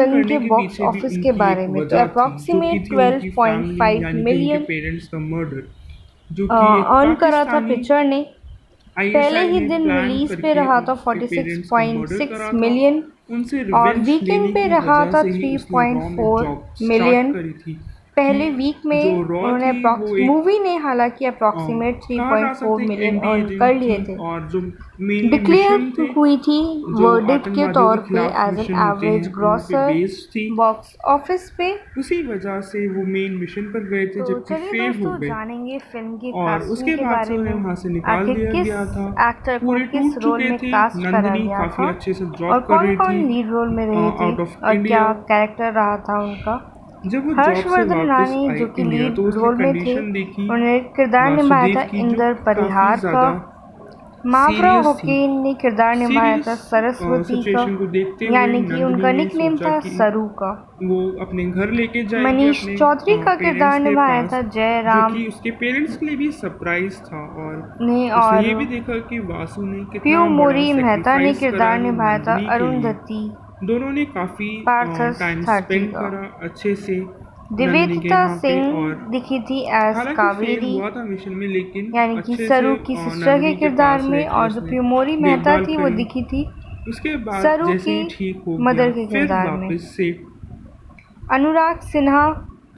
Film के करने के बॉक्स पीछे भी ऑफिस के उनकी बारे एक में, तो वजह थी, जो कि अप्रॉक्सीमेट थी उनकी फैमिली 12.5 यानी कि उनके मिलियन पेरेंट्स का मर्डर, जो कि एक अर्न करा था पाकिस्तानी पिक्चर ने। पहले आईएसआई ही ने दिन प्लान रिलीज पे करके रहा था उनके पेरेंट्स का मर्डर 46.6 करा था। मिलियन उनसे और रिवेंज वीकेंड लेने पे की रहा वजह था से ही उसने रॉ में 3.4 जॉब स्टार्ट मिलियन। करी थी। पहले वीक में जो रॉ उन्होंने थी वो एक मूवी ने हालांकि अप्रॉक्सीमेट कहा जा 3.4 सकता है मिलियन एंटी अर्न एजेंट कर थी लिए थे। और जो मेनली डिक्लेयर मिशन थे हुई थी जो वर्डिक्ट के आतंकवादियों तौर के पे खिलाफ एज एन मिशन होते एवरेज हैं उन पे ग्रॉसर बेस्ड थी। बॉक्स ऑफिस पे। उसी वजह से वो मेन मिशन पर गए थे तो जबकि चलिए फेल हो दोस्तों गए जानेंगे फिल्म की और कास्टिंग उसके के बाद से बारे उन्हें में। वहाँ से निकाल आखिर दिया किस गया था। एक्टर को पूरे किस टूट रोल चुके में थे। कास्ट करा नंदिनी गया काफ़ी था अच्छे से और जॉब कर कौन रही कौन थी लीड रोल में रहे थे आउट ऑफ और इंडिया। क्या कैरेक्टर रहा था उनका। जब वो जॉब से हर्षवर्धन वापस रानी आई जो कि इंडिया लीड तो उसने रोल में थे, कंडीशन देखी उन्होंने किरदार निभाया था वासुदेव की जो इंदर काफ़ी परिहार का। ज़्यादा मावरा सीरियस थी। होकेन ने किरदार निभाया था सीरियस सरस्वती का, सिचुएशन को देखते हुए यानी कि नंदिनी उनका ने निकनेम सोचा था कि सरू का। वो अपने घर लेके जाएगी मनीष अपने चौधरी का पेरेंट्स किरदार के निभाया पास था जो जयराम कि उसके पेरेंट्स के लिए भी सरप्राइज था और ने, उसने ये और भी देखा कि वासु ने पीयू कितना बड़ा मोरी मेहता ने सेक्रीफाइस करा किरदार है निभाया था नंदिनी के लिए। अरुंधति दोनों ने काफ़ी पार्थस टाइम सारथी स्पेंड का। करा अच्छे से नंदिनी के निवेदिता यहाँ पे सिंह और दिखी थी एज हालांकि फेल कावेरी, हुआ था मिशन में लेकिन यानी कि अच्छे से सरू की सिस्टर के नंदिनी के किरदार पास में, रह के और जो उसने प्यूमोरी मेहता देखभाल थी वो करी। दिखी थी उसके बाद सरू जैसे की ही ठीक हो मदर गया के फिर किरदार में। वापस से अनुराग सिन्हा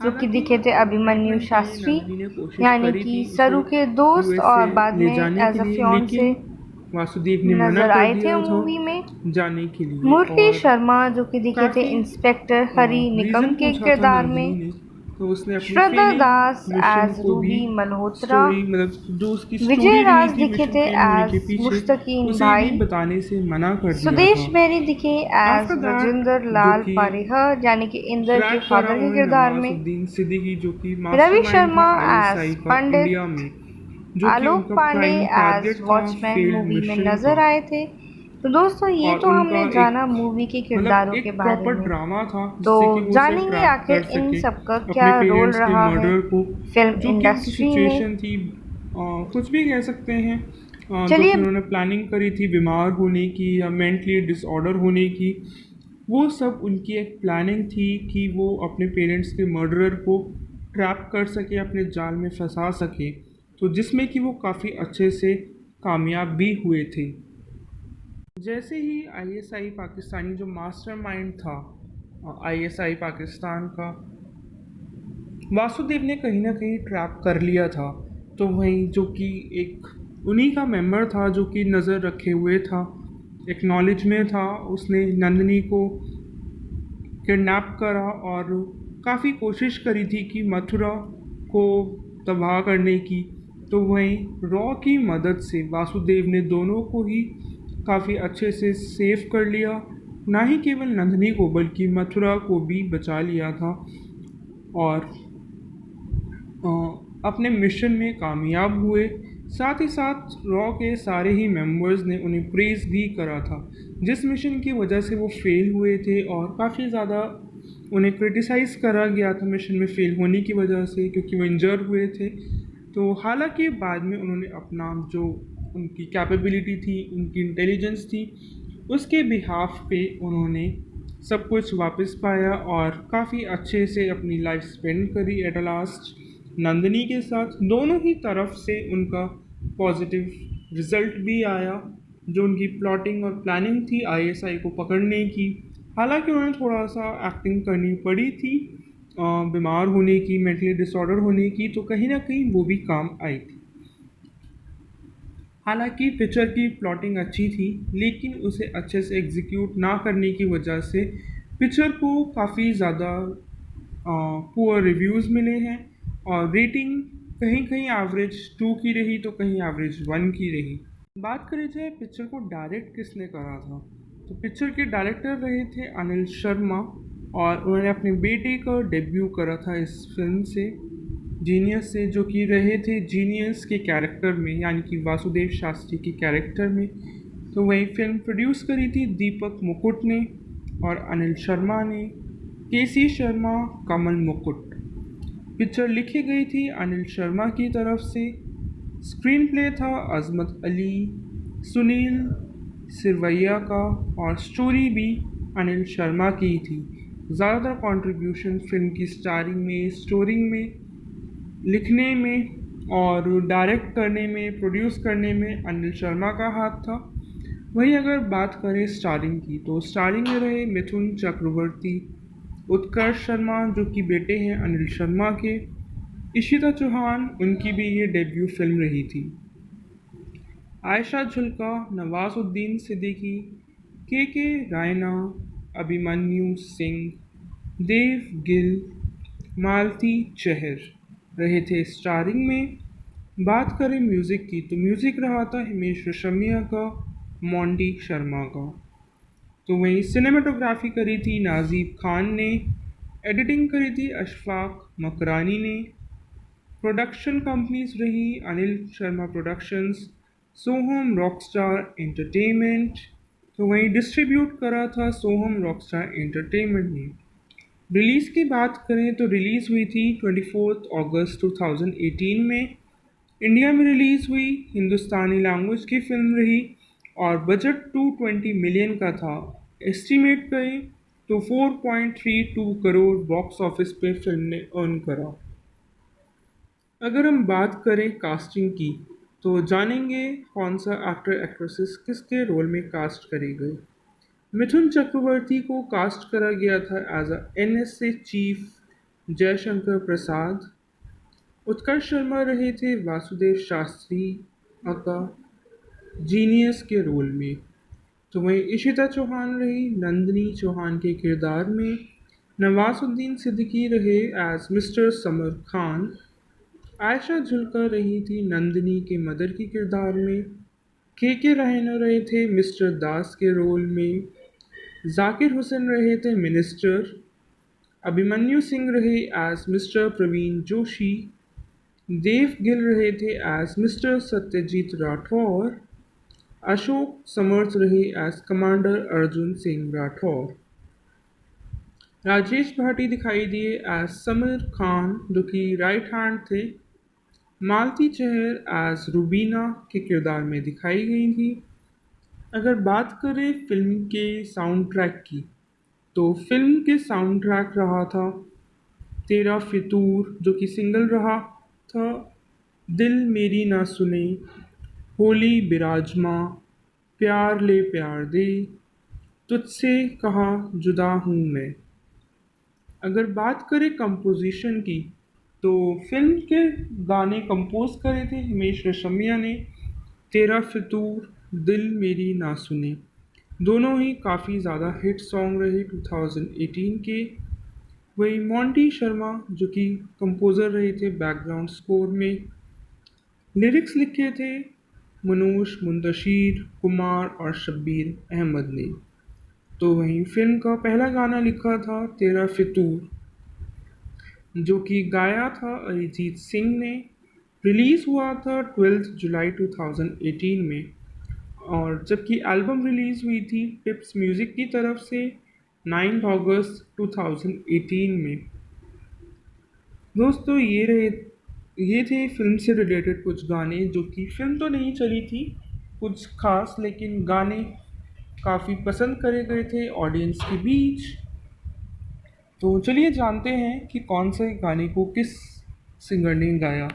जो कि हालांकि दिखे थे अभिमन्यु ट्रीटमेंट के लिए शास्त्री, नंदिनी ने कोशिश यानी करी कि थी उसे सरू के दोस्त यूएसए और बाद ले में जाने एज के अ लिए फियांसे लेकिन वासुदेव ने मना नजर कर आए थे दिया था मूवी में। जाने के लिए मुरली और शर्मा जो कि दिखे थे काफ़ी इंस्पेक्टर हरि निकम रीज़न के पूछा था किरदार नंदिनी में। ने तो उसने अपनी श्रद्धा दास फेलिंग मिशन एज को भी रूही मल्होत्रा। स्टोरी मतलब जो उसकी विजय स्टोरी रही राज थी दिखे मिशन थे फेल होने के एज पीछे मुश्तकीन उसे भी भाई। बताने से मना कर दिया सुदेश था। बेरी दिखे एज आफ्टर दैट राजेंद्र जो लाल कि पारेखर, यानी कि इंदर के क्रैक करा फादर के उन्होंने किरदार में। नवाजुद्दीन सिद्दीकी जो कि रवि मास्टरमाइंड था शर्मा आईएसआई एज का पंडित। इंडिया में जो कि आलोक उनका पांडे प्राइम एज टारगेट था वॉचमैन फेल्ड मूवी में मिशन का। नजर आए थे। तो दोस्तों ये और तो उनका हमने एक जाना मूवी के मतलब किरदारों के एक बारे प्रॉपर में। ड्रामा था तो जिससे कि वो उसे जानेंगे ट्रैप आखिर कर इन सके सबका अपने क्या रोल पेरेंट्स के रहा है मर्डर को फिल्म जो कि उनकी इंडस्ट्री में। सिचुएशन थी कुछ भी कह सकते हैं जो चलिए कि उन्होंने प्लानिंग करी थी बीमार होने की या मेंटली डिसऑर्डर होने की। वो सब उनकी एक प्लानिंग थी कि वो अपने पेरेंट्स के मर्डरर को ट्रैप कर सके अपने जाल में फंसा सके तो जिसमें कि वो काफ़ी अच्छे से कामयाब भी हुए थे। जैसे ही आईएसआई पाकिस्तानी जो मास्टरमाइंड था आईएसआई पाकिस्तान का वासुदेव ने कहीं ना कहीं ट्रैप कर लिया था तो वहीं जो कि एक उन्हीं का मेंबर था जो कि नज़र रखे हुए था एक नॉलेज में था उसने नंदिनी को किडनैप करा और काफ़ी कोशिश करी थी कि मथुरा को तबाह करने की। तो वहीं रॉ की मदद से वासुदेव ने दोनों को ही काफ़ी अच्छे से सेव कर लिया ना ही केवल नंदिनी को बल्कि मथुरा को भी बचा लिया था और अपने मिशन में कामयाब हुए। साथ ही साथ रॉ के सारे ही मेंबर्स ने उन्हें प्रेज़ भी करा था जिस मिशन की वजह से वो फेल हुए थे और काफ़ी ज़्यादा उन्हें क्रिटिसाइज़ करा गया था मिशन में फेल होने की वजह से क्योंकि वो इंजर हुए थे। तो हालांकि बाद में उन्होंने अपना जो उनकी कैपेबिलिटी थी उनकी इंटेलिजेंस थी उसके बिहाफ पे उन्होंने सब कुछ वापस पाया और काफ़ी अच्छे से अपनी लाइफ स्पेंड करी एट लास्ट नंदिनी के साथ। दोनों ही तरफ से उनका पॉजिटिव रिज़ल्ट भी आया जो उनकी प्लॉटिंग और प्लानिंग थी आईएसआई को पकड़ने की। हालांकि उन्हें थोड़ा सा एक्टिंग करनी पड़ी थी बीमार होने की मेंटली डिसऑर्डर होने की तो कहीं ना कहीं वो भी काम आई थी। हालांकि पिक्चर की प्लॉटिंग अच्छी थी लेकिन उसे अच्छे से एग्जीक्यूट ना करने की वजह से पिक्चर को काफ़ी ज़्यादा पुअर रिव्यूज़ मिले हैं और रेटिंग कहीं कहीं एवरेज 2 की रही तो कहीं एवरेज 1 की रही। बात करें जाए पिक्चर को डायरेक्ट किसने करा था तो पिक्चर के डायरेक्टर रहे थे अनिल शर्मा और उन्होंने अपने बेटे का डेब्यू करा था इस फिल्म से जीनियस से जो कि रहे थे जीनियस के कैरेक्टर में यानी कि वासुदेव शास्त्री के कैरेक्टर में। तो वही फिल्म प्रोड्यूस करी थी दीपक मुकुट ने और अनिल शर्मा ने केसी शर्मा कमल मुकुट। पिक्चर लिखी गई थी अनिल शर्मा की तरफ से। स्क्रीन प्ले था अजमत अली सुनील सिरवैया का और स्टोरी भी अनिल शर्मा की थी। ज़्यादातर कंट्रीब्यूशन फिल्म की स्टारिंग में स्टोरिंग में लिखने में और डायरेक्ट करने में प्रोड्यूस करने में अनिल शर्मा का हाथ था। वहीं अगर बात करें स्टारिंग की तो स्टारिंग में रहे मिथुन चक्रवर्ती उत्कर्ष शर्मा जो कि बेटे हैं अनिल शर्मा के, इशिता चौहान उनकी भी ये डेब्यू फिल्म रही थी। आयशा झुल्का, नवाजुद्दीन सिद्दीकी, के रायना, अभिमन्यु सिंह, देव गिल, मालती चहर रहे थे स्टारिंग में। बात करें म्यूज़िक की तो म्यूज़िक रहा था हिमेश रेशमिया का, मोंटी शर्मा का। तो वहीं सिनेमाटोग्राफी करी थी नाजीब खान ने, एडिटिंग करी थी अशफाक मकरानी ने, प्रोडक्शन कंपनीज रही अनिल शर्मा प्रोडक्शंस, सोहम रॉकस्टार एंटरटेनमेंट। तो वहीं डिस्ट्रीब्यूट करा था सोहम रॉकस्टार एंटरटेनमेंट ने। रिलीज़ की बात करें तो रिलीज़ हुई थी 24 अगस्त 2018 में। इंडिया में रिलीज़ हुई, हिंदुस्तानी लैंग्वेज की फिल्म रही और बजट 220 मिलियन का था। एस्टिमेट करें तो 4.32 करोड़ बॉक्स ऑफिस पे फिल्म ने अर्न करा। अगर हम बात करें कास्टिंग की तो जानेंगे कौन सा एक्टर एक्ट्रेसेस किसके रोल में कास्ट करे गए। मिथुन चक्रवर्ती को कास्ट करा गया था as a NSA chief Jaishankar Prasad. Utkarsh Sharma रहे थे वासुदेव शास्त्री अका जीनियस के रोल में। तो वहीं इशिता चौहान रही नंदिनी चौहान के किरदार में। नवाजुद्दीन सिद्दीकी रहे एज मिस्टर समर खान। आयशा झुल्का रही थी नंदिनी के मदर के किरदार में। के रहना रहे थे मिस्टर दास के रोल में। जाकिर हुसैन रहे थे मिनिस्टर। अभिमन्यु सिंह रहे एज मिस्टर प्रवीण जोशी। देव गिल रहे थे एज मिस्टर सत्यजीत राठौर। अशोक समर्थ रहे एज कमांडर अर्जुन सिंह राठौर। राजेश भाटी दिखाई दिए एज समीर खान जो कि राइट हैंड थे। मालती चहर एज रुबीना के किरदार में दिखाई गई थी। अगर बात करें फिल्म के साउंड ट्रैक की तो फिल्म के साउंड ट्रैक रहा था तेरा फितूर जो कि सिंगल रहा था, दिल मेरी ना सुने, होली बिराजमा, प्यार ले प्यार दे, तुझसे कहा जुदा हूँ मैं। अगर बात करें कंपोजिशन की तो फिल्म के गाने कंपोज करे थे हिमेश रेशमिया ने। तेरा फितूर, दिल मेरी ना सुने, दोनों ही काफ़ी ज़्यादा हिट सॉन्ग रहे 2018 के। वहीं मोंटी शर्मा जो कि कंपोज़र रहे थे बैकग्राउंड स्कोर में। लिरिक्स लिखे थे मनोज मुंतशिर, कुमार और शब्बीर अहमद ने। तो वहीं फिल्म का पहला गाना लिखा था तेरा फितूर जो कि गाया था अरिजीत सिंह ने। रिलीज़ हुआ था 12 जुलाई 2018 में और जबकि एल्बम रिलीज़ हुई थी टिप्स म्यूज़िक की तरफ से 9 अगस्त 2018 में। दोस्तों ये थे फिल्म से रिलेटेड कुछ गाने जो कि फिल्म तो नहीं चली थी कुछ खास, लेकिन गाने काफ़ी पसंद करे गए थे ऑडियंस के बीच। तो चलिए जानते हैं कि कौन से गाने को किस सिंगर ने गाया।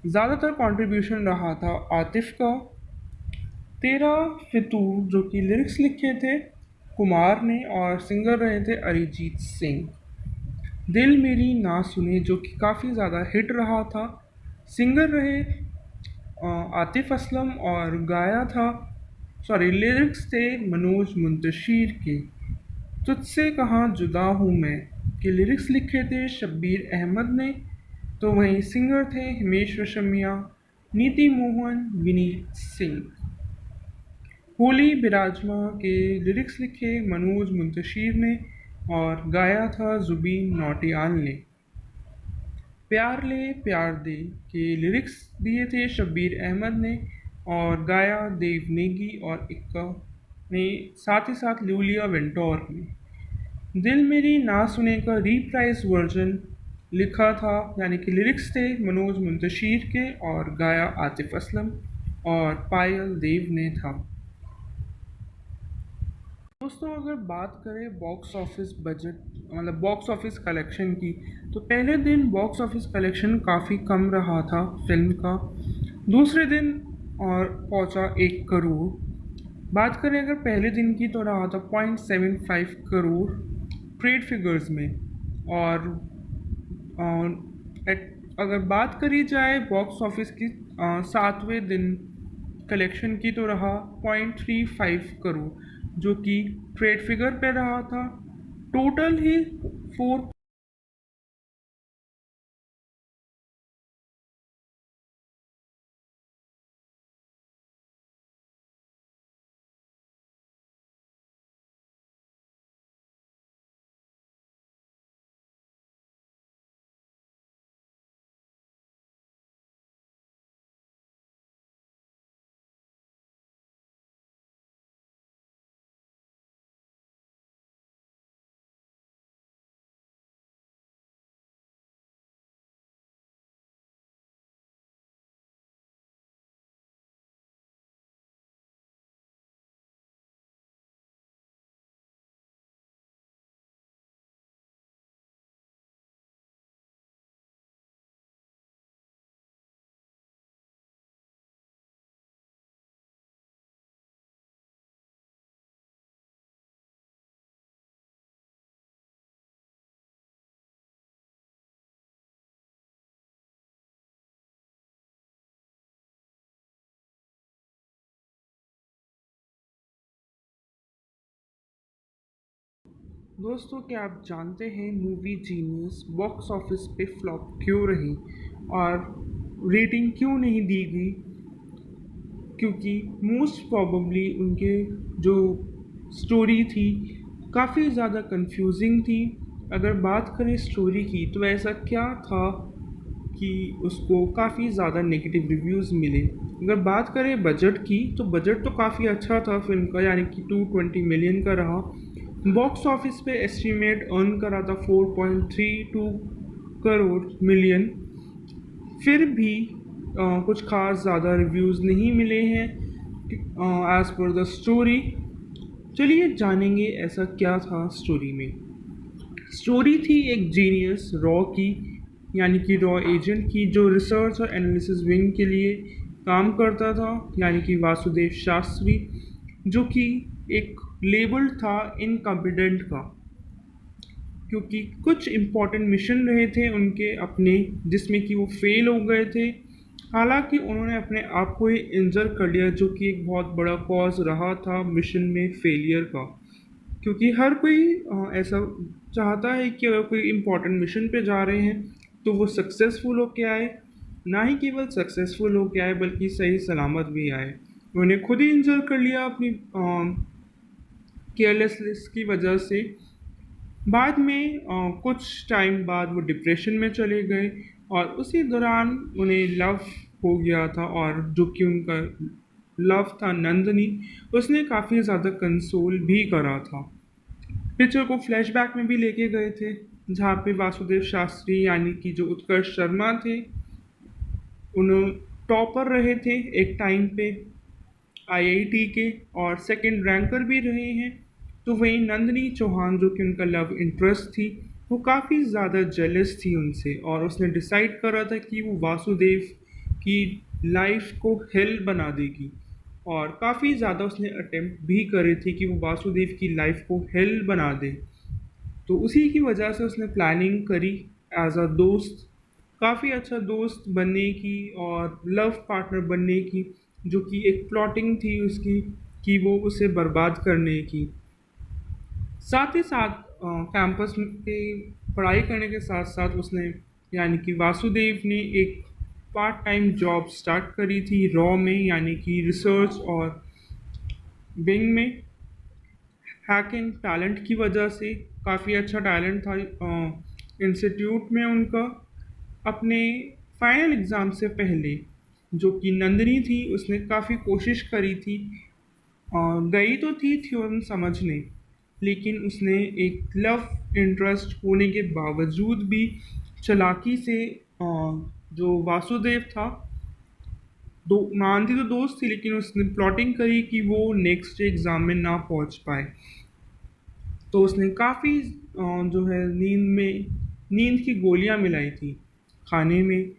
ज़्यादातर कंट्रीब्यूशन रहा था आतिफ का। तेरा फितूर जो कि लिरिक्स लिखे थे कुमार ने और सिंगर रहे थे अरिजीत सिंह। दिल मेरी ना सुने जो कि काफ़ी ज़्यादा हिट रहा था, सिंगर रहे आतिफ असलम और गाया था लिरिक्स थे मनोज मुंतशिर के। तुझसे कहाँ जुदा हूँ मैं के लिरिक्स लिखे थे शब्बीर अहमद ने। तो वहीं सिंगर थे हिमेश रेशमिया, नीति मोहन, विनीत सिंह। होली बिराजमा के लिरिक्स लिखे मनोज मुंतशिर ने और गाया था जुबीन नौटियाल ने। प्यार ले प्यार दे के लिरिक्स दिए थे शब्बीर अहमद ने और गाया देव नेगी और इक्का ने, साथ ही साथ लूलिया वेंटोर ने। दिल मेरी ना सुने का रीप्राइज वर्जन लिखा था यानी कि लिरिक्स थे मनोज मुंतशिर के और गाया आतिफ असलम और पायल देव ने था। दोस्तों अगर बात करें बॉक्स ऑफिस बजट मतलब बॉक्स ऑफिस कलेक्शन की तो पहले दिन बॉक्स ऑफिस कलेक्शन काफ़ी कम रहा था फिल्म का। दूसरे दिन और पहुंचा 1 करोड़। बात करें अगर पहले दिन की तो रहा था 0.75 करोड़। ट्रेड फिगर्स में। और अगर बात करी जाए बॉक्स ऑफिस की 7वें दिन कलेक्शन की, तो रहा 0.35 करोड़, जो कि ट्रेड फिगर पे रहा था। टोटल ही 4। दोस्तों, क्या आप जानते हैं मूवी जीनियस बॉक्स ऑफिस पे फ्लॉप क्यों रही और रेटिंग क्यों नहीं दी गई? क्योंकि मोस्ट प्रॉबली उनके जो स्टोरी थी काफ़ी ज़्यादा कंफ्यूजिंग थी। अगर बात करें स्टोरी की, तो ऐसा क्या था कि उसको काफ़ी ज़्यादा नेगेटिव रिव्यूज़ मिले। अगर बात करें बजट की, तो बजट तो काफ़ी अच्छा था फिल्म का, यानी कि 220 मिलियन का रहा। बॉक्स ऑफिस पे एस्टीमेट अर्न करा था 4.32 करोड़ मिलियन। फिर भी कुछ खास ज़्यादा रिव्यूज़ नहीं मिले हैं एज़ पर द स्टोरी। चलिए जानेंगे ऐसा क्या था स्टोरी में। स्टोरी थी एक जीनियस रॉ की, यानी कि रॉ एजेंट की, जो रिसर्च और एनालिसिस विंग के लिए काम करता था, यानी कि वासुदेव शास्त्री, जो कि एक लेबल था इनकम्पिटेंट का, क्योंकि कुछ इम्पोर्टेंट मिशन रहे थे उनके अपने, जिसमें कि वो फेल हो गए थे। हालांकि उन्होंने अपने आप को ही इंजर कर लिया, जो कि एक बहुत बड़ा कॉज रहा था मिशन में फेलियर का। क्योंकि हर कोई ऐसा चाहता है कि अगर कोई इम्पोर्टेंट मिशन पे जा रहे हैं तो वो सक्सेसफुल होके आए, ना ही केवल सक्सेसफुल होके आए बल्कि सही सलामत भी आए। उन्होंने खुद ही इंजर कर लिया अपनी केयरलेसनेस की वजह से। बाद में कुछ टाइम बाद वो डिप्रेशन में चले गए, और उसी दौरान उन्हें लव हो गया था, और जो कि उनका लव था नंदनी, उसने काफ़ी ज़्यादा कंसोल भी करा था। पिक्चर को फ्लैशबैक में भी लेके गए थे, जहाँ पे वासुदेव शास्त्री यानी कि जो उत्कर्ष शर्मा थे, उन्होंने टॉपर रहे थे एक टाइम पे आईआईटी के, और सेकंड रैंकर भी रहे हैं। तो वहीं नंदनी चौहान, जो कि उनका लव इंटरेस्ट थी, वो काफ़ी ज़्यादा जेलस थी उनसे, और उसने डिसाइड करा था कि वो वासुदेव की लाइफ को हेल बना देगी। और काफ़ी ज़्यादा उसने अटेम्प्ट भी करे थे कि वो वासुदेव की लाइफ को हेल बना दे। तो उसी की वजह से उसने प्लानिंग करी एज अ दोस्त, काफ़ी अच्छा दोस्त बनने की और लव पार्टनर बनने की, जो कि एक प्लॉटिंग थी उसकी कि वो उसे बर्बाद करने की। साथ ही साथ कैंपस पे पढ़ाई करने के साथ साथ उसने, यानी कि वासुदेव ने, एक पार्ट टाइम जॉब स्टार्ट करी थी रॉ में, यानी कि रिसर्च और विंग में। हैकिंग टैलेंट की वजह से, काफ़ी अच्छा टैलेंट था इंस्टीट्यूट में उनका। अपने फाइनल एग्ज़ाम से पहले जो कि नंदिनी थी, उसने काफ़ी कोशिश करी थी, गई तो थी थ्योरम समझने, लेकिन उसने एक लव इंटरेस्ट होने के बावजूद भी चालाकी से जो वासुदेव था, दो मानती तो दोस्त थी, लेकिन उसने प्लॉटिंग करी कि वो नेक्स्ट एग्ज़ाम में ना पहुंच पाए। तो उसने काफ़ी जो है नींद की गोलियां मिलाई थी खाने में,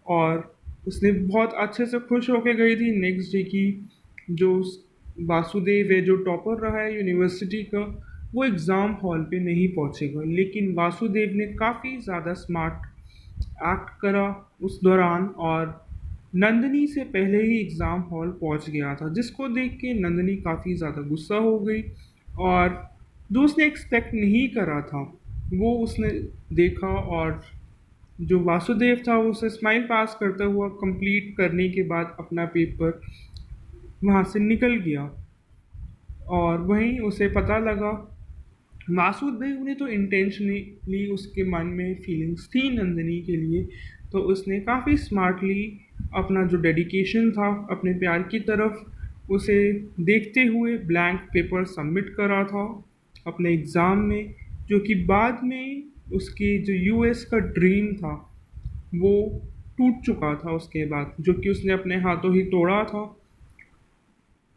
और उसने बहुत अच्छे से खुश होके गई थी नेक्स्ट डे की। जो वासुदेव है, जो टॉपर रहा है यूनिवर्सिटी का, वो एग्ज़ाम हॉल पे नहीं पहुंचेगा, लेकिन वासुदेव ने काफ़ी ज़्यादा स्मार्ट एक्ट करा उस दौरान और नंदिनी से पहले ही एग्ज़ाम हॉल पहुंच गया था, जिसको देख के नंदिनी काफ़ी ज़्यादा गुस्सा हो गई और जो उसने एक्सपेक्ट नहीं करा था वो उसने देखा। और जो वासुदेव था वो उसे स्माइल पास करता हुआ कंप्लीट करने के बाद अपना पेपर वहाँ से निकल गया। और वहीं उसे पता लगा, वासुदेव ने तो इंटेंशनली उसके मन में फीलिंग्स थी नंदिनी के लिए, तो उसने काफ़ी स्मार्टली अपना जो डेडिकेशन था अपने प्यार की तरफ उसे देखते हुए ब्लैंक पेपर सबमिट करा था अपने एग्ज़ाम में, जो कि बाद में उसके जो यूएस का ड्रीम था वो टूट चुका था उसके बाद, जो कि उसने अपने हाथों ही तोड़ा था।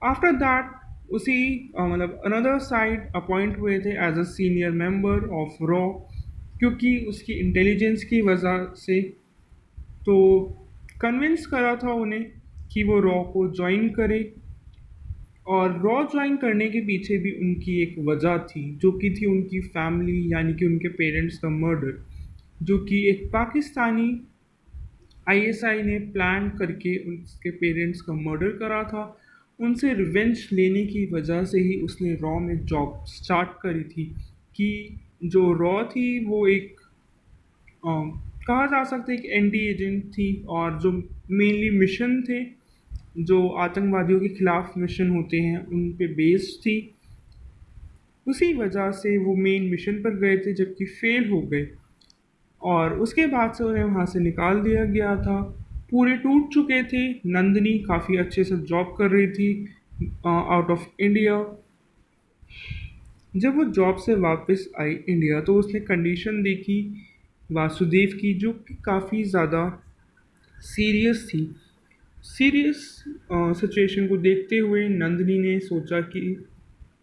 आफ्टर दैट उसी मतलब अनदर साइड अपॉइंट हुए थे as a senior member of रॉ, क्योंकि उसकी इंटेलिजेंस की वजह से तो कन्विंस करा था उन्हें कि वो रॉ को ज्वाइन करे। और रॉ ज्वाइन करने के पीछे भी उनकी एक वजह थी, जो कि थी उनकी फैमिली यानी कि उनके पेरेंट्स का मर्डर, जो कि एक पाकिस्तानी आईएसआई ने प्लान करके उसके पेरेंट्स का मर्डर करा था। उनसे रिवेंज लेने की वजह से ही उसने रॉ में जॉब स्टार्ट करी थी, कि जो रॉ थी वो एक अम, कहा जा सकता है एक एंटी एजेंट थी, और जो मेनली मिशन थे जो आतंकवादियों के खिलाफ मिशन होते हैं उन पे बेस्ड थी। उसी वजह से वो मेन मिशन पर गए थे जबकि फेल हो गए, और उसके बाद से उन्हें वहाँ से निकाल दिया गया था। पूरे टूट चुके थे। नंदिनी काफ़ी अच्छे से जॉब कर रही थी आउट ऑफ इंडिया। जब वो जॉब से वापस आई इंडिया तो उसने कंडीशन देखी वासुदेव की, जो कि काफ़ी ज़्यादा सीरियस थी। सीरियस सिचुएशन को देखते हुए नंदिनी ने सोचा कि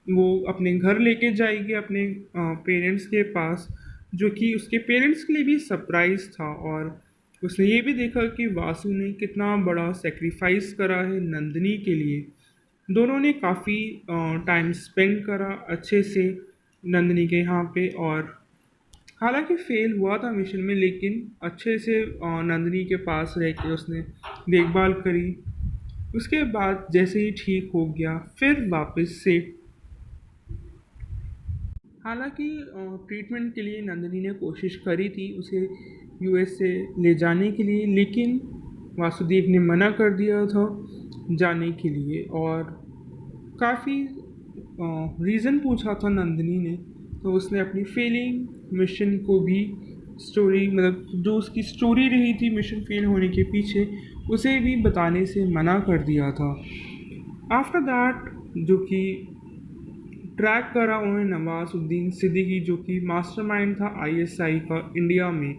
वो अपने घर लेके जाएगी अपने पेरेंट्स के पास, जो कि उसके पेरेंट्स के लिए भी सरप्राइज़ था। और उसने ये भी देखा कि वासु ने कितना बड़ा सेक्रीफाइस करा है नंदिनी के लिए। दोनों ने काफ़ी टाइम स्पेंड करा अच्छे से नंदिनी के यहाँ पे, और हालांकि फेल हुआ था मिशन में, लेकिन अच्छे से नंदिनी के पास रह के उसने देखभाल करी। उसके बाद जैसे ही ठीक हो गया फिर वापस से, हालांकि ट्रीटमेंट के लिए नंदिनी ने कोशिश करी थी उसे यूएस से ले जाने के लिए, लेकिन वासुदेव ने मना कर दिया था जाने के लिए। और काफ़ी रीज़न पूछा था नंदिनी ने, तो उसने अपनी फेलिंग मिशन को भी स्टोरी मतलब जो उसकी स्टोरी रही थी मिशन फेल होने के पीछे उसे भी बताने से मना कर दिया था। आफ्टर दैट जो कि ट्रैक करा उन्होंने नवाजुद्दीन सिद्दीकी, जो कि मास्टरमाइंड था आईएसआई का इंडिया में,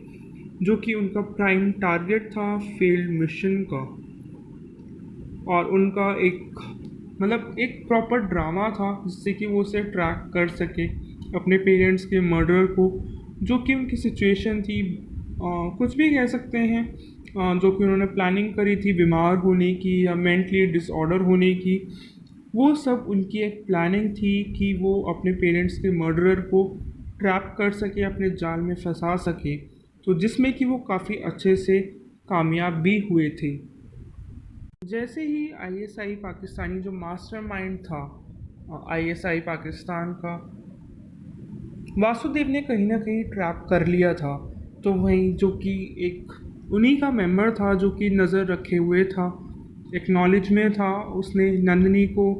जो कि उनका प्राइम टारगेट था फेल्ड मिशन का। और उनका एक मतलब एक प्रॉपर ड्रामा था जिससे कि वो उसे ट्रैक कर सके अपने पेरेंट्स के मर्डर को, जो कि उनकी सिचुएशन थी कुछ भी कह सकते हैं, जो कि उन्होंने प्लानिंग करी थी बीमार होने की या मेंटली डिसऑर्डर होने की। वो सब उनकी एक प्लानिंग थी कि वो अपने पेरेंट्स के मर्डरर को ट्रैप कर सके, अपने जाल में फंसा सके, तो जिसमें कि वो काफ़ी अच्छे से कामयाब भी हुए थे। जैसे ही आईएसआई पाकिस्तानी जो मास्टरमाइंड था आईएसआई पाकिस्तान का, वासुदेव ने कहीं ना कहीं ट्रैप कर लिया था, तो वहीं जो कि एक उन्हीं का मेंबर था जो कि नज़र रखे हुए था, एक नॉलेज में था, उसने नंदिनी को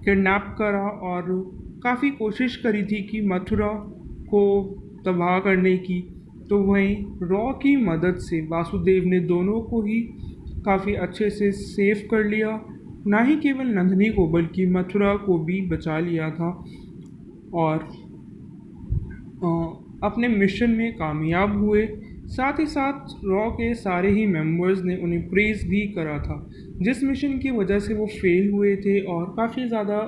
किडनैप करा और काफ़ी कोशिश करी थी कि मथुरा को तबाह करने की। तो वहीं रॉ की मदद से वासुदेव ने दोनों को ही काफ़ी अच्छे से सेव कर लिया, ना ही केवल नंदिनी को बल्कि मथुरा को भी बचा लिया था, और अपने मिशन में कामयाब हुए। साथ ही साथ रॉ के सारे ही मेंबर्स ने उन्हें प्रेज़ भी करा था, जिस मिशन की वजह से वो फेल हुए थे, और काफ़ी ज़्यादा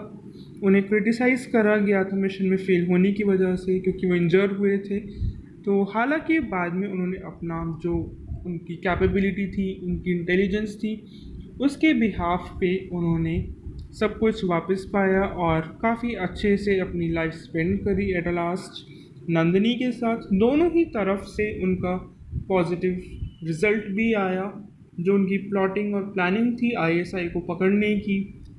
उन्हें क्रिटिसाइज़ करा गया था मिशन में फेल होने की वजह से, क्योंकि वो इंजर हुए थे। तो हालांकि बाद में उन्होंने अपना जो उनकी कैपेबिलिटी थी, उनकी इंटेलिजेंस थी, उसके बिहाफ पे उन्होंने सब कुछ वापस पाया और काफ़ी अच्छे से अपनी लाइफ स्पेंड करी एट लास्ट नंदिनी के साथ। दोनों ही तरफ से उनका पॉजिटिव रिजल्ट भी आया। जो उनकी प्लॉटिंग और प्लानिंग थी आईएसआई को पकड़ने की,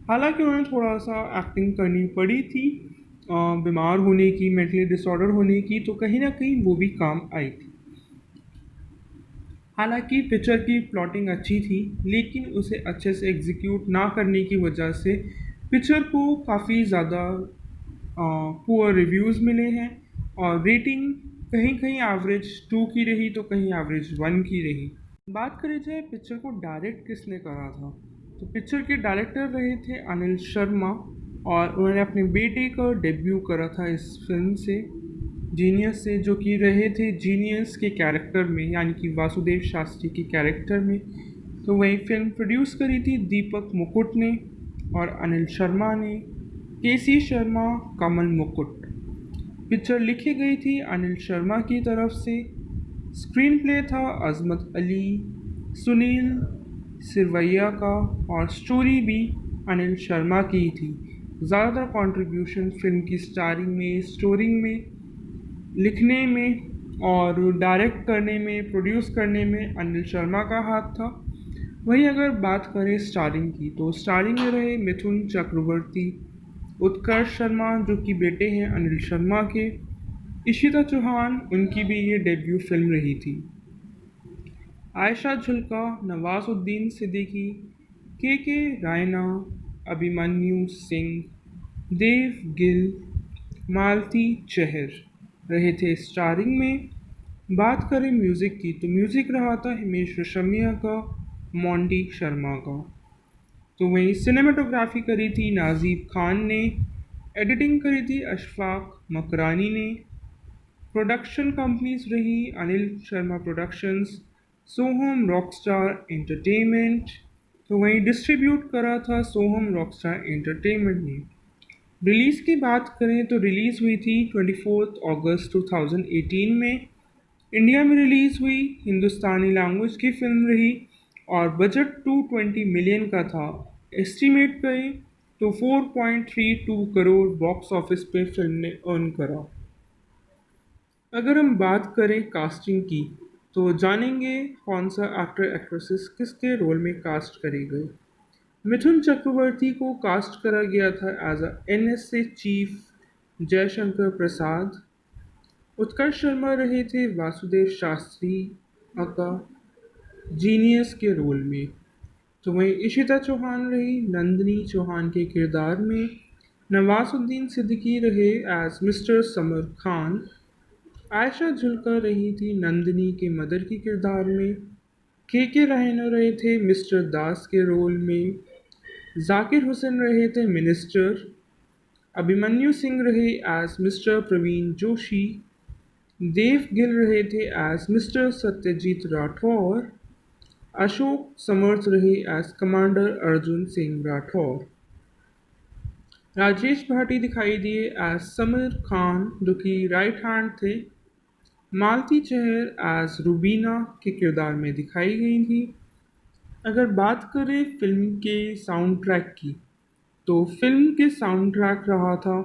हालांकि उन्हें थोड़ा सा एक्टिंग करनी पड़ी थी बीमार होने की, मेंटली डिसऑर्डर होने की, तो कहीं ना कहीं वो भी काम आई थी। हालांकि पिक्चर की प्लॉटिंग अच्छी थी, लेकिन उसे अच्छे से एग्जीक्यूट ना करने की वजह से पिक्चर को काफ़ी ज़्यादा पुअर रिव्यूज़ मिले हैं और रेटिंग कहीं कहीं एवरेज 2 की रही तो कहीं एवरेज 1 की रही। बात करें जाए पिक्चर को डायरेक्ट किसने करा था, तो पिक्चर के डायरेक्टर रहे थे अनिल शर्मा और उन्होंने अपने बेटे का डेब्यू करा था इस फिल्म से, जीनियस से, जो कि रहे थे जीनियस के कैरेक्टर में, यानी कि वासुदेव शास्त्री के कैरेक्टर में। तो वही फिल्म प्रोड्यूस करी थी दीपक मुकुट ने और अनिल शर्मा ने, केसी शर्मा, कमल मुकुट। पिक्चर लिखी गई थी अनिल शर्मा की तरफ से। स्क्रीन प्ले था अजमत अली, सुनील सिरवैया का और स्टोरी भी अनिल शर्मा की थी। ज़्यादातर कंट्रीब्यूशन फिल्म की स्टारिंग में, स्टोरी में, लिखने में और डायरेक्ट करने में, प्रोड्यूस करने में अनिल शर्मा का हाथ था। वहीं अगर बात करें स्टारिंग की, तो स्टारिंग में रहे मिथुन चक्रवर्ती, उत्कर्ष शर्मा जो कि बेटे हैं अनिल शर्मा के, इशिता चौहान, उनकी भी ये डेब्यू फिल्म रही थी। आयशा झुल्का, नवाजुद्दीन सिद्दीकी, के रायना, अभिमन्यु सिंह, देव गिल, मालती चहर रहे थे स्टारिंग में। बात करें म्यूज़िक की, तो म्यूज़िक रहा था हिमेश रेशमिया का, मोंटी शर्मा का। तो वहीं सिनेमाटोग्राफी करी थी नाजीब खान ने, एडिटिंग करी थी अशफाक मकरानी ने। प्रोडक्शन कंपनीज रही अनिल शर्मा प्रोडक्शंस, सोहम रॉकस्टार एंटरटेनमेंट। तो वहीं डिस्ट्रीब्यूट करा था सोहम रॉकस्टार एंटरटेनमेंट ने। रिलीज़ की बात करें तो रिलीज़ हुई थी 24 अगस्त 2018 में। इंडिया में रिलीज़ हुई, हिंदुस्तानी लैंग्वेज की फिल्म रही और बजट 220 मिलियन का था। एस्टीमेट करें तो 4.32 करोड़ बॉक्स ऑफिस पे फिल्म ने अर्न करा। अगर हम बात करें कास्टिंग की, तो जानेंगे कौन सा एक्टर एक्ट्रेसेस किसके रोल में कास्ट करी गई। मिथुन चक्रवर्ती को कास्ट करा गया था as a NSA chief Jaishankar Prasad. Utkarsh Sharma रहे थे वासुदेव शास्त्री का जीनियस के रोल में। तो वहीं इशिता चौहान रही नंदिनी चौहान के किरदार में। नवाजुद्दीन सिद्दीकी रहे एज मिस्टर समर खान। आयशा झुल्का रही थी नंदिनी के मदर के किरदार में। के रहना रहे थे मिस्टर दास के रोल में। जाकिर हुसैन रहे थे मिनिस्टर। अभिमन्यु सिंह रहे एज मिस्टर प्रवीण जोशी। देव गिल रहे थे एज मिस्टर सत्यजीत राठौर। अशोक समर्थ रहे एज कमांडर अर्जुन सिंह राठौर। राजेश भाटी दिखाई दिए एज समीर खान जो कि राइट हैंड थे। मालती चहर एज रुबीना के किरदार में दिखाई गई थी। अगर बात करें फिल्म के साउंड ट्रैक की, तो फिल्म के साउंड ट्रैक रहा था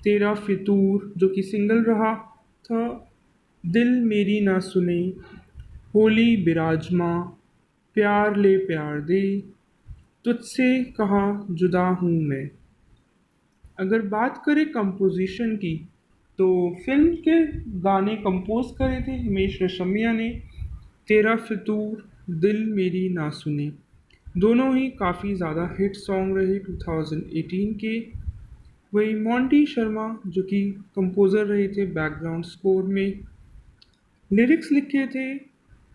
तेरा फितूर जो कि सिंगल रहा था, दिल मेरी ना सुने, होली बिराजमा, प्यार ले प्यार दे, तुझसे कहा जुदा हूँ मैं। अगर बात करें कंपोजिशन की, तो फिल्म के गाने कंपोज करे थे हिमेश रेशमिया ने। तेरा फितूर, दिल मेरी ना सुने, दोनों ही काफ़ी ज़्यादा हिट सॉन्ग रहे 2018 के। वहीं मोंटी शर्मा जो कि कंपोज़र रहे थे बैकग्राउंड स्कोर में। लिरिक्स लिखे थे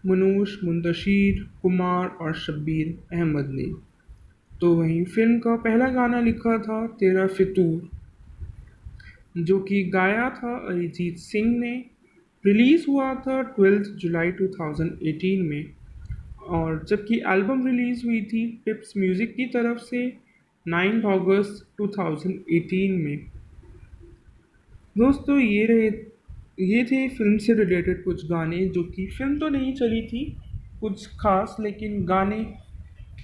मनोज मुंतशिर, कुमार और शब्बीर अहमद ने। तो वहीं फिल्म का पहला गाना लिखा था तेरा फितूर, जो कि गाया था अरिजीत सिंह ने। रिलीज़ हुआ था 12 जुलाई 2018 में और जबकि एल्बम रिलीज़ हुई थी टिप्स म्यूज़िक की तरफ से 9 अगस्त 2018 में। दोस्तों ये थे फिल्म से रिलेटेड कुछ गाने, जो कि फिल्म तो नहीं चली थी कुछ खास, लेकिन गाने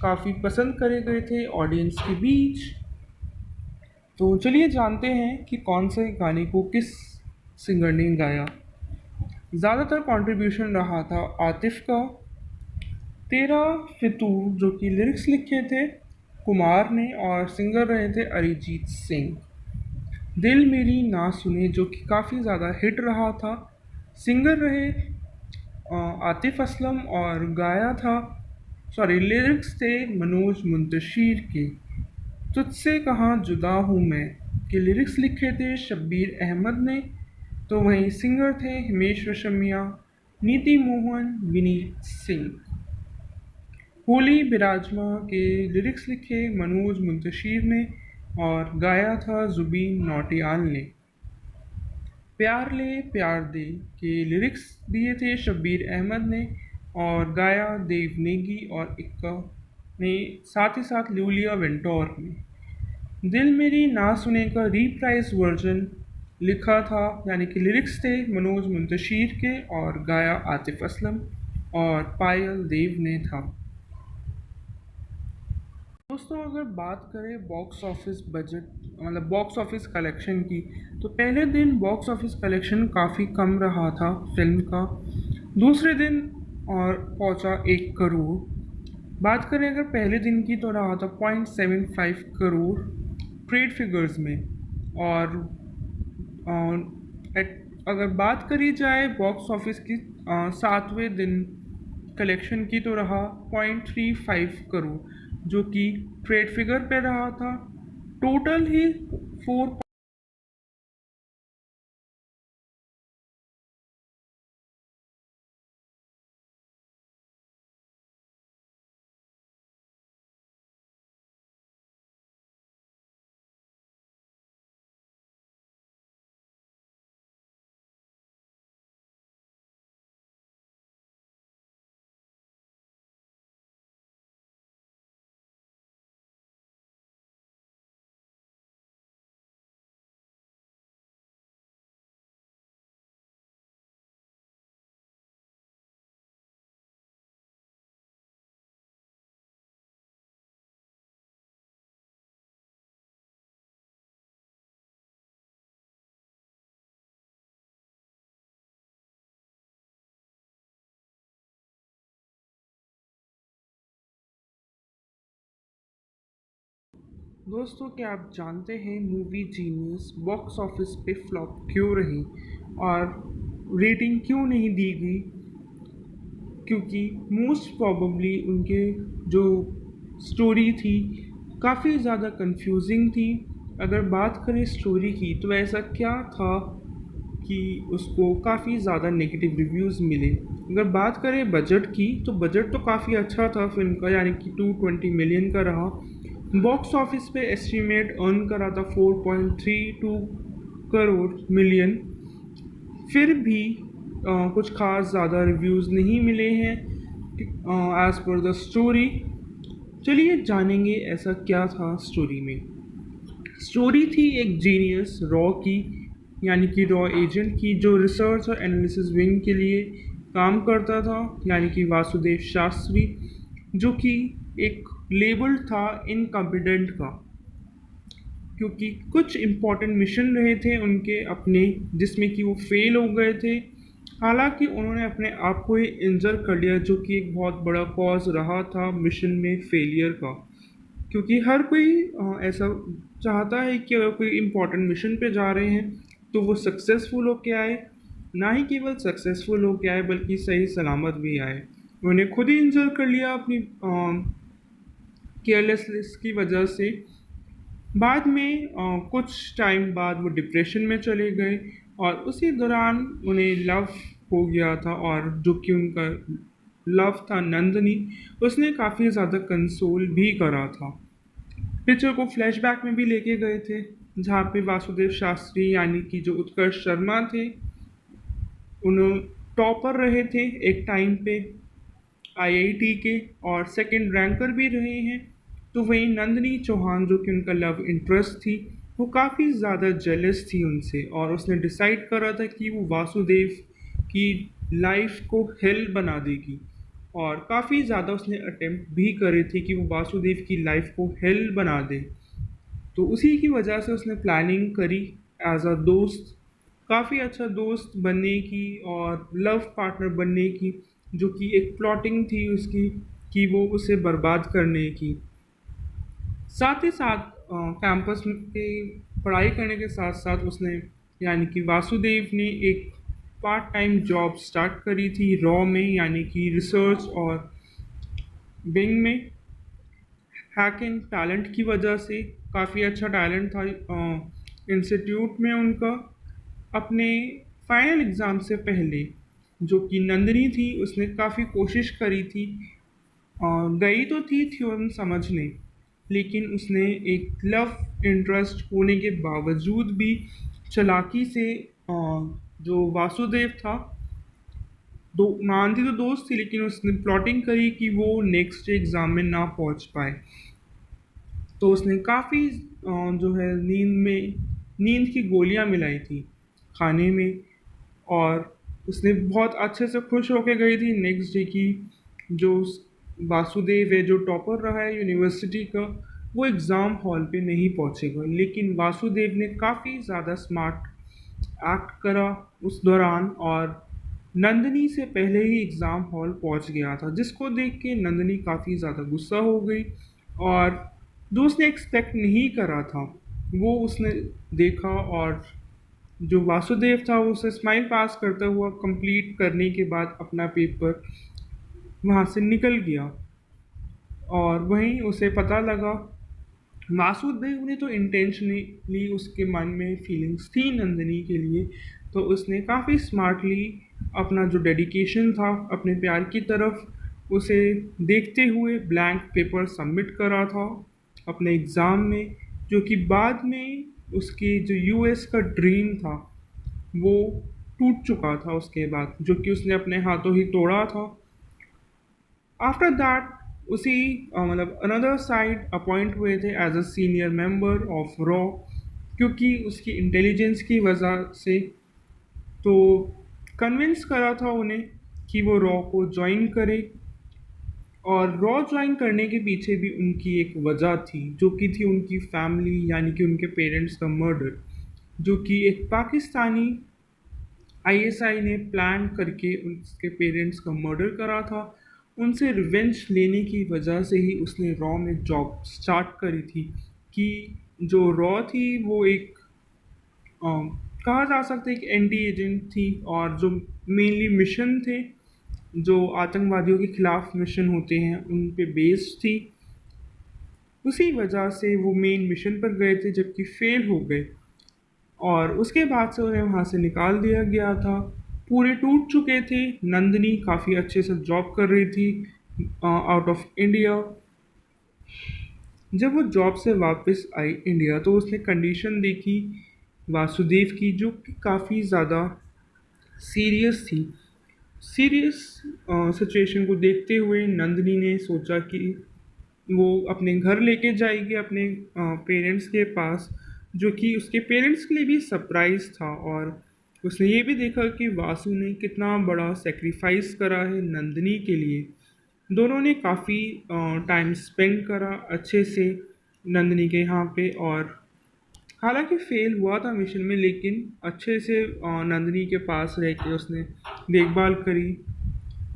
काफ़ी पसंद करे गए थे ऑडियंस के बीच। तो चलिए जानते हैं कि कौन से गाने को किस सिंगर ने गाया। ज़्यादातर कंट्रीब्यूशन रहा था आतिफ का। तेरा फितूर जो कि लिरिक्स लिखे थे कुमार ने और सिंगर रहे थे अरिजीत सिंह। दिल मेरी ना सुने जो कि काफ़ी ज़्यादा हिट रहा था, सिंगर रहे आतिफ असलम और गाया था, सॉरी लिरिक्स थे मनोज मुंतशिर के। तुझसे कहाँ जुदा हूँ मैं के लिरिक्स लिखे थे शब्बीर अहमद ने। तो वहीं सिंगर थे हिमेश रेशमिया, नीति मोहन, विनीत सिंह। होली बिराजमा के लिरिक्स लिखे मनोज मुंतशिर ने और गाया था जुबीन नौटियाल ने। प्यार ले प्यार दे के लिरिक्स दिए थे शब्बीर अहमद ने और गाया देव नेगी और इक्का ने, साथ ही साथ लूलिया वेंटोर ने। दिल मेरी ना सुने का रीप्राइज वर्जन लिखा था, यानी कि लिरिक्स थे मनोज मुंतशिर के और गाया आतिफ असलम और पायल देव ने था। दोस्तों अगर बात करें बॉक्स ऑफिस बजट मतलब बॉक्स ऑफिस कलेक्शन की, तो पहले दिन बॉक्स ऑफिस कलेक्शन काफ़ी कम रहा था फिल्म का। दूसरे दिन और पहुंचा 1 करोड़। बात करें अगर पहले दिन की तो रहा था 0.75 करोड़ ट्रेड फिगर्स में। और अगर बात करी जाए बॉक्स ऑफिस की 7वें दिन कलेक्शन की तो रहा 0.35 करोड़, जो कि ट्रेड फिगर पे रहा था। टोटल ही 4। दोस्तों क्या आप जानते हैं मूवी जीनियस बॉक्स ऑफिस पे फ्लॉप क्यों रही और रेटिंग क्यों नहीं दी गई? क्योंकि मोस्ट प्रॉबली उनके जो स्टोरी थी काफ़ी ज़्यादा कंफ्यूजिंग थी। अगर बात करें स्टोरी की तो ऐसा क्या था कि उसको काफ़ी ज़्यादा नेगेटिव रिव्यूज़ मिले। अगर बात करें बजट की तो बजट तो काफ़ी अच्छा था फिल्म का, यानी कि 220 मिलियन का रहा। बॉक्स ऑफिस पे एस्टीमेट अर्न करा था 4.32 करोड़ मिलियन। फिर भी कुछ खास ज़्यादा रिव्यूज़ नहीं मिले हैं एज़ पर द स्टोरी। चलिए जानेंगे ऐसा क्या था स्टोरी में। स्टोरी थी एक जीनियस रॉ की, यानी कि रॉ एजेंट की, जो रिसर्च और एनालिसिस विंग के लिए काम करता था, यानी कि वासुदेव शास्त्री, जो कि एक लेबल था इनकम्पिटेंट का, क्योंकि कुछ इम्पॉर्टेंट मिशन रहे थे उनके अपने जिसमें कि वो फेल हो गए थे। हालांकि उन्होंने अपने आप को ही इंजर कर लिया, जो कि एक बहुत बड़ा कॉज रहा था मिशन में फेलियर का। क्योंकि हर कोई ऐसा चाहता है कि अगर कोई इम्पोर्टेंट मिशन पे जा रहे हैं तो वो सक्सेसफुल होके आए, ना ही केवल सक्सेसफुल होके आए बल्कि सही सलामत भी आए। उन्हें खुद ही इंजर कर लिया अपनी केयरलेसनेस की वजह से। बाद में कुछ टाइम बाद वो डिप्रेशन में चले गए और उसी दौरान उन्हें लव हो गया था, और जो कि उनका लव था नंदनी, उसने काफ़ी ज़्यादा कंसोल भी करा था। पिक्चर को फ्लैशबैक में भी लेके गए थे, जहाँ पे वासुदेव शास्त्री यानी कि जो उत्कर्ष शर्मा थे, उन्होंने टॉपर रहे थे एक टाइम पे आईआईटी के और सेकंड रैंकर भी रहे हैं। तो वहीं नंदनी चौहान जो कि उनका लव इंटरेस्ट थी, वो काफ़ी ज़्यादा जेलस थी उनसे, और उसने डिसाइड करा था कि वो वासुदेव की लाइफ को हेल बना देगी। और काफ़ी ज़्यादा उसने अटेम्प्ट भी करे थे कि वो वासुदेव की लाइफ को हेल बना दे। तो उसी की वजह से उसने प्लानिंग करी एज अ दोस्त, काफ़ी अच्छा दोस्त बनने की और लव पार्टनर बनने की, जो कि एक प्लॉटिंग थी उसकी कि वो उसे बर्बाद करने की। साथ ही साथ कैंपस के पढ़ाई करने के साथ साथ उसने यानी कि वासुदेव ने एक पार्ट टाइम जॉब स्टार्ट करी थी रॉ में, यानी कि रिसर्च और बिंग में। हैकिंग टैलेंट की वजह से काफ़ी अच्छा टैलेंट था इंस्टीट्यूट में उनका। अपने फाइनल एग्ज़ाम से पहले जो कि नंदिनी थी उसने काफ़ी कोशिश करी थी, गई तो थी थ्योरम समझने, लेकिन उसने एक लव इंटरेस्ट होने के बावजूद भी चालाकी से जो वासुदेव था, दो मानती तो दोस्त थी लेकिन उसने प्लॉटिंग करी कि वो नेक्स्ट एग्ज़ाम में ना पहुंच पाए। तो उसने काफ़ी जो है नींद की गोलियां मिलाई थी खाने में, और उसने बहुत अच्छे से खुश होके गई थी नेक्स्ट डे की जो वासुदेव है जो टॉपर रहा है यूनिवर्सिटी का, वो एग्ज़ाम हॉल पे नहीं पहुंचेगा। लेकिन वासुदेव ने काफ़ी ज़्यादा स्मार्ट एक्ट करा उस दौरान, और नंदिनी से पहले ही एग्ज़ाम हॉल पहुंच गया था, जिसको देख के नंदिनी काफ़ी ज़्यादा गुस्सा हो गई। और जो उसने एक्सपेक्ट नहीं करा था वो उसने देखा, और जो वासुदेव था वो उसे स्माइल पास करता हुआ कंप्लीट करने के बाद अपना पेपर वहाँ से निकल गया। और वहीं उसे पता लगा, वासुदेव ने तो इंटेंशनली उसके मन में फीलिंग्स थी नंदिनी के लिए, तो उसने काफ़ी स्मार्टली अपना जो डेडिकेशन था अपने प्यार की तरफ उसे देखते हुए ब्लैंक पेपर सबमिट करा था अपने एग्ज़ाम में, जो कि बाद में उसके जो यूएस का ड्रीम था वो टूट चुका था उसके बाद, जो कि उसने अपने हाथों ही तोड़ा था। आफ्टर दैट उसी मतलब अनदर साइड अपॉइंट हुए थे as a senior member of रॉ, क्योंकि उसकी इंटेलिजेंस की वजह से। तो कन्विंस करा था उन्हें कि वो रॉ को ज्वाइन करे, और रॉ ज्वाइन करने के पीछे भी उनकी एक वजह थी, जो कि थी उनकी फैमिली यानी कि उनके पेरेंट्स का मर्डर, जो कि एक पाकिस्तानी आईएसआई ने प्लान करके उसके पेरेंट्स का मर्डर करा था। उनसे रिवेंज लेने की वजह से ही उसने रॉ में जॉब स्टार्ट करी थी, कि जो रॉ थी वो एक अम, कहा जा सकता है एक एंटी एजेंट थी, और जो मेनली मिशन थे जो आतंकवादियों के खिलाफ मिशन होते हैं उन पे बेस्ड थी। उसी वजह से वो मेन मिशन पर गए थे जबकि फेल हो गए, और उसके बाद से उन्हें वहाँ से निकाल दिया गया था। पूरे टूट चुके थे। नंदिनी काफ़ी अच्छे से जॉब कर रही थी आउट ऑफ इंडिया। जब वो जॉब से वापस आई इंडिया तो उसने कंडीशन देखी वासुदेव की, जो कि काफ़ी ज़्यादा सीरियस थी। सीरियस सिचुएशन को देखते हुए नंदिनी ने सोचा कि वो अपने घर लेके जाएगी अपने पेरेंट्स के पास, जो कि उसके पेरेंट्स के लिए भी सरप्राइज़ था। और उसने ये भी देखा कि वासु ने कितना बड़ा सेक्रीफाइस करा है नंदिनी के लिए। दोनों ने काफ़ी टाइम स्पेंड करा अच्छे से नंदिनी के यहाँ पे, और हालांकि फेल हुआ था मिशन में लेकिन अच्छे से नंदिनी के पास रह के उसने देखभाल करी।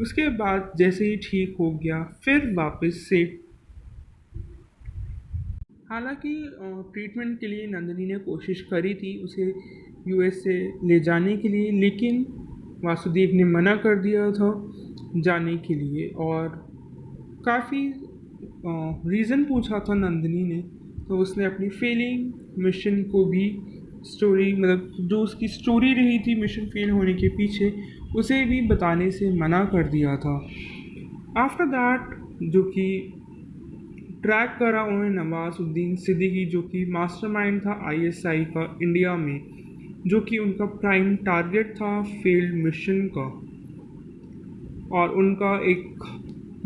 उसके बाद जैसे ही ठीक हो गया फिर वापस से, हालांकि ट्रीटमेंट के लिए नंदिनी ने कोशिश करी थी उसे यूएस से ले जाने के लिए, लेकिन वासुदेव ने मना कर दिया था जाने के लिए। और काफ़ी रीज़न पूछा था नंदिनी ने, तो उसने अपनी फेलिंग मिशन को भी स्टोरी मतलब जो उसकी स्टोरी रही थी मिशन फेल होने के पीछे उसे भी बताने से मना कर दिया था। आफ्टर दैट जो कि ट्रैक करा उन्होंने नवाजुद्दीन सिद्दीकी, जो कि मास्टरमाइंड था आईएसआई का इंडिया में, जो कि उनका प्राइम टारगेट था फेल्ड मिशन का। और उनका एक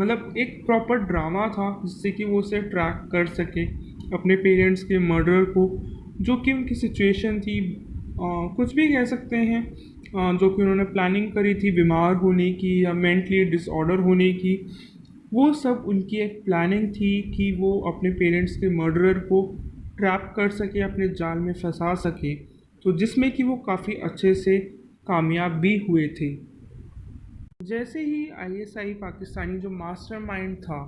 मतलब एक प्रॉपर ड्रामा था जिससे कि वो उसे ट्रैक कर सके अपने पेरेंट्स के मर्डर को, जो कि उनकी सिचुएशन थी कुछ भी कह सकते हैं, जो कि उन्होंने प्लानिंग करी थी बीमार होने की या मेंटली डिसऑर्डर होने की, वो सब उनकी एक प्लानिंग थी कि वो अपने पेरेंट्स के मर्डरर को ट्रैप कर सके, अपने जाल में फंसा सके। तो जिसमें कि वो काफ़ी अच्छे से कामयाब भी हुए थे। जैसे ही आईएसआई पाकिस्तानी जो मास्टरमाइंड था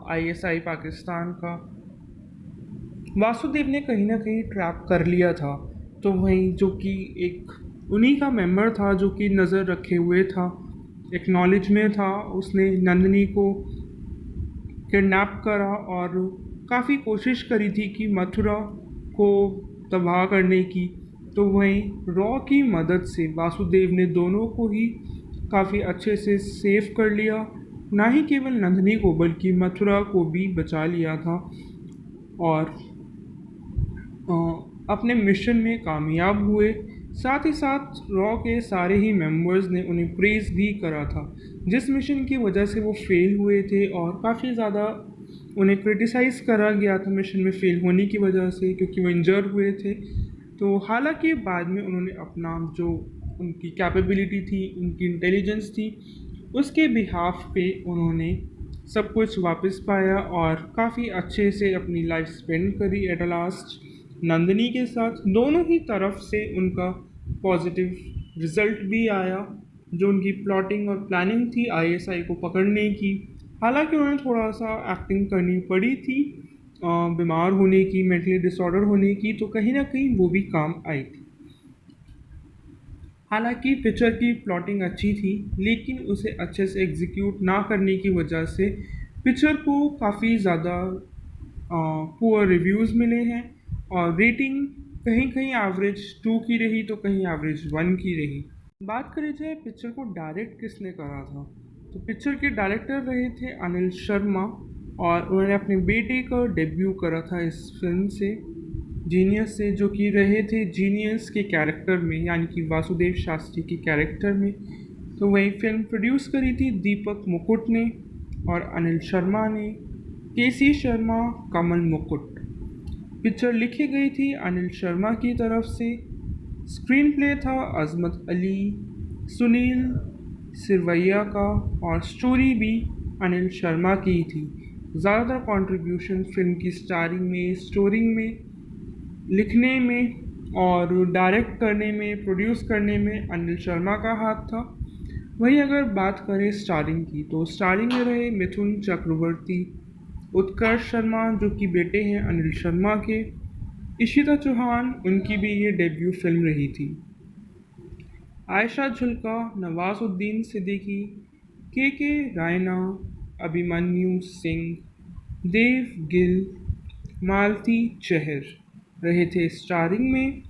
आईएसआई पाकिस्तान का, वासुदेव ने कहीं न कहीं ट्रैप कर लिया था। तो वहीं जो कि एक उन्हीं का मेंबर था जो कि नज़र रखे हुए था, एक नॉलेज में था, उसने नंदिनी को किडनैप करा और काफ़ी कोशिश करी थी कि मथुरा को तबाह करने की। तो वहीं रॉ की मदद से वासुदेव ने दोनों को ही काफ़ी अच्छे से सेव कर लिया, ना ही केवल नंदिनी को बल्कि मथुरा को भी बचा लिया था। और अपने मिशन में कामयाब हुए। साथ ही साथ रॉ के सारे ही मेंबर्स ने उन्हें प्रेज़ भी करा था, जिस मिशन की वजह से वो फेल हुए थे और काफ़ी ज़्यादा उन्हें क्रिटिसाइज़ करा गया था मिशन में फेल होने की वजह से, क्योंकि वो इंजर हुए थे। तो हालांकि बाद में उन्होंने अपना जो उनकी कैपेबिलिटी थी, उनकी इंटेलिजेंस थी, उसके बिहाफ पे उन्होंने सब कुछ वापस पाया और काफ़ी अच्छे से अपनी लाइफ स्पेंड करी एट लास्ट नंदिनी के साथ। दोनों ही तरफ से उनका पॉजिटिव रिजल्ट भी आया। जो उनकी प्लॉटिंग और प्लानिंग थी आईएसआई को पकड़ने की, हालांकि उन्हें थोड़ा सा एक्टिंग करनी पड़ी थी बीमार होने की, मेंटली डिसऑर्डर होने की, तो कहीं ना कहीं वो भी काम आई थी। हालांकि पिक्चर की प्लॉटिंग अच्छी थी, लेकिन उसे अच्छे से एग्जीक्यूट ना करने की वजह से पिक्चर को काफ़ी ज़्यादा पुअर रिव्यूज़ मिले हैं और रेटिंग कहीं कहीं एवरेज 2 की रही तो कहीं एवरेज 1 की रही। बात करें जाए पिक्चर को डायरेक्ट किसने करा था, तो पिक्चर के डायरेक्टर रहे थे अनिल शर्मा और उन्होंने अपने बेटे का डेब्यू करा था इस फिल्म से, जीनियस से, जो कि रहे थे जीनियस के कैरेक्टर में, यानी कि वासुदेव शास्त्री के कैरेक्टर में। तो वही फिल्म प्रोड्यूस करी थी दीपक मुकुट ने और अनिल शर्मा ने, केसी शर्मा, कमल मुकुट। पिक्चर लिखी गई थी अनिल शर्मा की तरफ से, स्क्रीन प्ले था अजमत अली, सुनील सिरवैया का और स्टोरी भी अनिल शर्मा की थी। ज़्यादातर कंट्रीब्यूशन फिल्म की स्टारिंग में, स्टोरी में, लिखने में और डायरेक्ट करने में, प्रोड्यूस करने में अनिल शर्मा का हाथ था। वहीं अगर बात करें स्टारिंग की, तो स्टारिंग में रहे मिथुन चक्रवर्ती, उत्कर्ष शर्मा जो कि बेटे हैं अनिल शर्मा के, इशिता चौहान, उनकी भी ये डेब्यू फिल्म रही थी। आयशा झुल्का, नवाजुद्दीन सिद्दीकी, के रायना, अभिमन्यु सिंह, देव गिल, मालती चहर रहे थे स्टारिंग में।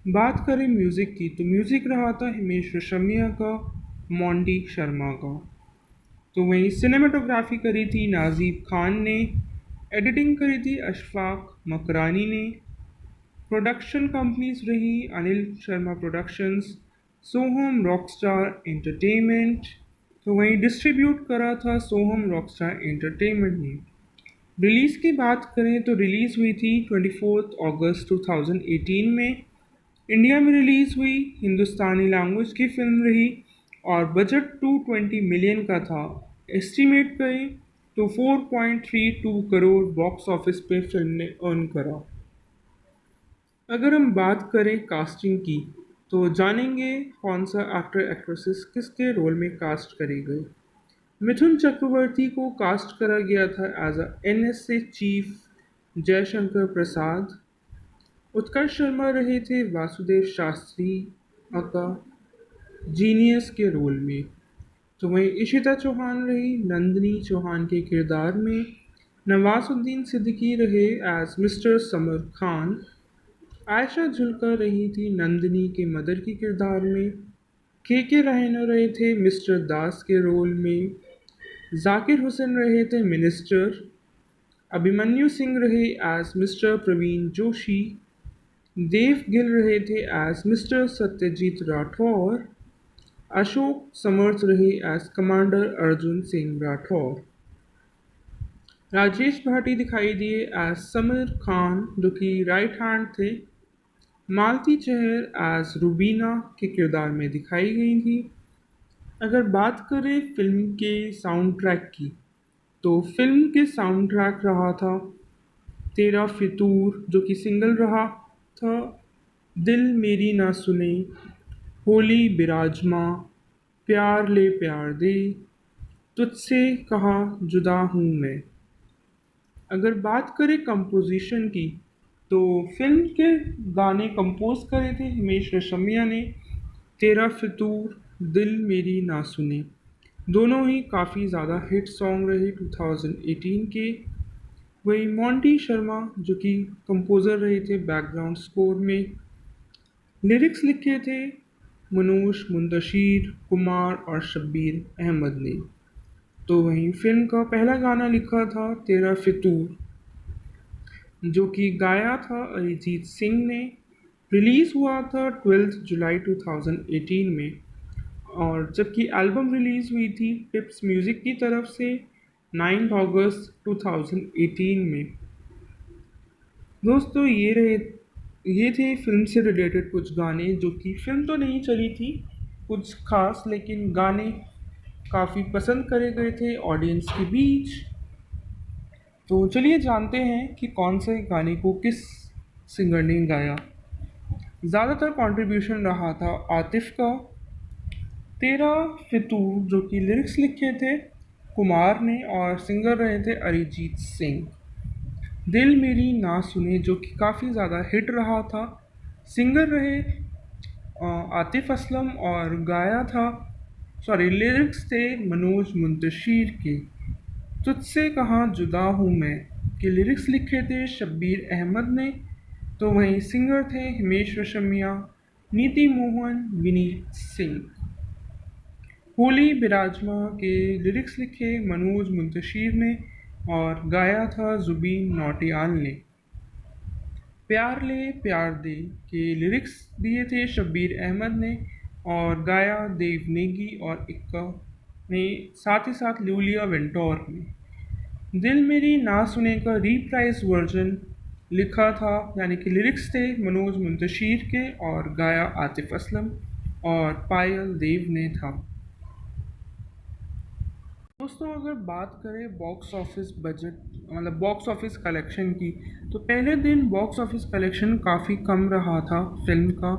बात करें म्यूज़िक की, तो म्यूज़िक रहा था हिमेश रेशमिया का, मोंटी शर्मा का। तो वहीं सिनेमाटोग्राफी करी थी नाजीब खान ने, एडिटिंग करी थी अशफाक मकरानी ने। प्रोडक्शन कंपनीज रही अनिल शर्मा प्रोडक्शंस, सोहम रॉकस्टार एंटरटेनमेंट। तो वहीं डिस्ट्रीब्यूट करा था सोहम रॉकस्टार एंटरटेनमेंट ने। रिलीज़ की बात करें तो रिलीज़ हुई थी 24 अगस्त 2018 में। इंडिया में रिलीज़ हुई, हिंदुस्तानी लैंग्वेज की फिल्म रही और बजट 220 मिलियन का था। एस्टिमेट करें तो 4.32 करोड़ बॉक्स ऑफिस पे फिल्म ने अर्न करा। अगर हम बात करें कास्टिंग की, तो जानेंगे कौन सा एक्टर एक्ट्रेसेस किसके रोल में कास्ट करे गए। मिथुन चक्रवर्ती को कास्ट करा गया था as a NSA chief Jaishankar Prasad. Utkarsh Sharma रहे थे वासुदेव शास्त्री का जीनियस के रोल में। तो वहीं इशिता चौहान रही नंदिनी चौहान के किरदार में। नवाजुद्दीन सिद्दीकी रहे एज मिस्टर समर खान। आयशा झुल्का रही थी नंदिनी के मदर के किरदार में। के रहना रहे थे मिस्टर दास के रोल में। जाकिर हुसैन रहे थे मिनिस्टर। अभिमन्यु सिंह रहे एज मिस्टर प्रवीण जोशी। देव गिल रहे थे एज मिस्टर सत्यजीत राठौर। अशोक समर्थ रहे एज कमांडर अर्जुन सिंह राठौर। राजेश भाटी दिखाई दिए एज समीर खान जो कि राइट हैंड थे मालती चहर एज रूबीना के किरदार में दिखाई गई थी। अगर बात करें फिल्म के साउंड ट्रैक की, तो फिल्म के साउंड ट्रैक रहा था तेरा फितूर जो कि सिंगल रहा था, दिल मेरी ना सुने, होली बिराजमा, प्यार ले प्यार दे, तुझसे कहाँ जुदा हूँ मैं। अगर बात करें कंपोजिशन की, तो फिल्म के गाने कंपोज करे थे हिमेश रेशमिया ने। तेरा फितूर, दिल मेरी ना सुने, दोनों ही काफ़ी ज़्यादा हिट सॉन्ग रहे 2018 के। वहीं मोंटी शर्मा जो कि कंपोज़र रहे थे बैकग्राउंड स्कोर में, लिरिक्स लिखे थे मनोज मुंतशिर, कुमार और शब्बीर अहमद ने। तो वहीं फिल्म का पहला गाना लिखा था तेरा फितूर, जो कि गाया था अरिजीत सिंह ने। रिलीज़ हुआ था 12 जुलाई 2018 में। और जबकि एल्बम रिलीज़ हुई थी पिप्स म्यूज़िक की तरफ से 9 अगस्त 2018 में। दोस्तों ये थे फिल्म से रिलेटेड कुछ गाने, जो कि फिल्म तो नहीं चली थी कुछ खास, लेकिन गाने काफ़ी पसंद करे गए थे ऑडियंस के बीच। तो चलिए जानते हैं कि कौन से गाने को किस सिंगर ने गाया। ज़्यादातर कंट्रीब्यूशन रहा था आतिफ का। तेरा फितूर जो कि लिरिक्स लिखे थे कुमार ने और सिंगर रहे थे अरिजीत सिंह। दिल मेरी ना सुने जो कि काफ़ी ज़्यादा हिट रहा था, सिंगर रहे आतिफ असलम और गाया था, सॉरी लिरिक्स थे मनोज मुंतशिर के। तुझसे कहाँ जुदा हूँ मैं के लिरिक्स लिखे थे शब्बीर अहमद ने। तो वहीं सिंगर थे हिमेश रेशमिया, नीति मोहन, विनीत सिंह। होली बिराजमा के लिरिक्स लिखे मनोज मुंतशिर ने और गाया था जुबीन नौटियाल ने। प्यार ले प्यार दे के लिरिक्स दिए थे शब्बीर अहमद ने और गाया देव नेगी और इक्का ने, साथ ही साथ लूलिया वेंटोर ने। दिल मेरी ना सुने का रीप्राइज वर्जन लिखा था, यानी कि लिरिक्स थे मनोज मुंतशिर के और गाया आतिफ असलम और पायल देव ने था। दोस्तों अगर बात करें बॉक्स ऑफिस बजट, मतलब बॉक्स ऑफिस कलेक्शन की, तो पहले दिन बॉक्स ऑफिस कलेक्शन काफ़ी कम रहा था फिल्म का।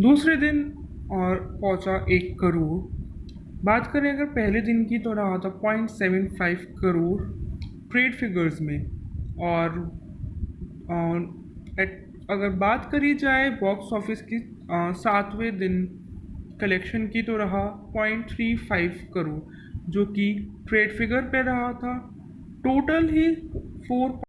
दूसरे दिन और पहुंचा 1 करोड़। बात करें अगर पहले दिन की, तो रहा था 0.75 करोड़ ट्रेड फिगर्स में। और अगर बात करी जाए बॉक्स ऑफिस की 7वें दिन कलेक्शन की, तो रहा 0.35 करोड़, जो कि ट्रेड फिगर पे रहा था। टोटल ही 4।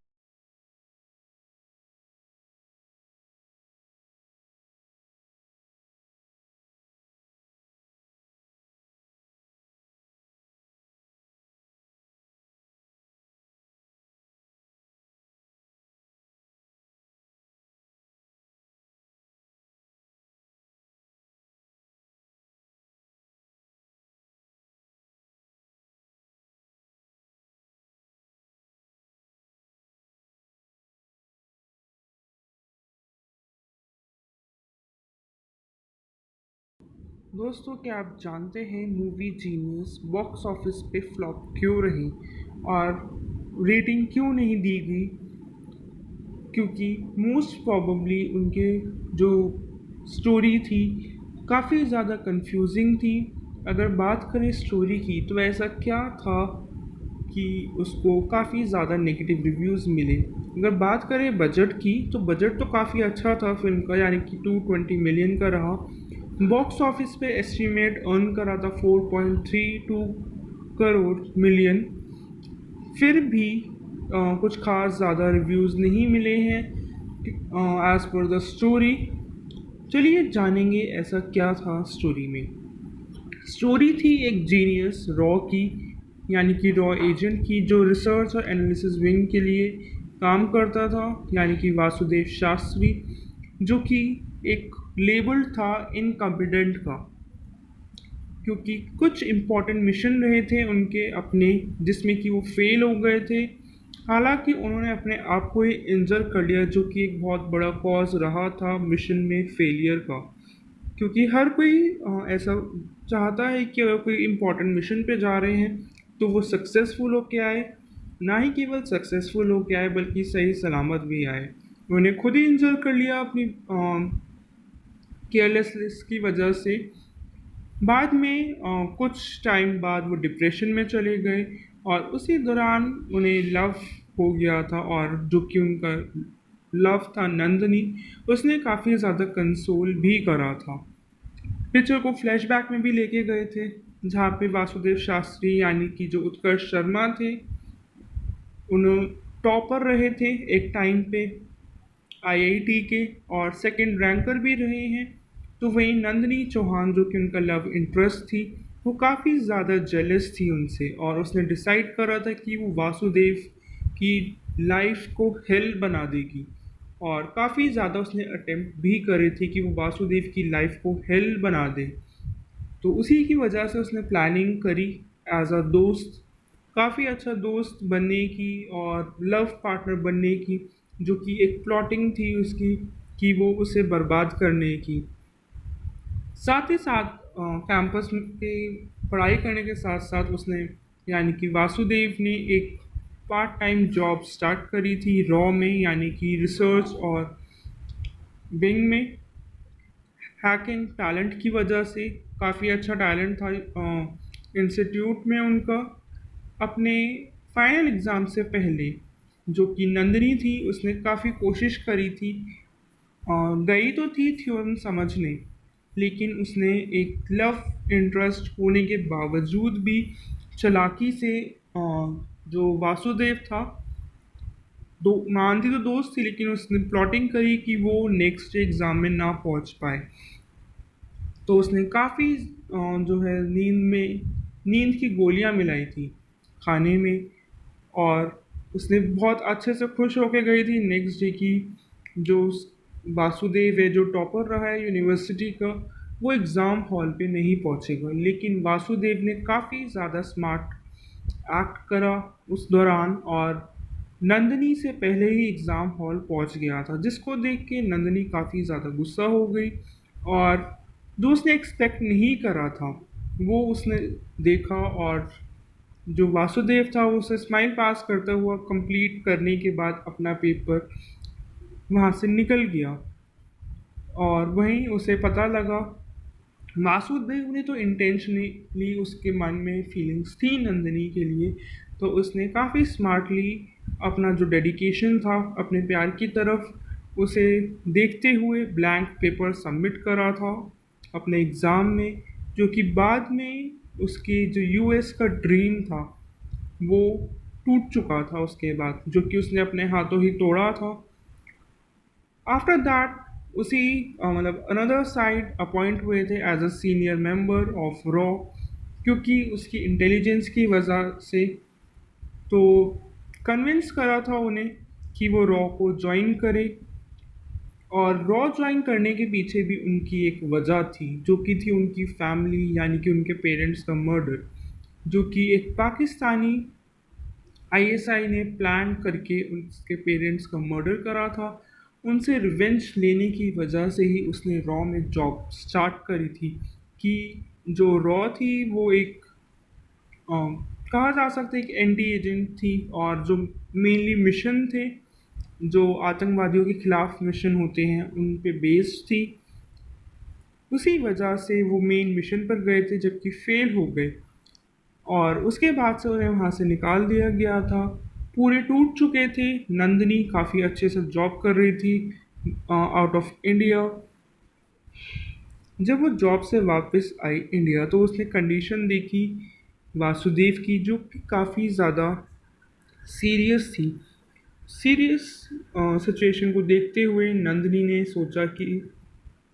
दोस्तों क्या आप जानते हैं मूवी जीनियस बॉक्स ऑफिस पे फ्लॉप क्यों रही और रेटिंग क्यों नहीं दी गई? क्योंकि मोस्ट प्रॉबली उनके जो स्टोरी थी काफ़ी ज़्यादा कंफ्यूजिंग थी। अगर बात करें स्टोरी की, तो ऐसा क्या था कि उसको काफ़ी ज़्यादा नेगेटिव रिव्यूज़ मिले। अगर बात करें बजट की, तो बजट तो काफ़ी अच्छा था फिल्म का, यानी कि 220 मिलियन का रहा। बॉक्स ऑफिस पे एस्टीमेट अर्न करा था 4.32 करोड़ मिलियन। फिर भी कुछ खास ज़्यादा रिव्यूज़ नहीं मिले हैं एज़ पर द स्टोरी। चलिए जानेंगे ऐसा क्या था स्टोरी में। स्टोरी थी एक जीनियस रॉ की, यानी कि रॉ एजेंट की, जो रिसर्च और एनालिसिस विंग के लिए काम करता था, यानी कि वासुदेव शास्त्री, जो कि एक लेबल था इनकम्पिटेंट का, क्योंकि कुछ इम्पोर्टेंट मिशन रहे थे उनके अपने, जिसमें कि वो फेल हो गए थे। हालांकि उन्होंने अपने आप को ही इंजर कर लिया, जो कि एक बहुत बड़ा कॉज रहा था मिशन में फेलियर का। क्योंकि हर कोई ऐसा चाहता है कि अगर कोई इम्पोर्टेंट मिशन पे जा रहे हैं तो वो सक्सेसफुल होके आए, ना ही केवल सक्सेसफुल होके आए बल्कि सही सलामत भी आए। उन्होंने खुद ही इंजर कर लिया अपनी केयरलेसनेस की वजह से। बाद में कुछ टाइम बाद वो डिप्रेशन में चले गए और उसी दौरान उन्हें लव हो गया था, और जो कि उनका लव था नंदनी, उसने काफ़ी ज़्यादा कंसोल भी करा था। पिक्चर को फ्लैशबैक में भी लेके गए थे, जहाँ पे वासुदेव शास्त्री यानी कि जो उत्कर्ष शर्मा थे, उन्होंने टॉपर रहे थे एक टाइम पे आईआईटी के, और सेकंड रैंकर भी रहे हैं। तो वहीं नंदिनी चौहान, जो कि उनका लव इंटरेस्ट थी, वो काफ़ी ज़्यादा जेलस थी उनसे, और उसने डिसाइड करा था कि वो वासुदेव की लाइफ को हेल बना देगी। और काफ़ी ज़्यादा उसने अटेम्प्ट भी करे थे कि वो वासुदेव की लाइफ को हेल बना दे। तो उसी की वजह से उसने प्लानिंग करी एज अ दोस्त, काफ़ी अच्छा दोस्त बनने की और लव पार्टनर बनने की, जो कि एक प्लॉटिंग थी उसकी कि वो उसे बर्बाद करने की। साथ ही साथ कैंपस पे पढ़ाई करने के साथ साथ उसने, यानी कि वासुदेव ने, एक पार्ट टाइम जॉब स्टार्ट करी थी रॉ में, यानी कि रिसर्च और विंग में। हैकिंग टैलेंट की वजह से, काफ़ी अच्छा टैलेंट था इंस्टीट्यूट में उनका। अपने फाइनल एग्ज़ाम से पहले जो कि नंदिनी थी, उसने काफ़ी कोशिश करी थी, गई तो थी थ्योरम समझने, लेकिन उसने एक लव इंटरेस्ट होने के बावजूद भी चालाकी से जो वासुदेव था, दो मानती तो दोस्त थी, लेकिन उसने प्लॉटिंग करी कि वो नेक्स्ट एग्ज़ाम में ना पहुंच पाए। तो उसने काफ़ी जो है नींद की गोलियां मिलाई थी खाने में, और उसने बहुत अच्छे से खुश होके गई थी नेक्स्ट डे की। जो वासुदेव है, जो टॉपर रहा है यूनिवर्सिटी का, वो एग्ज़ाम हॉल पे नहीं पहुंचेगा, लेकिन वासुदेव ने काफ़ी ज़्यादा स्मार्ट एक्ट करा उस दौरान, और नंदिनी से पहले ही एग्ज़ाम हॉल पहुंच गया था, जिसको देख के नंदिनी काफ़ी ज़्यादा गुस्सा हो गई। और जो उसने एक्सपेक्ट नहीं करा था वो उसने देखा, और जो वासुदेव था वो उसे स्माइल पास करता हुआ कंप्लीट करने के बाद अपना पेपर वहाँ से निकल गया। और वहीं उसे पता लगा, वासुदेव ने तो इंटेंशनली, उसके मन में फीलिंग्स थी नंदिनी के लिए, तो उसने काफ़ी स्मार्टली अपना जो डेडिकेशन था अपने प्यार की तरफ, उसे देखते हुए ब्लैंक पेपर सबमिट करा था अपने एग्ज़ाम में, जो कि बाद में उसकी जो यूएस का ड्रीम था वो टूट चुका था उसके बाद, जो कि उसने अपने हाथों ही तोड़ा था। आफ्टर दैट उसी मतलब अनदर साइड अपॉइंट हुए थे as a senior member of रॉ, क्योंकि उसकी इंटेलिजेंस की वजह से। तो कन्विंस करा था उन्हें कि वो रॉ को ज्वाइन करे, और रॉ ज्वाइन करने के पीछे भी उनकी एक वजह थी, जो कि थी उनकी फैमिली, यानी कि उनके पेरेंट्स का मर्डर, जो कि एक पाकिस्तानी आईएसआई ने प्लान करके उसके पेरेंट्स का मर्डर करा था। उनसे रिवेंज लेने की वजह से ही उसने रॉ में जॉब स्टार्ट करी थी। कि जो रॉ थी वो एक कहा जा सकता है एक एंटी एजेंट थी, और जो मेनली मिशन थे, जो आतंकवादियों के खिलाफ मिशन होते हैं, उन पे बेस्ड थी। उसी वजह से वो मेन मिशन पर गए थे, जबकि फेल हो गए, और उसके बाद से उन्हें वहाँ से निकाल दिया गया था। पूरे टूट चुके थे। नंदिनी काफ़ी अच्छे से जॉब कर रही थी आउट ऑफ इंडिया। जब वो जॉब से वापस आई इंडिया, तो उसने कंडीशन देखी वासुदेव की, जो कि काफ़ी ज़्यादा सीरियस थी। सीरियस सिचुएशन को देखते हुए नंदिनी ने सोचा कि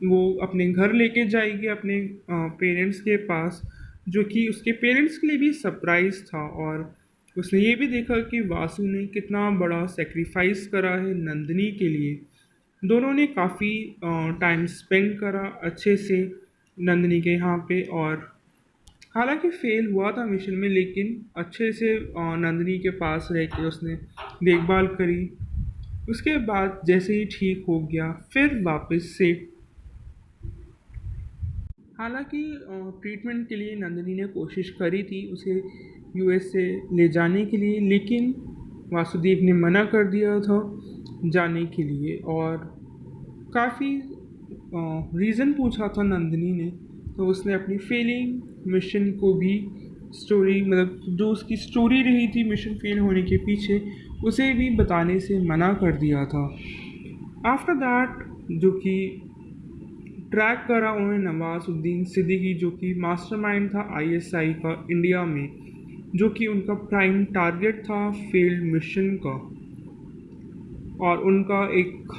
वो अपने घर लेके जाएगी अपने पेरेंट्स के पास, जो कि उसके पेरेंट्स के लिए भी सरप्राइज था। और उसने ये भी देखा कि वासु ने कितना बड़ा सेक्रीफाइस करा है नंदिनी के लिए। दोनों ने काफ़ी टाइम स्पेंड करा अच्छे से नंदिनी के यहाँ पे, और हालांकि फेल हुआ था मिशन में, लेकिन अच्छे से नंदिनी के पास रह के उसने देखभाल करी। उसके बाद जैसे ही ठीक हो गया फिर वापस से, हालांकि ट्रीटमेंट के लिए नंदिनी ने कोशिश करी थी उसे यूएस से ले जाने के लिए, लेकिन वासुदेव ने मना कर दिया था जाने के लिए। और काफ़ी रीज़न पूछा था नंदिनी ने, तो उसने अपनी फेलिंग मिशन को भी, स्टोरी मतलब जो उसकी स्टोरी रही थी मिशन फेल होने के पीछे, उसे भी बताने से मना कर दिया था। आफ्टर दैट जो कि ट्रैक करा उन्होंने नवाजुद्दीन सिद्दीकी, जो कि मास्टरमाइंड था आईएसआई का इंडिया में, जो कि उनका प्राइम टारगेट था फेल्ड मिशन का। और उनका एक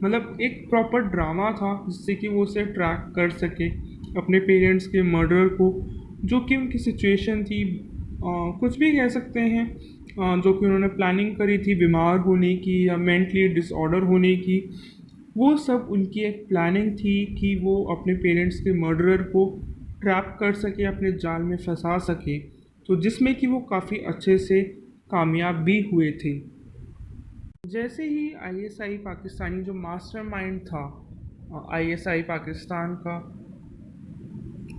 मतलब एक प्रॉपर ड्रामा था जिससे कि वो उसे ट्रैक कर सके अपने पेरेंट्स के मर्डर को, जो कि उनकी सिचुएशन थी, कुछ भी कह सकते हैं, जो कि उन्होंने प्लानिंग करी थी बीमार होने की या मेंटली डिसऑर्डर होने की। वो सब उनकी एक प्लानिंग थी कि वो अपने पेरेंट्स के मर्डरर को ट्रैप कर सके, अपने जाल में फंसा सके, तो जिसमें कि वो काफ़ी अच्छे से कामयाब भी हुए थे। जैसे ही आईएसआई पाकिस्तानी जो मास्टरमाइंड था आईएसआई पाकिस्तान का,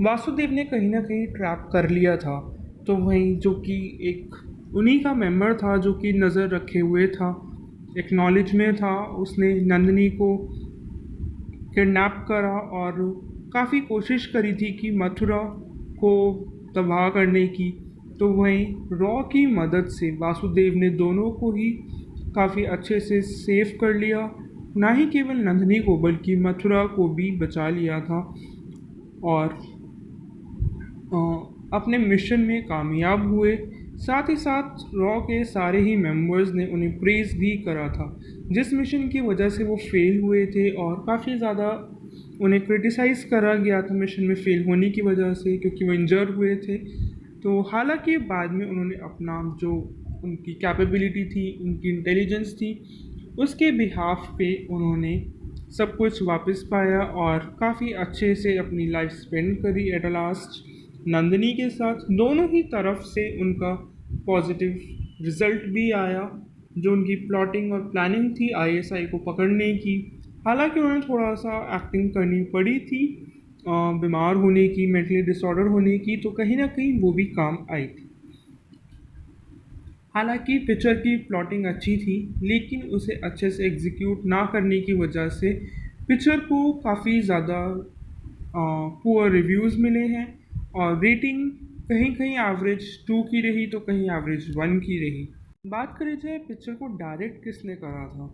वासुदेव ने कहीं ना कहीं ट्रैप कर लिया था, तो वहीं जो कि एक उन्हीं का मेंबर था जो कि नज़र रखे हुए था, एक नॉलेज में था, उसने नंदिनी को किडनैप करा और काफ़ी कोशिश करी थी कि मथुरा को तबाह करने की। तो वहीं रॉ की मदद से वासुदेव ने दोनों को ही काफ़ी अच्छे से सेव कर लिया, ना ही केवल नंदिनी को बल्कि मथुरा को भी बचा लिया था। और अपने मिशन में कामयाब हुए। साथ ही साथ रॉ के सारे ही मेंबर्स ने उन्हें प्रेज़ भी करा था, जिस मिशन की वजह से वो फेल हुए थे, और काफ़ी ज़्यादा उन्हें क्रिटिसाइज़ करा गया था मिशन में फेल होने की वजह से, क्योंकि वो इंजर हुए थे। तो हालांकि बाद में उन्होंने अपना जो उनकी कैपेबिलिटी थी, उनकी इंटेलिजेंस थी, उसके बिहाफ पे उन्होंने सब कुछ वापस पाया और काफ़ी अच्छे से अपनी लाइफ स्पेंड करी एट लास्ट नंदिनी के साथ। दोनों ही तरफ से उनका पॉजिटिव रिजल्ट भी आया। जो उनकी प्लॉटिंग और प्लानिंग थी आईएसआई को पकड़ने की, हालांकि उन्हें थोड़ा सा एक्टिंग करनी पड़ी थी बीमार होने की, मेंटली डिसऑर्डर होने की, तो कहीं ना कहीं वो भी काम आई थी। हालांकि पिक्चर की प्लॉटिंग अच्छी थी, लेकिन उसे अच्छे से एग्जीक्यूट ना करने की वजह से पिक्चर को काफ़ी ज़्यादा पुअर रिव्यूज़ मिले हैं, और रेटिंग कहीं कहीं एवरेज 2 की रही तो कहीं एवरेज 1 की रही। बात करें जाए पिक्चर को डायरेक्ट किसने करा था,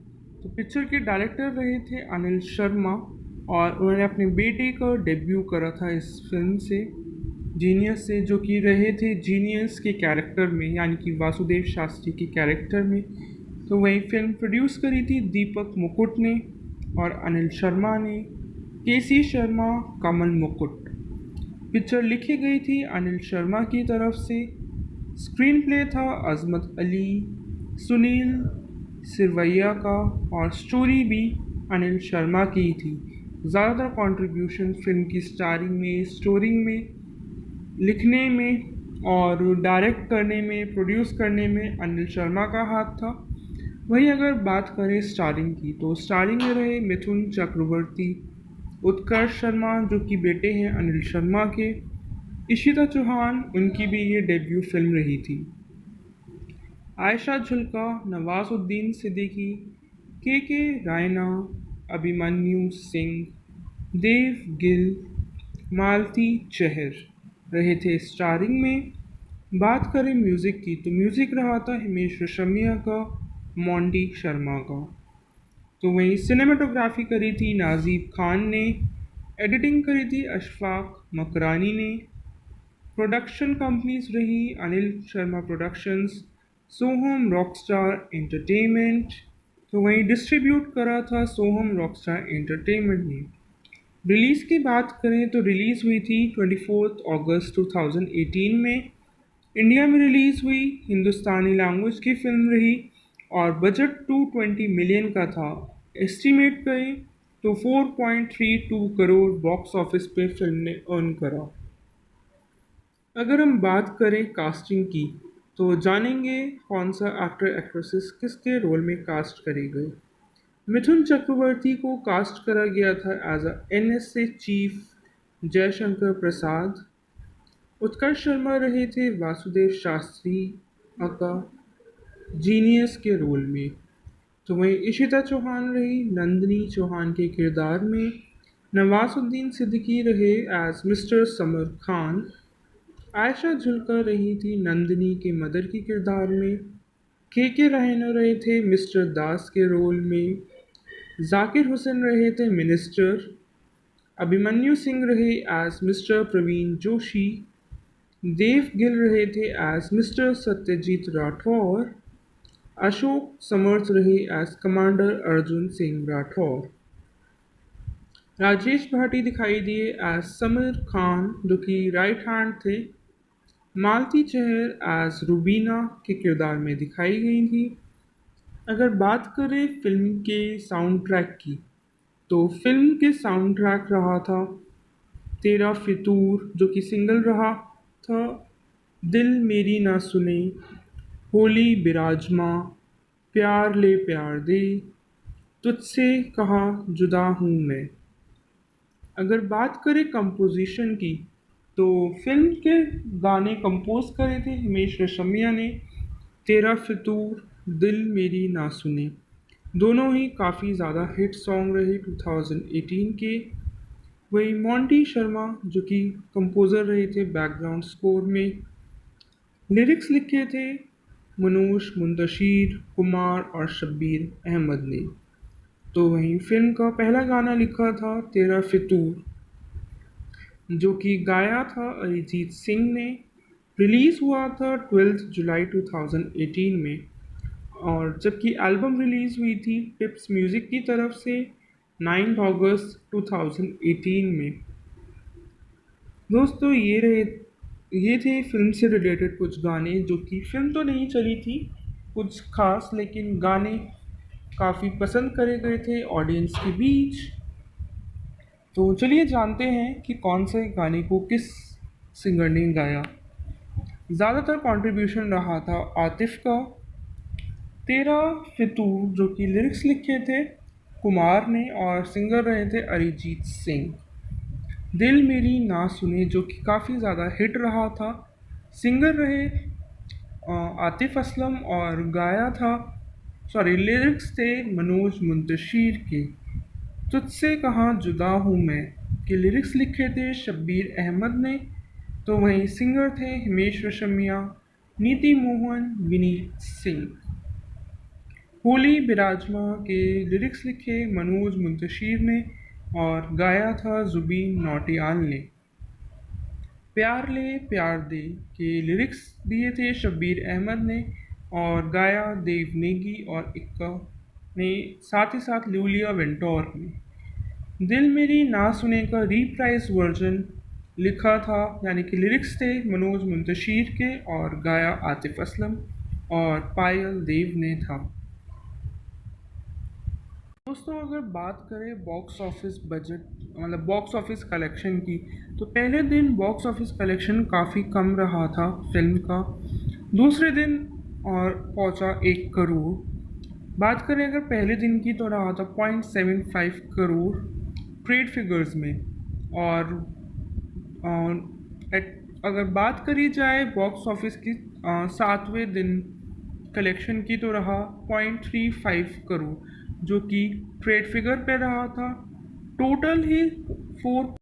तो पिक्चर के डायरेक्टर रहे थे अनिल शर्मा, और उन्होंने अपने बेटे का डेब्यू करा था इस फिल्म से, जीनियस से, जो कि रहे थे जीनियस के कैरेक्टर में, यानी कि वासुदेव शास्त्री के कैरेक्टर में। तो वही फिल्म प्रोड्यूस करी थी दीपक मुकुट ने, और अनिल शर्मा ने, केसी शर्मा, कमल मुकुट। पिक्चर लिखी गई थी अनिल शर्मा की तरफ से, स्क्रीन प्ले था अजमत अली, सुनील सिरवैया का, और स्टोरी भी अनिल शर्मा की थी। ज़्यादातर कंट्रीब्यूशन फिल्म की स्टारिंग में, स्टोरी में, लिखने में और डायरेक्ट करने में, प्रोड्यूस करने में अनिल शर्मा का हाथ था। वहीं अगर बात करें स्टारिंग की, तो स्टारिंग में रहे मिथुन चक्रवर्ती, उत्कर्ष शर्मा जो कि बेटे हैं अनिल शर्मा के, इशिता चौहान, उनकी भी ये डेब्यू फिल्म रही थी। आयशा झुल्का, नवाजुद्दीन सिद्दीकी, के रायना, अभिमन्यु सिंह, देव गिल, मालती चहर रहे थे स्टारिंग में। बात करें म्यूज़िक की, तो म्यूज़िक रहा था हिमेश रेशमिया का, मोंटी शर्मा का। तो वहीं सिनेमाटोग्राफी करी थी नाजीब खान ने, एडिटिंग करी थी अशफाक मकरानी ने। प्रोडक्शन कंपनीज रही अनिल शर्मा प्रोडक्शंस, सोहम रॉकस्टार एंटरटेनमेंट। तो वहीं डिस्ट्रीब्यूट करा था सोहम रॉकस्टार एंटरटेनमेंट ने। रिलीज़ की बात करें तो रिलीज़ हुई थी 24 अगस्त 2018 में। इंडिया में रिलीज़ हुई, हिंदुस्तानी लैंग्वेज की फिल्म रही, और बजट 220 मिलियन का था। एस्टीमेट करें तो 4.32 करोड़ बॉक्स ऑफिस पे फिल्म ने अर्न करा। अगर हम बात करें कास्टिंग की तो जानेंगे कौन सा एक्टर एक्ट्रेसेस किसके रोल में कास्ट करी गई। मिथुन चक्रवर्ती को कास्ट करा गया था as a NSA chief Jaishankar Prasad. Utkarsh Sharma रहे थे वासुदेव शास्त्री अका जीनियस के रोल में। तो वहीं इशिता चौहान रही नंदिनी चौहान के किरदार में। नवाजुद्दीन सिद्दीकी रहे एज मिस्टर समर खान। आयशा जुल्का रही थी नंदिनी के मदर के किरदार में। के रहना रहे थे मिस्टर दास के रोल में। जाकिर हुसैन रहे थे मिनिस्टर। अभिमन्यु सिंह रहे एज मिस्टर प्रवीण जोशी। देव गिल रहे थे एज मिस्टर सत्यजीत राठौर। अशोक समर्थ रहे एज कमांडर अर्जुन सिंह राठौर। राजेश भाटी दिखाई दिए एज समीर खान जो कि राइट हैंड थे। मालती चहर एज रुबीना के किरदार में दिखाई गई थी। अगर बात करें फिल्म के साउंड ट्रैक की तो फिल्म के साउंड ट्रैक रहा था तेरा फितूर जो कि सिंगल रहा था। दिल मेरी ना सुने, होली बिराजमा, प्यार ले प्यार दे, तुझसे कहा जुदा हूँ मैं। अगर बात करें कंपोजिशन की तो फिल्म के गाने कंपोज करे थे हिमेश रेशमिया ने। तेरा फितूर, दिल मेरी ना सुने, दोनों ही काफ़ी ज़्यादा हिट सॉन्ग रहे 2018 के। वहीं मोंटी शर्मा जो कि कंपोज़र रहे थे बैकग्राउंड स्कोर में। लिरिक्स लिखे थे मनोज मुंतशिर कुमार और शब्बीर अहमद ने। तो वहीं फिल्म का पहला गाना लिखा था तेरा फितूर जो कि गाया था अरिजीत सिंह ने। रिलीज़ हुआ था 12 जुलाई 2018 में। और जबकि एल्बम रिलीज़ हुई थी टिप्स म्यूज़िक की तरफ से 9 अगस्त 2018 में। दोस्तों ये थे फिल्म से रिलेटेड कुछ गाने जो कि फिल्म तो नहीं चली थी कुछ खास, लेकिन गाने काफ़ी पसंद करे गए थे ऑडियंस के बीच। तो चलिए जानते हैं कि कौन से गाने को किस सिंगर ने गाया। ज़्यादातर कंट्रीब्यूशन रहा था आतिफ का। तेरा फितूर जो कि लिरिक्स लिखे थे कुमार ने और सिंगर रहे थे अरिजीत सिंह। दिल मेरी ना सुने जो कि काफ़ी ज़्यादा हिट रहा था, सिंगर रहे आतिफ असलम और गाया था लिरिक्स थे मनोज मुंतशिर के। तुझसे कहाँ जुदा हूँ मैं के लिरिक्स लिखे थे शब्बीर अहमद ने। तो वहीं सिंगर थे हिमेश रेशमिया, नीति मोहन, विनीत सिंह। होली बिराजमा के लिरिक्स लिखे मनोज मुंतशिर ने और गाया था जुबीन नौटियाल ने। प्यार ले प्यार दे के लिरिक्स दिए थे शब्बीर अहमद ने और गाया देव नेगी और इक्का ने, साथ ही साथ लूलिया वेंटोर ने। दिल मेरी ना सुने का रीप्राइज वर्जन लिखा था यानी कि लिरिक्स थे मनोज मुंतशिर के और गाया आतिफ असलम और पायल देव ने था। दोस्तों अगर बात करें बॉक्स ऑफिस बजट मतलब बॉक्स ऑफिस कलेक्शन की तो पहले दिन बॉक्स ऑफिस कलेक्शन काफ़ी कम रहा था फिल्म का। दूसरे दिन और पहुंचा 1 करोड़। बात करें अगर पहले दिन की तो रहा था 0.75 करोड़ ट्रेड फिगर्स में। और अगर बात करी जाए बॉक्स ऑफिस की 7वें दिन कलेक्शन की तो रहा 0.35 करोड़ जो कि ट्रेड फिगर पे रहा था। टोटल ही 4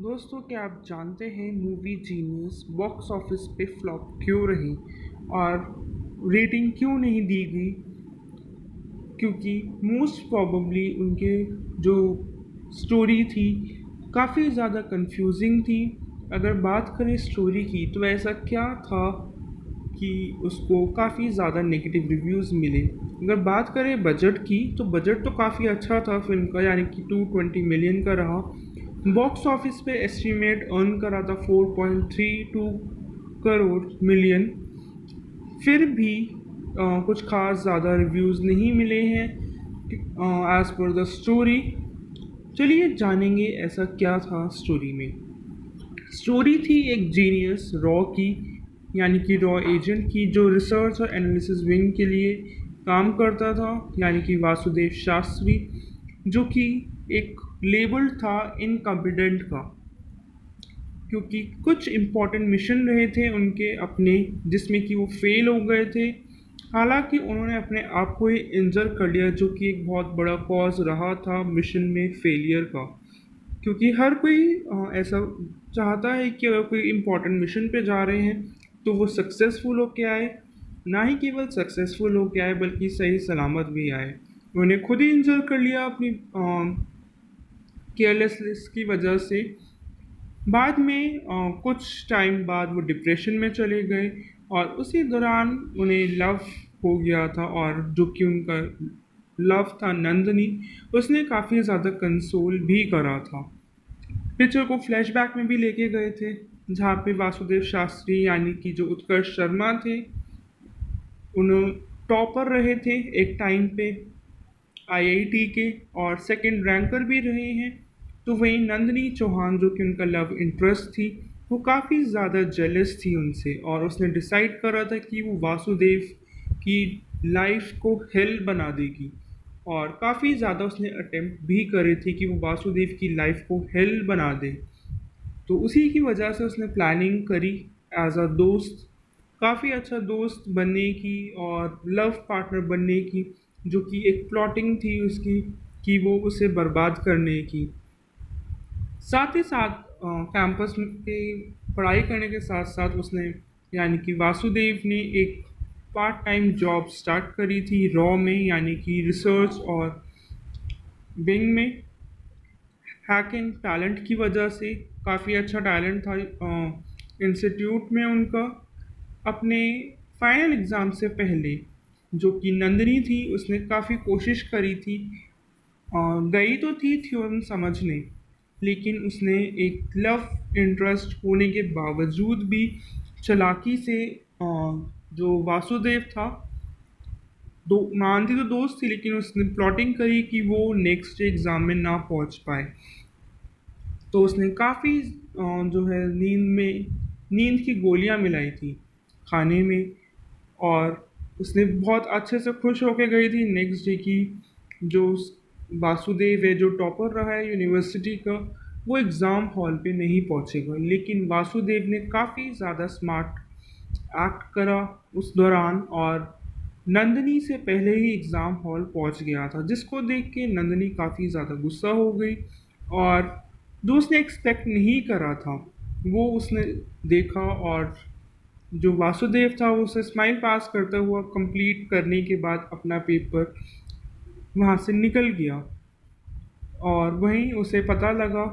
दोस्तों, क्या आप जानते हैं मूवी जीनियस बॉक्स ऑफिस पे फ्लॉप क्यों रही और रेटिंग क्यों नहीं दी गई? क्योंकि मोस्ट प्रोबेबली उनके जो स्टोरी थी काफ़ी ज़्यादा कंफ्यूजिंग थी। अगर बात करें स्टोरी की तो ऐसा क्या था कि उसको काफ़ी ज़्यादा नेगेटिव रिव्यूज़ मिले। अगर बात करें बजट की तो बजट तो काफ़ी अच्छा था फ़िल्म का, यानी कि 220 मिलियन का रहा। बॉक्स ऑफिस पे एस्टिमेट अर्न करा था 4.32 करोड़ मिलियन। फिर भी कुछ खास ज़्यादा रिव्यूज़ नहीं मिले हैं एज़ पर द स्टोरी। चलिए जानेंगे ऐसा क्या था स्टोरी में। स्टोरी थी एक जीनियस रॉ की, यानी कि रॉ एजेंट की, जो रिसर्च और एनालिसिस विंग के लिए काम करता था, यानी कि वासुदेव शास्त्री, जो कि एक लेबल था इनकम्पिटेंट का, क्योंकि कुछ इम्पोर्टेंट मिशन रहे थे उनके अपने, जिसमें कि वो फेल हो गए थे। हालांकि उन्होंने अपने आप को ही इंजर कर लिया, जो कि एक बहुत बड़ा कॉज रहा था मिशन में फेलियर का। क्योंकि हर कोई ऐसा चाहता है कि अगर कोई इम्पोर्टेंट मिशन पे जा रहे हैं तो वो सक्सेसफुल होके आए, ना ही केवल सक्सेसफुल होके आए बल्कि सही सलामत भी आए। उन्होंने खुद ही इंजर कर लिया अपनी केयरलेसनेस की वजह से। बाद में कुछ टाइम बाद वो डिप्रेशन में चले गए और उसी दौरान उन्हें लव हो गया था, और जो कि उनका लव था नंदनी, उसने काफ़ी ज़्यादा कंसोल भी करा था। पिक्चर को फ्लैशबैक में भी लेके गए थे, जहाँ पे वासुदेव शास्त्री यानी कि जो उत्कर्ष शर्मा थे, उन्होंने टॉपर रहे थे एक टाइम पे आईआईटी के, और सेकंड रैंकर भी रहे हैं। तो वहीं नंदनी चौहान, जो कि उनका लव इंटरेस्ट थी, वो काफ़ी ज़्यादा जेलस थी उनसे, और उसने डिसाइड करा था कि वो वासुदेव की लाइफ को हेल बना देगी। और काफ़ी ज़्यादा उसने अटेम्प्ट भी करे थे कि वो वासुदेव की लाइफ को हेल बना दे। तो उसी की वजह से उसने प्लानिंग करी एज अ दोस्त, काफ़ी अच्छा दोस्त बनने की और लव पार्टनर बनने की, जो कि एक प्लॉटिंग थी उसकी कि वो उसे बर्बाद करने की। साथ ही साथ कैंपस के पढ़ाई करने के साथ साथ उसने, यानी कि वासुदेव ने, एक पार्ट टाइम जॉब स्टार्ट करी थी रॉ में, यानी कि रिसर्च और विंग में। हैकिंग टैलेंट की वजह से, काफ़ी अच्छा टैलेंट था इंस्टीट्यूट में उनका। अपने फाइनल एग्ज़ाम से पहले जो कि नंदिनी थी, उसने काफ़ी कोशिश करी थी, गई तो थी थ्योरम समझने, लेकिन उसने एक लव इंटरेस्ट होने के बावजूद भी चालाकी से जो वासुदेव था, दो मानती तो दोस्त थी, लेकिन उसने प्लॉटिंग करी कि वो नेक्स्ट एग्ज़ाम में ना पहुंच पाए। तो उसने काफ़ी जो है नींद की गोलियां मिलाई थी खाने में, और उसने बहुत अच्छे से खुश होके गई थी नेक्स्ट डे की। जो वासुदेव है, जो टॉपर रहा है यूनिवर्सिटी का, वो एग्ज़ाम हॉल पे नहीं पहुंचेगा, लेकिन वासुदेव ने काफ़ी ज़्यादा स्मार्ट एक्ट करा उस दौरान, और नंदिनी से पहले ही एग्ज़ाम हॉल पहुंच गया था, जिसको देख के नंदिनी काफ़ी ज़्यादा गुस्सा हो गई। और जो उसने एक्सपेक्ट नहीं करा था वो उसने देखा, और जो वासुदेव था वो उसे स्माइल पास करता हुआ कंप्लीट करने के बाद अपना पेपर वहाँ से निकल गया। और वहीं उसे पता लगा,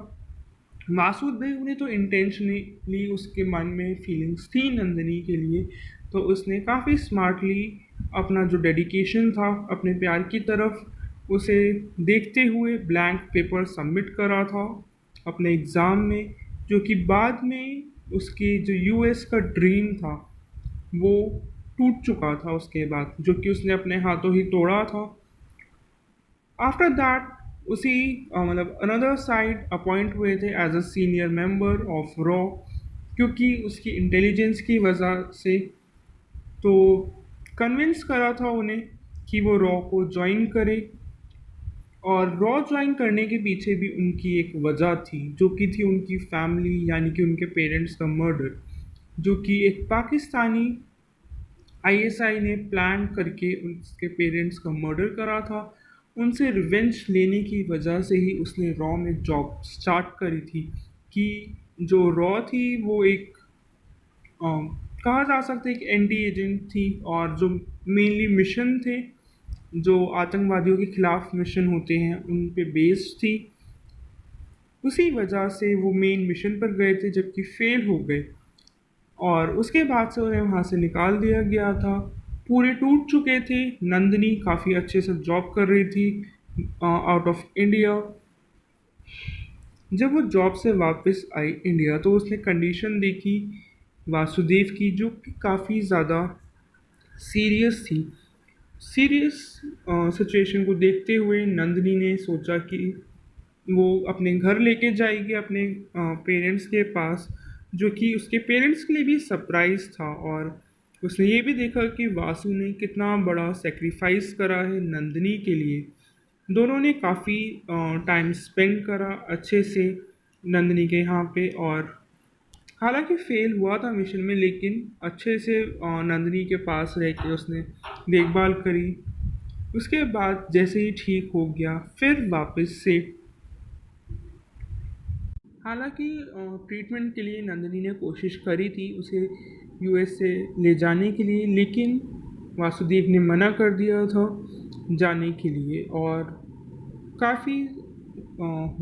वासुदेव ने तो इंटेंशनली, उसके मन में फीलिंग्स थी नंदिनी के लिए, तो उसने काफ़ी स्मार्टली अपना जो डेडिकेशन था अपने प्यार की तरफ, उसे देखते हुए ब्लैंक पेपर सबमिट करा था अपने एग्ज़ाम में, जो कि बाद में उसकी जो यूएस का ड्रीम था वो टूट चुका था उसके बाद, जो कि उसने अपने हाथों ही तोड़ा था। आफ्टर दैट उसी मतलब अनदर साइड अपॉइंट हुए थे as a senior member of रॉ, क्योंकि उसकी इंटेलिजेंस की वजह से। तो कन्विंस करा था उन्हें कि वो रॉ को ज्वाइन करे, और रॉ ज्वाइन करने के पीछे भी उनकी एक वजह थी, जो कि थी उनकी फैमिली, यानी कि उनके पेरेंट्स का मर्डर, जो कि एक पाकिस्तानी आईएसआई ने प्लान करके उसके पेरेंट्स का मर्डर करा था। उनसे रिवेंज लेने की वजह से ही उसने रॉ में जॉब स्टार्ट करी थी, कि जो रॉ थी वो एक कहा जा सकता है कि एंटी एजेंट थी, और जो मेनली मिशन थे जो आतंकवादियों के खिलाफ मिशन होते हैं उन पे बेस्ड थी। उसी वजह से वो मेन मिशन पर गए थे जबकि फेल हो गए, और उसके बाद से उन्हें वहाँ से निकाल दिया गया था। पूरे टूट चुके थे। नंदिनी काफ़ी अच्छे से जॉब कर रही थी आउट ऑफ इंडिया। जब वो जॉब से वापस आई इंडिया तो उसने कंडीशन देखी वासुदेव की, जो कि काफ़ी ज़्यादा सीरियस थी। सीरियस सिचुएशन को देखते हुए नंदिनी ने सोचा कि वो अपने घर लेके जाएगी अपने पेरेंट्स के पास, जो कि उसके पेरेंट्स के लिए भी सरप्राइज़ था। और उसने ये भी देखा कि वासु ने कितना बड़ा सेक्रीफाइस करा है नंदिनी के लिए। दोनों ने काफ़ी टाइम स्पेंड करा अच्छे से नंदिनी के यहाँ पे, और हालांकि फेल हुआ था मिशन में लेकिन अच्छे से नंदिनी के पास रह के उसने देखभाल करी। उसके बाद जैसे ही ठीक हो गया फिर वापस से, हालांकि ट्रीटमेंट के लिए नंदिनी ने कोशिश करी थी उसे यूएस से ले जाने के लिए, लेकिन वासुदेव ने मना कर दिया था जाने के लिए। और काफ़ी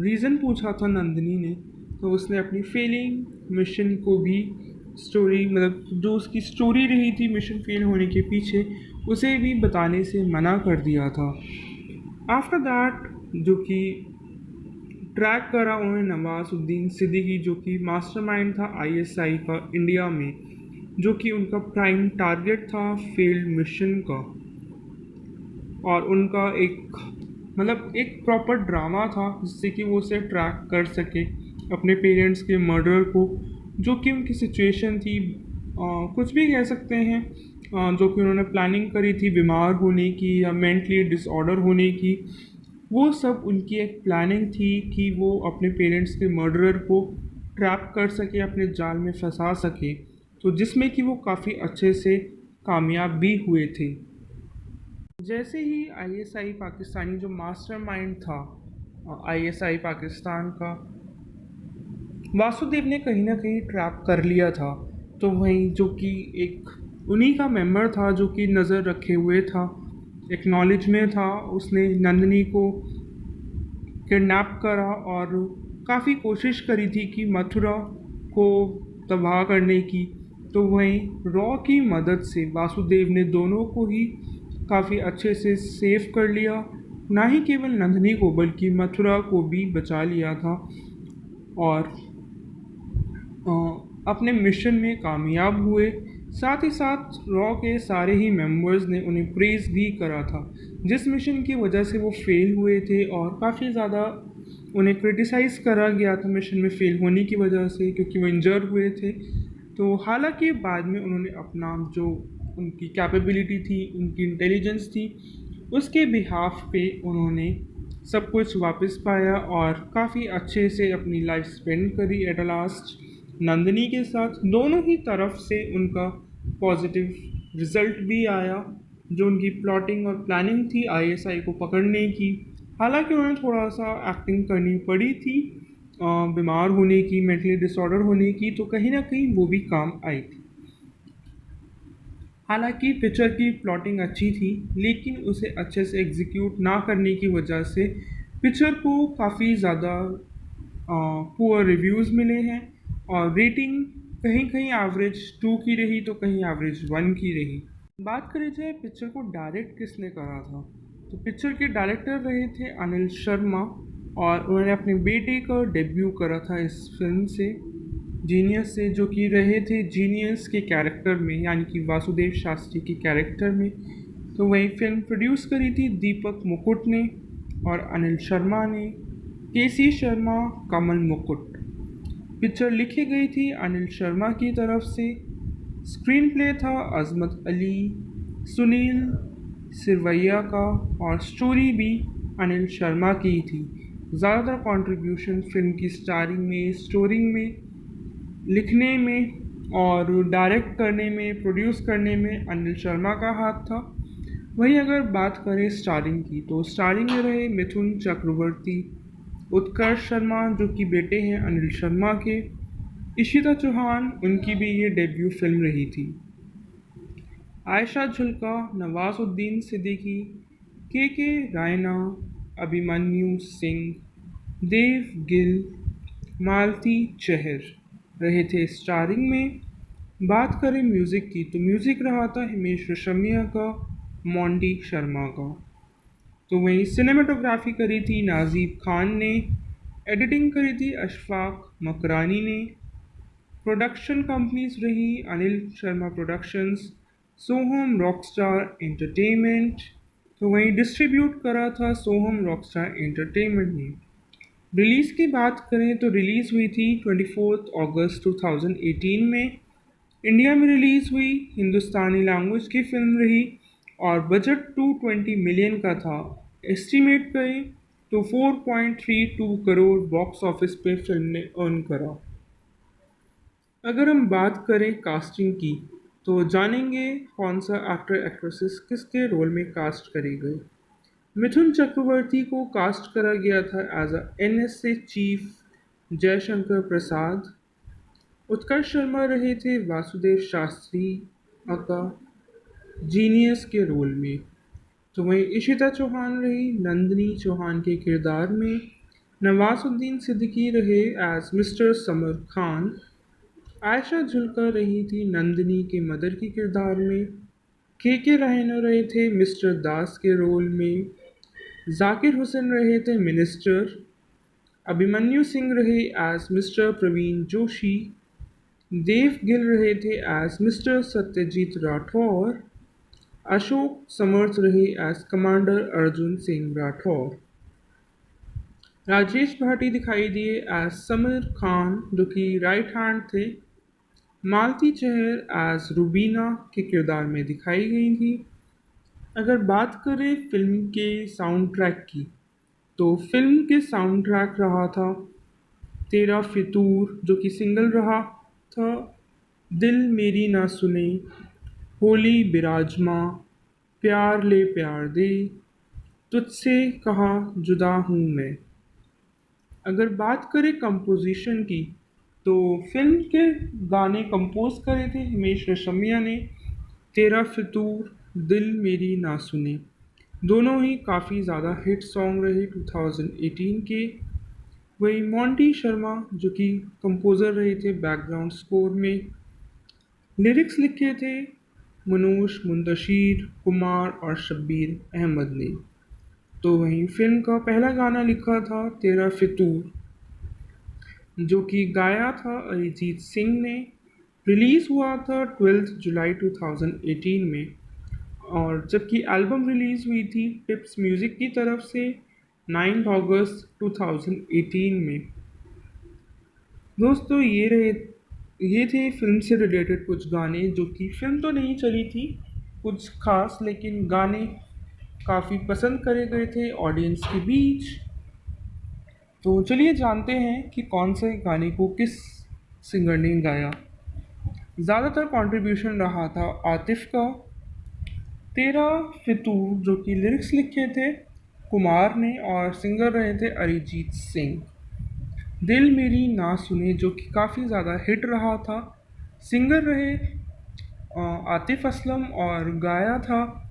रीज़न पूछा था नंदिनी ने, तो उसने अपनी फेलिंग मिशन को भी स्टोरी, मतलब जो उसकी स्टोरी रही थी मिशन फेल होने के पीछे, उसे भी बताने से मना कर दिया था। आफ्टर दैट जो कि ट्रैक करा उन्होंने नवाजुद्दीन सिद्दीकी, जो कि मास्टरमाइंड था आईएसआई का इंडिया में, जो कि उनका प्राइम टारगेट था फील्ड मिशन का। और उनका एक मतलब एक प्रॉपर ड्रामा था जिससे कि वो उसे ट्रैक कर सके अपने पेरेंट्स के मर्डर को, जो कि उनकी सिचुएशन थी कुछ भी कह सकते हैं, जो कि उन्होंने प्लानिंग करी थी बीमार होने की या मेंटली डिसऑर्डर होने की। वो सब उनकी एक प्लानिंग थी कि वो अपने पेरेंट्स के मर्डरर को ट्रैप कर सके, अपने जाल में फंसा सके, तो जिसमें कि वो काफ़ी अच्छे से कामयाब भी हुए थे। जैसे ही आईएसआई पाकिस्तानी जो मास्टरमाइंड था आईएसआई पाकिस्तान का, वासुदेव ने कहीं ना कहीं ट्रैप कर लिया था, तो वहीं जो कि एक उन्हीं का मेंबर था जो कि नज़र रखे हुए था, एक नॉलेज में था, उसने नंदिनी को किडनैप करा और काफ़ी कोशिश करी थी कि मथुरा को तबाह करने की। तो वहीं रॉ की मदद से वासुदेव ने दोनों को ही काफ़ी अच्छे से सेव कर लिया, ना ही केवल नंदिनी को बल्कि मथुरा को भी बचा लिया था, और अपने मिशन में कामयाब हुए। साथ ही साथ रॉ के सारे ही मेंबर्स ने उन्हें प्रेज़ भी करा था, जिस मिशन की वजह से वो फेल हुए थे, और काफ़ी ज़्यादा उन्हें क्रिटिसाइज़ करा गया था मिशन में फेल होने की वजह से, क्योंकि वो इंजर हुए थे। तो हालांकि बाद में उन्होंने अपना जो उनकी कैपेबिलिटी थी, उनकी इंटेलिजेंस थी, उसके बिहाफ पे उन्होंने सब कुछ वापस पाया और काफ़ी अच्छे से अपनी लाइफ स्पेंड करी एट लास्ट नंदिनी के साथ। दोनों ही तरफ से उनका पॉजिटिव रिज़ल्ट भी आया। जो उनकी प्लॉटिंग और प्लानिंग थी आईएसआई को पकड़ने की, हालांकि उन्हें थोड़ा सा एक्टिंग करनी पड़ी थी बीमार होने की, मेंटली डिसऑर्डर होने की, तो कहीं ना कहीं वो भी काम आई थी। हालांकि पिक्चर की प्लॉटिंग अच्छी थी लेकिन उसे अच्छे से एग्जीक्यूट ना करने की वजह से पिक्चर को काफ़ी ज़्यादा पुअर रिव्यूज़ मिले हैं, और रेटिंग कहीं कहीं एवरेज 2 की रही तो कहीं एवरेज 1 की रही। बात करें जाए पिक्चर को डायरेक्ट किसने करा था, तो पिक्चर के डायरेक्टर रहे थे अनिल शर्मा, और उन्होंने अपने बेटे का डेब्यू करा था इस फिल्म से, जीनियस से, जो कि रहे थे जीनियस के कैरेक्टर में, यानी कि वासुदेव शास्त्री के कैरेक्टर में। तो वही फिल्म प्रोड्यूस करी थी दीपक मुकुट ने और अनिल शर्मा ने, केसी शर्मा, कमल मुकुट। पिक्चर लिखी गई थी अनिल शर्मा की तरफ से, स्क्रीन प्ले था अजमत अली, सुनील सिरवैया का, और स्टोरी भी अनिल शर्मा की थी। ज़्यादातर कंट्रीब्यूशन फिल्म की स्टारिंग में, स्टोरी में, लिखने में और डायरेक्ट करने में, प्रोड्यूस करने में अनिल शर्मा का हाथ था। वहीं अगर बात करें स्टारिंग की, तो स्टारिंग में रहे मिथुन चक्रवर्ती, उत्कर्ष शर्मा जो कि बेटे हैं अनिल शर्मा के, इशिता चौहान उनकी भी ये डेब्यू फिल्म रही थी। आयशा झुल्का, नवाजुद्दीन सिद्दीकी, के रायना, अभिमन्यु सिंह, देव गिल, मालती चहर रहे थे स्टारिंग में। बात करें म्यूज़िक की तो म्यूज़िक रहा था हिमेश रेशमिया का, मोंटी शर्मा का। तो वहीं सिनेमाटोग्राफी करी थी नाजीब खान ने, एडिटिंग करी थी अशफाक मकरानी ने, प्रोडक्शन कंपनीज रही अनिल शर्मा प्रोडक्शंस, सोहम रॉकस्टार एंटरटेनमेंट। तो वहीं डिस्ट्रीब्यूट करा था सोहम रॉकस्टार एंटरटेनमेंट ने। रिलीज़ की बात करें तो रिलीज़ हुई थी 24 अगस्त 2018 में। इंडिया में रिलीज़ हुई, हिंदुस्तानी लैंग्वेज की फिल्म रही और बजट 220 मिलियन का था। एस्टिमेट करें तो 4.32 करोड़ बॉक्स ऑफिस पे फिल्म ने अर्न करा। अगर हम बात करें कास्टिंग की तो जानेंगे कौन सा एक्टर एक्ट्रेसेस किसके रोल में कास्ट करी गई। मिथुन चक्रवर्ती को कास्ट करा गया था as a NSA chief Jaishankar Prasad. Utkarsh Sharma रहे थे वासुदेव शास्त्री अका जीनियस के रोल में। तो वहीं इशिता चौहान रही नंदिनी चौहान के किरदार में। नवाजुद्दीन सिद्दीकी रहे एज मिस्टर समर खान। आयशा झुल्का रही थी नंदिनी के मदर के किरदार में। के रहना रहे थे मिस्टर दास के रोल में। जाकिर हुसैन रहे थे मिनिस्टर। अभिमन्यु सिंह रहे एज मिस्टर प्रवीण जोशी। देव गिल रहे थे एज मिस्टर सत्यजीत राठौर। अशोक समर्थ रहे एज कमांडर अर्जुन सिंह राठौर। राजेश भाटी दिखाई दिए एज समीर खान जो कि राइट हैंड थे। मालती चहर एज रुबीना के किरदार में दिखाई गई थी। अगर बात करें फिल्म के साउंड ट्रैक की तो फिल्म के साउंड ट्रैक रहा था तेरा फितूर जो कि सिंगल रहा था, दिल मेरी ना सुने, होली बिराजमा, प्यार ले प्यार दे, तुझसे कहा जुदा हूँ मैं। अगर बात करें कंपोजिशन की तो फिल्म के गाने कंपोज करे थे हिमेश रेशमिया ने। तेरा फितूर, दिल मेरी ना सुने, दोनों ही काफ़ी ज़्यादा हिट सॉन्ग रहे 2018 के। वहीं मोंटी शर्मा जो कि कंपोज़र रहे थे बैकग्राउंड स्कोर में। लिरिक्स लिखे थे मनोज मुंतशिर, कुमार और शब्बीर अहमद ने। तो वहीं फिल्म का पहला गाना लिखा था तेरा फितूर जो कि गाया था अरिजीत सिंह ने। रिलीज़ हुआ था 12 जुलाई 2018 में और जबकि एल्बम रिलीज़ हुई थी टिप्स म्यूज़िक की तरफ से 9 अगस्त 2018 में। दोस्तों ये थे फिल्म से रिलेटेड कुछ गाने जो कि फिल्म तो नहीं चली थी कुछ खास, लेकिन गाने काफ़ी पसंद करे गए थे ऑडियंस के बीच। तो चलिए जानते हैं कि कौन से गाने को किस सिंगर ने गाया। ज़्यादातर कंट्रीब्यूशन रहा था आतिफ का। तेरा फितूर जो कि लिरिक्स लिखे थे कुमार ने और सिंगर रहे थे अरिजीत सिंह। दिल मेरी ना सुने जो कि काफ़ी ज़्यादा हिट रहा था, सिंगर रहे आतिफ असलम और गाया था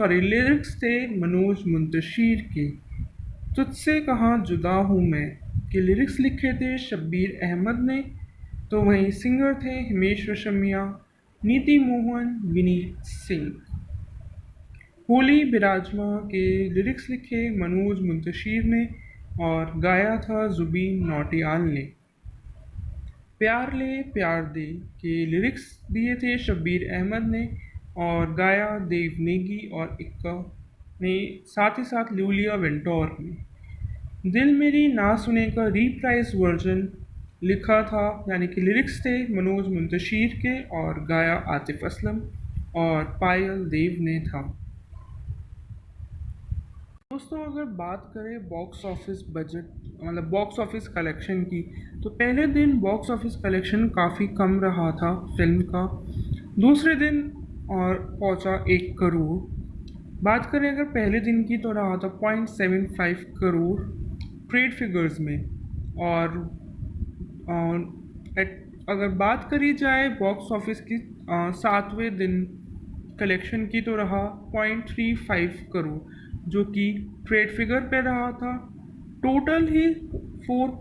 लिरिक्स थे मनोज मुंतशिर के। तुझसे कहाँ जुदा हूँ मैं के लिरिक्स लिखे थे शब्बीर अहमद ने। तो वहीं सिंगर थे हिमेश रेशमिया, नीति मोहन, विनीत सिंह। होली बिराजमा के लिरिक्स लिखे मनोज मुंतशिर ने और गाया था जुबीन नौटियाल ने। प्यार ले प्यार दे के लिरिक्स दिए थे शब्बीर अहमद ने और गाया देव नेगी और इक्का ने, साथ ही साथ लूलिया वेंटोर ने। दिल मेरी ना सुने का रीप्राइज वर्जन लिखा था यानी कि लिरिक्स थे मनोज मुंतशिर के और गाया आतिफ असलम और पायल देव ने था। दोस्तों अगर बात करें बॉक्स ऑफिस बजट मतलब बॉक्स ऑफिस कलेक्शन की तो पहले दिन बॉक्स ऑफिस कलेक्शन काफ़ी कम रहा था फिल्म का। दूसरे दिन और पहुंचा 1 करोड़। बात करें अगर पहले दिन की तो रहा था 0.75 करोड़। ट्रेड फिगर्स में। और अगर बात करी जाए बॉक्स ऑफिस की 7वें दिन कलेक्शन की, तो रहा 0.35 करोड़, जो कि ट्रेड फिगर पे रहा था। टोटल ही 4।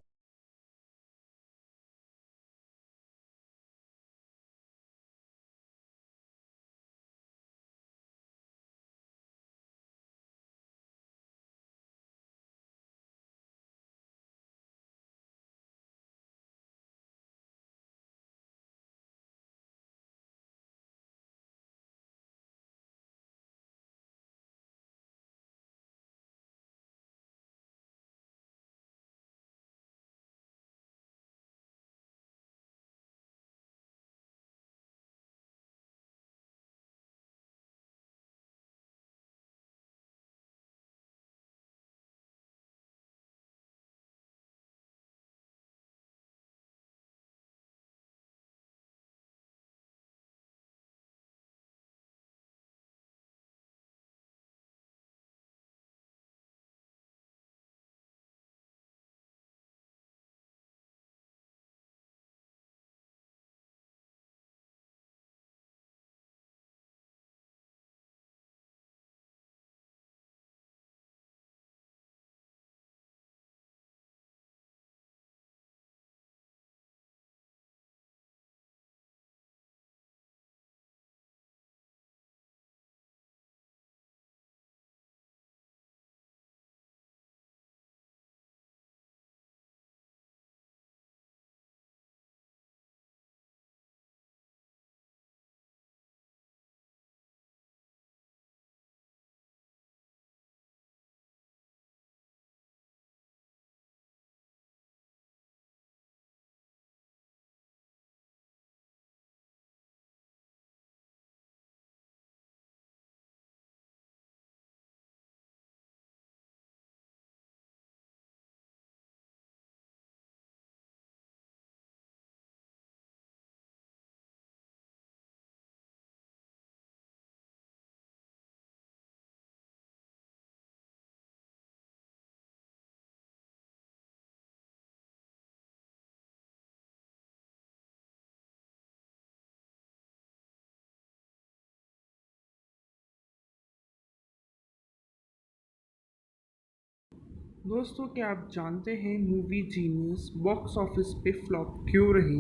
दोस्तों, क्या आप जानते हैं मूवी जीनियस बॉक्स ऑफिस पे फ्लॉप क्यों रही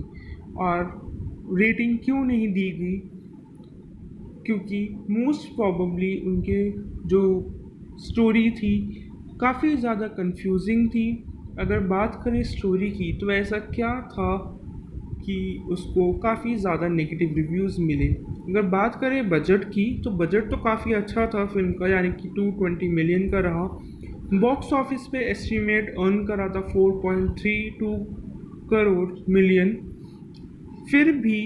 और रेटिंग क्यों नहीं दी गई? क्योंकि मोस्ट प्रॉबली उनके जो स्टोरी थी काफ़ी ज़्यादा कंफ्यूजिंग थी। अगर बात करें स्टोरी की, तो ऐसा क्या था कि उसको काफ़ी ज़्यादा नेगेटिव रिव्यूज़ मिले। अगर बात करें बजट की, तो बजट तो काफ़ी अच्छा था फिल्म का, यानी कि 220 मिलियन का रहा। बॉक्स ऑफिस पे एस्टिमेट अर्न करा था 4.32 करोड़ मिलियन। फिर भी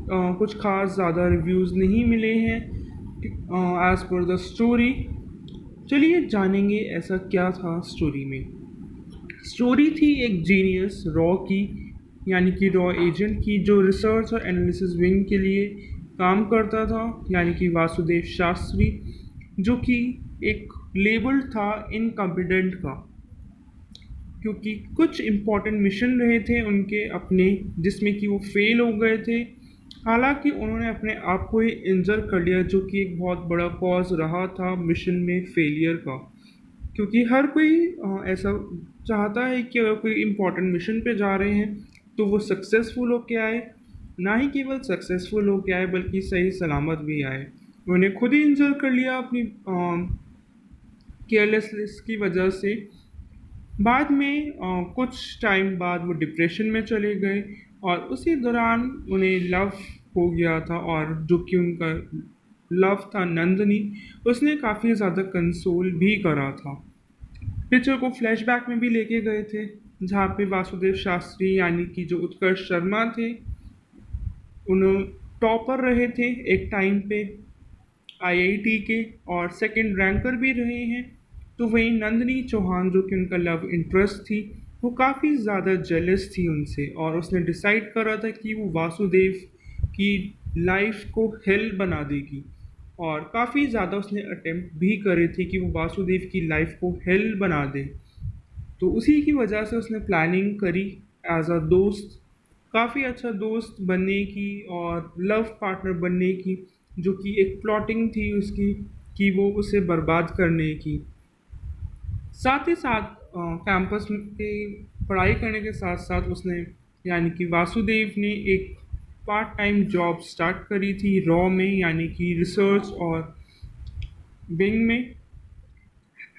कुछ खास ज़्यादा रिव्यूज़ नहीं मिले हैं एज़ पर द स्टोरी। चलिए जानेंगे ऐसा क्या था स्टोरी में। स्टोरी थी एक जीनियस रॉ की, यानी कि रॉ एजेंट की, जो रिसर्च और एनालिसिस विंग के लिए काम करता था, यानी कि वासुदेव शास्त्री, जो कि एक लेबल था इनकम्पिटेंट का, क्योंकि कुछ इम्पॉर्टेंट मिशन रहे थे उनके अपने, जिसमें कि वो फेल हो गए थे। हालांकि उन्होंने अपने आप को ही इंजर कर लिया, जो कि एक बहुत बड़ा कॉज रहा था मिशन में फेलियर का। क्योंकि हर कोई ऐसा चाहता है कि अगर कोई इम्पोर्टेंट मिशन पे जा रहे हैं तो वो सक्सेसफुल होके आए, ना ही केवल सक्सेसफुल होके आए बल्कि सही सलामत भी आए। उन्हें खुद ही इंजर कर लिया अपनी केयरलेसनेस की वजह से। बाद में कुछ टाइम बाद वो डिप्रेशन में चले गए, और उसी दौरान उन्हें लव हो गया था, और जो कि उनका लव था नंदनी, उसने काफ़ी ज़्यादा कंसोल भी करा था। पिक्चर को फ्लैशबैक में भी लेके गए थे, जहाँ पे वासुदेव शास्त्री यानी कि जो उत्कर्ष शर्मा थे, उन्होंने टॉपर रहे थे एक टाइम पे आईआईटी के, और सेकंड रैंकर भी रहे हैं। तो वहीं नंदिनी चौहान, जो कि उनका लव इंटरेस्ट थी, वो काफ़ी ज़्यादा जेलस थी उनसे, और उसने डिसाइड करा था कि वो वासुदेव की लाइफ को हेल बना देगी। और काफ़ी ज़्यादा उसने अटेम्प्ट भी करे थे कि वो वासुदेव की लाइफ को हेल बना दे। तो उसी की वजह से उसने प्लानिंग करी एज अ दोस्त, काफ़ी अच्छा दोस्त बनने की और लव पार्टनर बनने की, जो कि एक प्लॉटिंग थी उसकी कि वो उसे बर्बाद करने की। साथ ही साथ कैंपस पे पढ़ाई करने के साथ साथ उसने यानी कि वासुदेव ने एक पार्ट टाइम जॉब स्टार्ट करी थी रॉ में, यानी कि रिसर्च और बिंग में।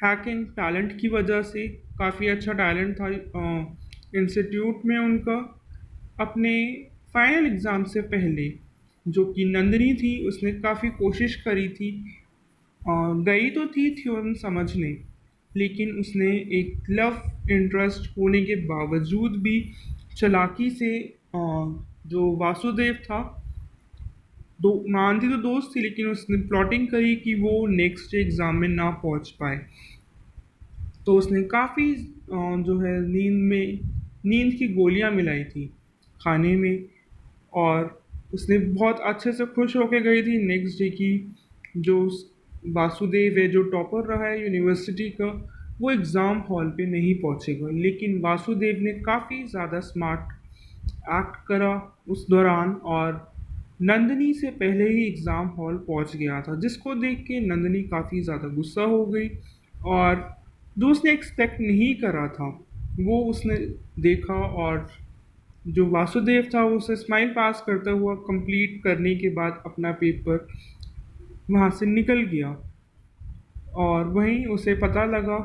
हैकिंग टैलेंट की वजह से काफ़ी अच्छा टैलेंट था इंस्टीट्यूट में उनका। अपने फाइनल एग्ज़ाम से पहले जो कि नंदिनी थी उसने काफ़ी कोशिश करी थी, गई तो थी थ्योरम समझने, लेकिन उसने एक लव इंटरेस्ट होने के बावजूद भी चालाकी से जो वासुदेव था, दो मानती तो दोस्त थी लेकिन उसने प्लॉटिंग करी कि वो नेक्स्ट एग्ज़ाम में ना पहुंच पाए। तो उसने काफ़ी जो है नींद की गोलियां मिलाई थी खाने में, और उसने बहुत अच्छे से खुश होके गई थी नेक्स्ट डे की जो वासुदेव है जो टॉपर रहा है यूनिवर्सिटी का, वो एग्ज़ाम हॉल पे नहीं पहुंचेगा। लेकिन वासुदेव ने काफ़ी ज़्यादा स्मार्ट एक्ट करा उस दौरान, और नंदिनी से पहले ही एग्ज़ाम हॉल पहुंच गया था, जिसको देख के नंदिनी काफ़ी ज़्यादा गुस्सा हो गई। और जो उसने एक्सपेक्ट नहीं करा था वो उसने देखा, और जो वासुदेव था वो उसे स्माइल पास करता हुआ कंप्लीट करने के बाद अपना पेपर वहाँ से निकल गया। और वहीं उसे पता लगा,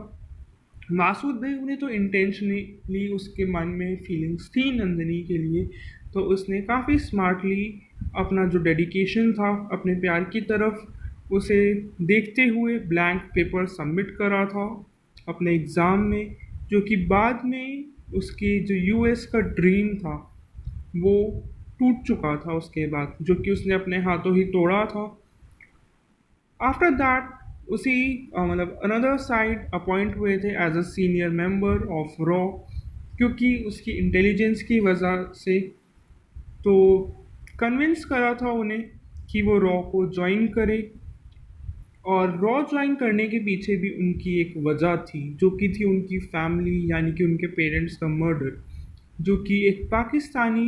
वासुदेव ने तो इंटेंशनली उसके मन में फीलिंग्स थी नंदिनी के लिए, तो उसने काफ़ी स्मार्टली अपना जो डेडिकेशन था अपने प्यार की तरफ उसे देखते हुए ब्लैंक पेपर सबमिट करा था अपने एग्ज़ाम में, जो कि बाद में उसके जो यूएस का ड्रीम था वो टूट चुका था उसके बाद, जो कि उसने अपने हाथों ही तोड़ा था। आफ्टर दैट उसी मतलब अनदर साइड अपॉइंट हुए थे as a senior member of रॉ, क्योंकि उसकी इंटेलिजेंस की वजह से। तो कन्विंस करा था उन्हें कि वो रॉ को ज्वाइन करे, और रॉ ज्वाइन करने के पीछे भी उनकी एक वजह थी, जो कि थी उनकी फैमिली यानी कि उनके पेरेंट्स का मर्डर, जो कि एक पाकिस्तानी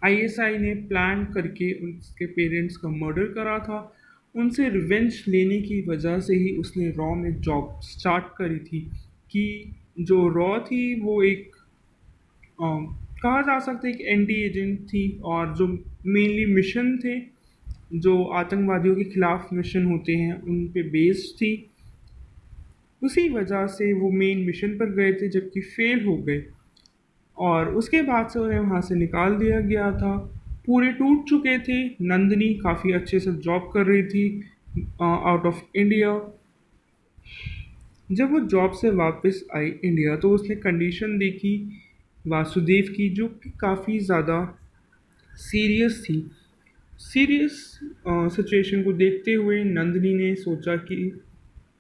आईएसआई ने प्लान करके उसके पेरेंट्स का मर्डर करा था। उनसे रिवेंज लेने की वजह से ही उसने रॉ में जॉब स्टार्ट करी थी, कि जो रॉ थी वो एक अम, कहा जा सकता है कि एंटी एजेंट थी, और जो मेनली मिशन थे जो आतंकवादियों के खिलाफ मिशन होते हैं उन पे बेस्ड थी। उसी वजह से वो मेन मिशन पर गए थे जबकि फेल हो गए, और उसके बाद से उन्हें वहाँ से निकाल दिया गया था। पूरे टूट चुके थे। नंदिनी काफ़ी अच्छे से जॉब कर रही थी आउट ऑफ इंडिया। जब वो जॉब से वापस आई इंडिया तो उसने कंडीशन देखी वासुदेव की, जो कि काफ़ी ज़्यादा सीरियस थी। सीरियस सिचुएशन को देखते हुए नंदिनी ने सोचा कि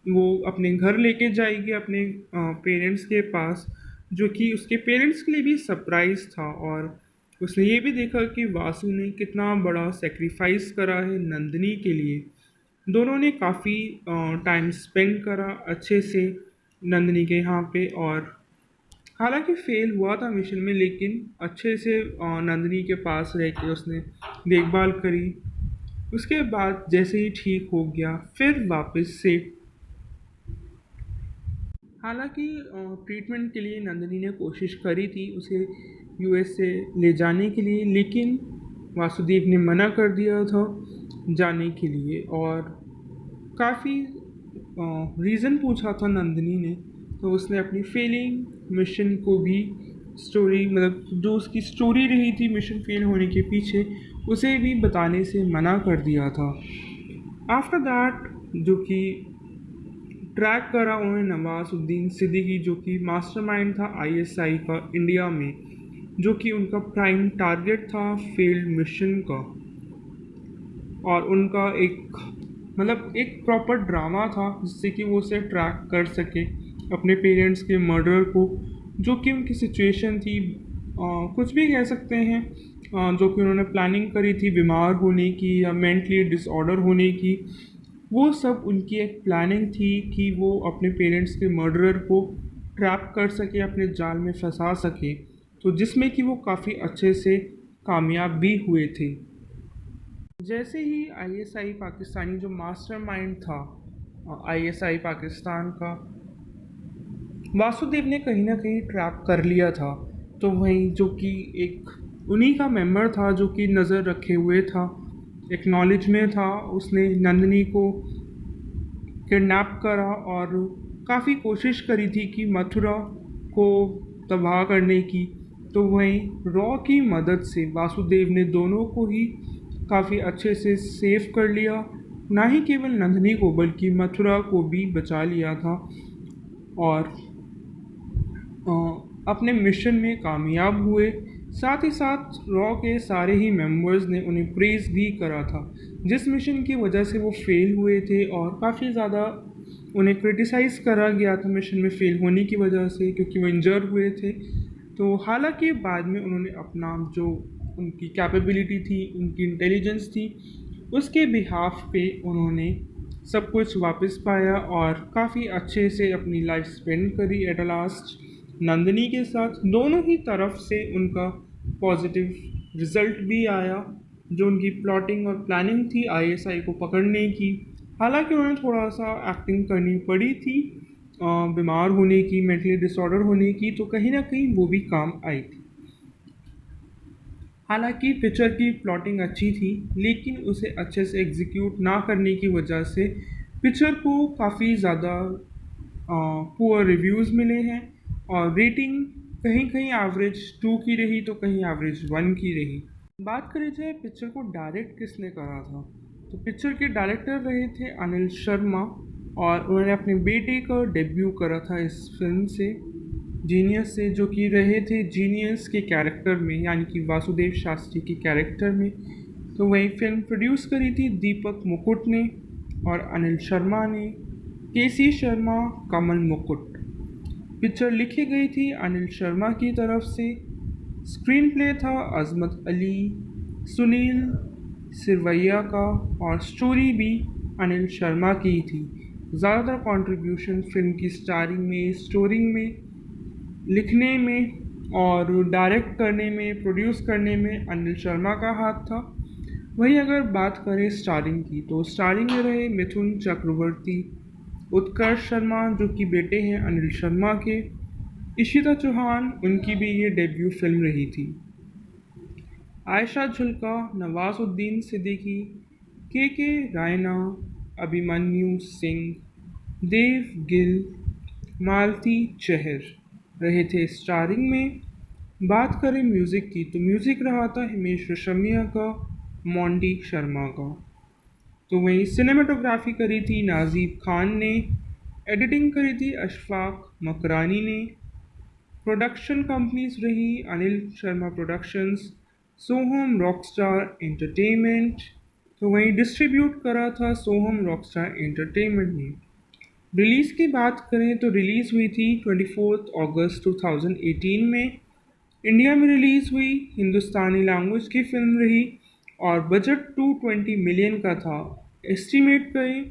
वो अपने घर लेके जाएगी अपने पेरेंट्स के पास, जो कि उसके पेरेंट्स के लिए भी सरप्राइज़ था। और उसने ये भी देखा कि वासु ने कितना बड़ा सेक्रीफाइस करा है नंदिनी के लिए। दोनों ने काफ़ी टाइम स्पेंड करा अच्छे से नंदिनी के यहाँ पे, और हालांकि फेल हुआ था मिशन में लेकिन अच्छे से नंदिनी के पास रह के उसने देखभाल करी। उसके बाद जैसे ही ठीक हो गया फिर वापस से, हालांकि ट्रीटमेंट के लिए नंदिनी ने कोशिश करी थी उसे यूएस से ले जाने के लिए, लेकिन वासुदेव ने मना कर दिया था जाने के लिए। और काफ़ी रीज़न पूछा था नंदिनी ने, तो उसने अपनी फेलिंग मिशन को भी स्टोरी मतलब जो उसकी स्टोरी रही थी मिशन फेल होने के पीछे उसे भी बताने से मना कर दिया था। आफ्टर दैट जो कि ट्रैक करा उन्होंने नवाजुद्दीन सिद्दीकी, जो कि मास्टरमाइंड था आईएसआई का इंडिया में, जो कि उनका प्राइम टारगेट था फील्ड मिशन का। और उनका एक मतलब एक प्रॉपर ड्रामा था जिससे कि वो उसे ट्रैक कर सके अपने पेरेंट्स के मर्डर को, जो कि उनकी सिचुएशन थी कुछ भी कह सकते हैं, जो कि उन्होंने प्लानिंग करी थी बीमार होने की या मेंटली डिसऑर्डर होने की। वो सब उनकी एक प्लानिंग थी कि वो अपने पेरेंट्स के मर्डरर को ट्रैप कर सके, अपने जाल में फंसा सके, तो जिसमें कि वो काफ़ी अच्छे से कामयाब भी हुए थे। जैसे ही आईएसआई पाकिस्तानी जो मास्टरमाइंड था आईएसआई पाकिस्तान का, वासुदेव ने कहीं न कहीं ट्रैप कर लिया था। तो वहीं जो कि एक उन्हीं का मेंबर था जो कि नज़र रखे हुए था, एक नॉलेज में था, उसने नंदिनी को किडनैप करा और काफ़ी कोशिश करी थी कि मथुरा को तबाह करने की। तो वहीं रॉ की मदद से वासुदेव ने दोनों को ही काफ़ी अच्छे से सेव कर लिया, ना ही केवल नंदिनी को बल्कि मथुरा को भी बचा लिया था और अपने मिशन में कामयाब हुए। साथ ही साथ रॉ के सारे ही मेंबर्स ने उन्हें प्रेज़ भी करा था, जिस मिशन की वजह से वो फेल हुए थे और काफ़ी ज़्यादा उन्हें क्रिटिसाइज़ करा गया था मिशन में फेल होने की वजह से, क्योंकि वो इंजर हुए थे। तो हालांकि बाद में उन्होंने अपना जो उनकी कैपेबिलिटी थी, उनकी इंटेलिजेंस थी, उसके बिहाफ पे उन्होंने सब कुछ वापस पाया और काफ़ी अच्छे से अपनी लाइफ स्पेंड करी एट लास्ट नंदिनी के साथ। दोनों ही तरफ से उनका पॉजिटिव रिजल्ट भी आया। जो उनकी प्लॉटिंग और प्लानिंग थी आईएसआई को पकड़ने की, हालांकि उन्हें थोड़ा सा एक्टिंग करनी पड़ी थी बीमार होने की, मेंटली डिसऑर्डर होने की, तो कहीं ना कहीं वो भी काम आई थी। हालांकि पिक्चर की प्लॉटिंग अच्छी थी, लेकिन उसे अच्छे से एग्जीक्यूट ना करने की वजह से पिक्चर को काफ़ी ज़्यादा पुअर रिव्यूज़ मिले हैं और रेटिंग कहीं कहीं एवरेज 2 की रही तो कहीं एवरेज 1 की रही। बात करें जाए पिक्चर को डायरेक्ट किसने करा था, तो पिक्चर के डायरेक्टर रहे थे अनिल शर्मा और उन्होंने अपने बेटे का डेब्यू करा था इस फिल्म से, जीनियस से, जो कि रहे थे जीनियस के कैरेक्टर में, यानी कि वासुदेव शास्त्री के कैरेक्टर में। तो वही फिल्म प्रोड्यूस करी थी दीपक मुकुट ने और अनिल शर्मा ने, केसी शर्मा, कमल मुकुट। पिक्चर लिखी गई थी अनिल शर्मा की तरफ से, स्क्रीन प्ले था अजमत अली, सुनील सिरवैया का और स्टोरी भी अनिल शर्मा की थी। ज़्यादातर कंट्रीब्यूशन फिल्म की स्टारिंग में, स्टोरिंग में, लिखने में और डायरेक्ट करने में, प्रोड्यूस करने में अनिल शर्मा का हाथ था। वहीं अगर बात करें स्टारिंग की, तो स्टारिंग में रहे मिथुन चक्रवर्ती, उत्कर्ष शर्मा जो कि बेटे हैं अनिल शर्मा के, इशिता चौहान, उनकी भी ये डेब्यू फिल्म रही थी। आयशा झुल्का, नवाजुद्दीन सिद्दीकी, के रायना, अभिमन्यु सिंह, देव गिल, मालती चहर रहे थे स्टारिंग में। बात करें म्यूज़िक की, तो म्यूज़िक रहा था हिमेश रेशमिया का, मोंटी शर्मा का। तो वहीं सिनेमाटोग्राफी करी थी नाजीब खान ने, एडिटिंग करी थी अशफाक मकरानी ने। प्रोडक्शन कंपनीज रही अनिल शर्मा प्रोडक्शंस, सोहम रॉकस्टार एंटरटेनमेंट। तो वहीं डिस्ट्रीब्यूट करा था सोहम रॉकस्टार एंटरटेनमेंट ने। रिलीज़ की बात करें तो रिलीज़ हुई थी 24 अगस्त 2018 में। इंडिया में रिलीज़ हुई, हिंदुस्तानी लैंग्वेज की फिल्म रही और बजट 220 मिलियन का था। एस्टिमेट करें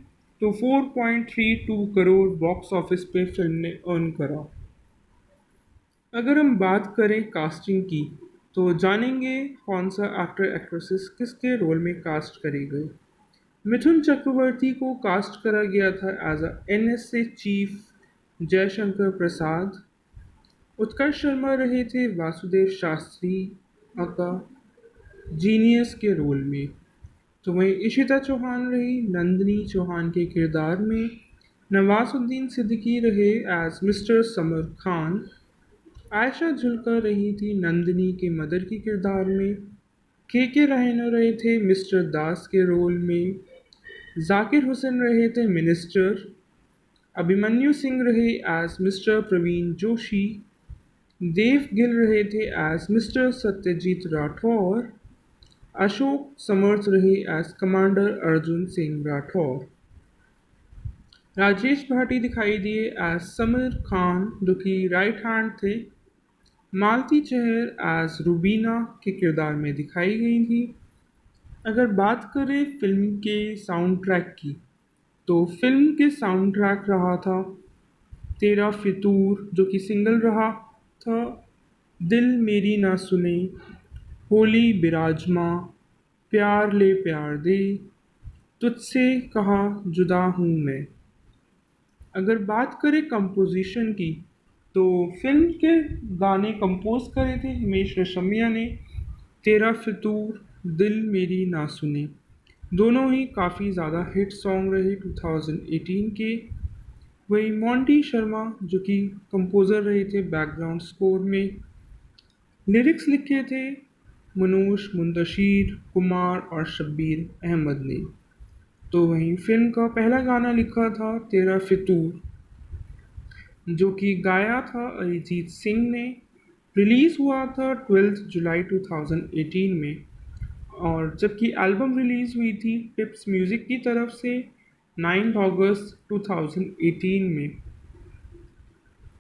तो 4.32 करोड़ बॉक्स ऑफिस पे फिल्म ने अर्न करा। अगर हम बात करें कास्टिंग की, तो जानेंगे कौन सा एक्टर एक्ट्रेसेस किसके रोल में कास्ट करे गए। मिथुन चक्रवर्ती को कास्ट करा गया था as a NSA chief Jaishankar Prasad. Utkarsh Sharma रहे थे वासुदेव शास्त्री का जीनियस के रोल में। तो वहीं इशिता चौहान रही नंदिनी चौहान के किरदार में। नवाजुद्दीन सिद्दीकी रहे एज मिस्टर समर खान। आयशा झुल्का रही थी नंदिनी के मदर के किरदार में। के रहना रहे थे मिस्टर दास के रोल में। जाकिर हुसैन रहे थे मिनिस्टर। अभिमन्यु सिंह रहे एज मिस्टर प्रवीण जोशी। देव गिल रहे थे एज मिस्टर सत्यजीत राठौर। अशोक समर्थ रहे एज कमांडर अर्जुन सिंह राठौर। राजेश भाटी दिखाई दिए एज समीर खान जो कि राइट हैंड थे। मालती चहर एज रूबीना के किरदार में दिखाई गई थी। अगर बात करें फिल्म के साउंड ट्रैक की, तो फिल्म के साउंड ट्रैक रहा था तेरा फितूर जो कि सिंगल रहा था, दिल मेरी ना सुने, होली बिराजमा, प्यार ले प्यार दे, तुझसे कहाँ जुदा हूँ मैं। अगर बात करें कंपोजिशन की, तो फिल्म के गाने कंपोज करे थे हिमेश रेशमिया ने। तेरा फितूर, दिल मेरी ना सुने, दोनों ही काफ़ी ज़्यादा हिट सॉन्ग रहे 2018 के। वहीं मोंटी शर्मा जो कि कंपोज़र रहे थे बैकग्राउंड स्कोर में, लिरिक्स लिखे थे मनोज मुंतशिर, कुमार और शब्बीर अहमद ने। तो वहीं फिल्म का पहला गाना लिखा था तेरा फितूर, जो कि गाया था अरिजीत सिंह ने। रिलीज़ हुआ था 12 जुलाई 2018 में। और जबकि एल्बम रिलीज़ हुई थी पिप्स म्यूज़िक की तरफ से 9 अगस्त 2018 में।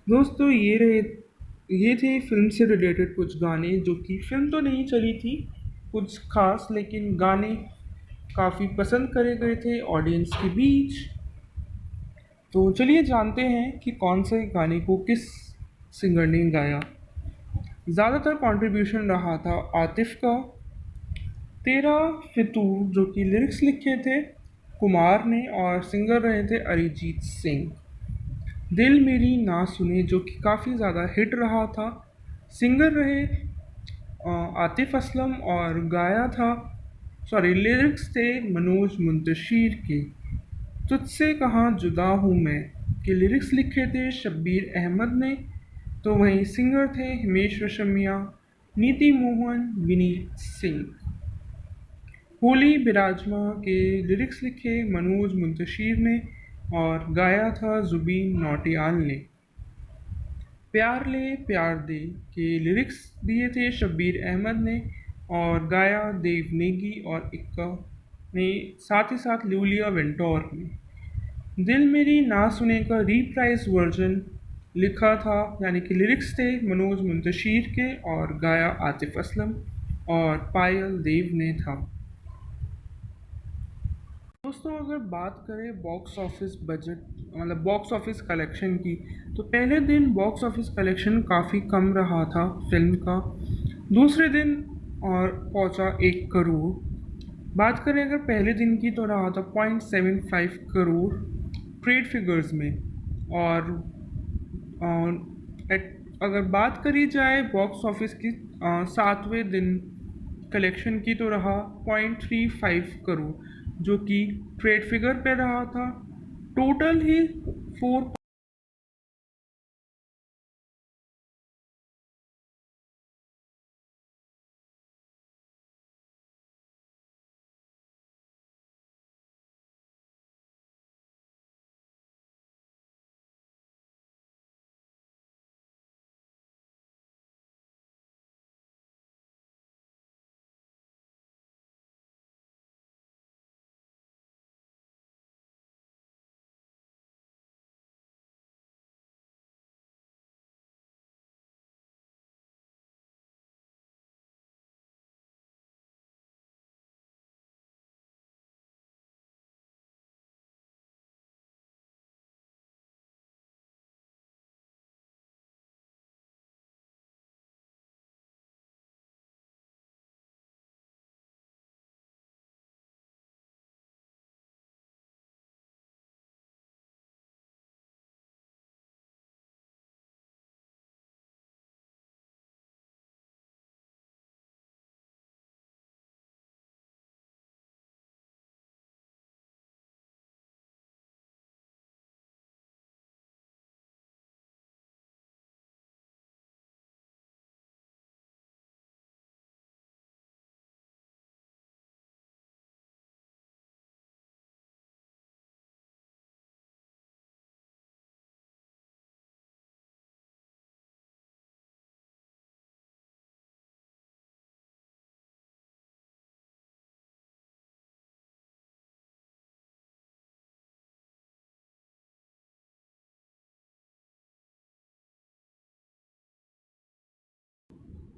दोस्तों ये थे फिल्म से रिलेटेड कुछ गाने, जो कि फिल्म तो नहीं चली थी कुछ खास, लेकिन गाने काफ़ी पसंद करे गए थे ऑडियंस के बीच। तो चलिए जानते हैं कि कौन से गाने को किस सिंगर ने गाया। ज़्यादातर कंट्रीब्यूशन रहा था आतिफ का। तेरा फितूर जो कि लिरिक्स लिखे थे कुमार ने और सिंगर रहे थे अरिजीत सिंह। दिल मेरी ना सुने जो कि काफ़ी ज़्यादा हिट रहा था, सिंगर रहे आतिफ असलम और गाया था, सॉरी लिरिक्स थे मनोज मुंतशिर के। तुझसे कहाँ जुदा हूँ मैं के लिरिक्स लिखे थे शब्बीर अहमद ने। तो वहीं सिंगर थे हिमेश रेशमिया, नीति मोहन, विनीत सिंह। होली बिराजमा के लिरिक्स लिखे मनोज मुंतशिर ने और गाया था जुबीन नौटियाल ने। प्यार ले प्यार दे के लिरिक्स दिए थे शब्बीर अहमद ने और गाया देव नेगी और इक्का ने, साथ ही साथ लूलिया वेंटोर ने। दिल मेरी ना सुने का रीप्राइज वर्जन लिखा था, यानी कि लिरिक्स थे मनोज मुंतशिर के और गाया आतिफ असलम और पायल देव ने था। दोस्तों अगर बात करें बॉक्स ऑफिस बजट, मतलब बॉक्स ऑफिस कलेक्शन की, तो पहले दिन बॉक्स ऑफिस कलेक्शन काफ़ी कम रहा था फिल्म का। दूसरे दिन और पहुंचा 1 करोड़। बात करें अगर पहले दिन की, तो रहा था 0.75 करोड़ ट्रेड फिगर्स में। और अगर बात करी जाए बॉक्स ऑफिस की 7वें दिन कलेक्शन की, तो रहा 0.35 करोड़, जो कि ट्रेड फिगर पे रहा था। टोटल ही 4।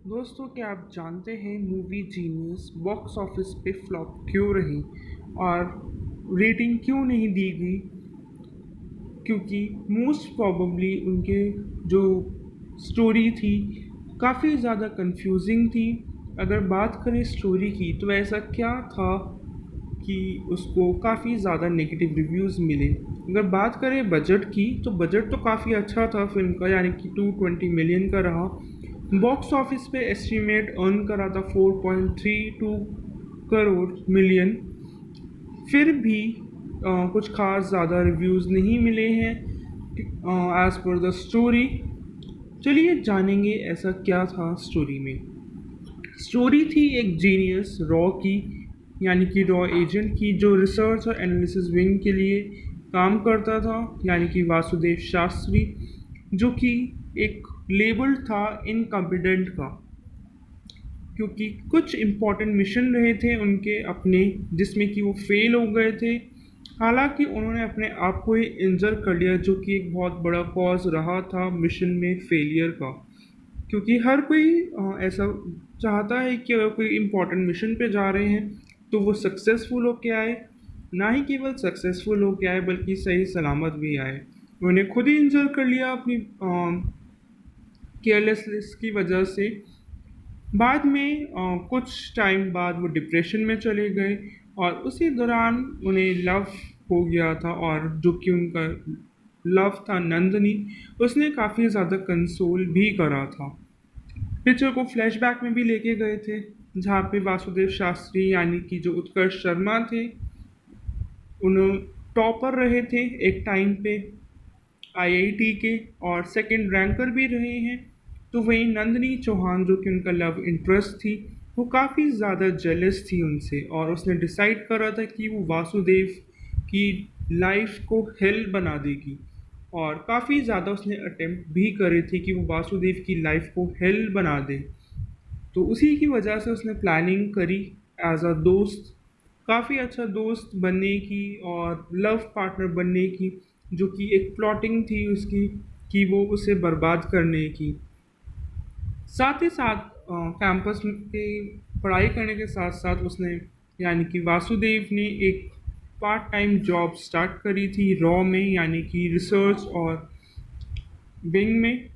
दोस्तों क्या आप जानते हैं मूवी जीनियस बॉक्स ऑफिस पे फ्लॉप क्यों रही और रेटिंग क्यों नहीं दी गई? क्योंकि मोस्ट प्रॉबली उनके जो स्टोरी थी काफ़ी ज़्यादा कंफ्यूजिंग थी। अगर बात करें स्टोरी की तो ऐसा क्या था कि उसको काफ़ी ज़्यादा नेगेटिव रिव्यूज़ मिले। अगर बात करें बजट की तो बजट तो काफ़ी अच्छा था फ़िल्म का, यानी कि 220 मिलियन का रहा। बॉक्स ऑफिस पे एस्टिमेट अर्न करा था 4.32 करोड़ मिलियन। फिर भी कुछ खास ज़्यादा रिव्यूज़ नहीं मिले हैं एज़ पर द स्टोरी। चलिए जानेंगे ऐसा क्या था स्टोरी में। स्टोरी थी एक जीनियस रॉ की, यानी कि रॉ एजेंट की, जो रिसर्च और एनालिसिस विंग के लिए काम करता था, यानी कि वासुदेव शास्त्री, जो कि एक लेबल था इनकम्पिटेंट का, क्योंकि कुछ इम्पोर्टेंट मिशन रहे थे उनके अपने जिसमें कि वो फेल हो गए थे। हालांकि उन्होंने अपने आप को ही इंजर कर लिया, जो कि एक बहुत बड़ा कॉज रहा था मिशन में फेलियर का। क्योंकि हर कोई ऐसा चाहता है कि अगर कोई इम्पोर्टेंट मिशन पे जा रहे हैं तो वो सक्सेसफुल होके आए, ना ही केवल सक्सेसफुल होके आए बल्कि सही सलामत भी आए। उन्हें खुद ही इंजर कर लिया अपनी केयरलेसनेस की वजह से। बाद में कुछ टाइम बाद वो डिप्रेशन में चले गए और उसी दौरान उन्हें लव हो गया था, और जो कि उनका लव था नंदनी, उसने काफ़ी ज़्यादा कंसोल भी करा था। पिक्चर को फ्लैशबैक में भी लेके गए थे, जहाँ पे वासुदेव शास्त्री यानी कि जो उत्कर्ष शर्मा थे, उन्होंने टॉपर रहे थे एक टाइम पे आईआईटी के, और सेकंड रैंकर भी रहे हैं। तो वहीं नंदिनी चौहान, जो कि उनका लव इंटरेस्ट थी, वो काफ़ी ज़्यादा जेलस थी उनसे, और उसने डिसाइड करा था कि वो वासुदेव की लाइफ को हेल बना देगी। और काफ़ी ज़्यादा उसने अटेम्प्ट भी करे थे कि वो वासुदेव की लाइफ को हेल बना दे। तो उसी की वजह से उसने प्लानिंग करी एज अ दोस्त, काफ़ी अच्छा दोस्त बनने की और लव पार्टनर बनने की, जो कि एक प्लॉटिंग थी उसकी कि वो उसे बर्बाद करने की। साथ ही साथ कैंपस पे पढ़ाई करने के साथ साथ उसने, यानी कि वासुदेव ने, एक पार्ट टाइम जॉब स्टार्ट करी थी रॉ में, यानी कि रिसर्च और विंग में।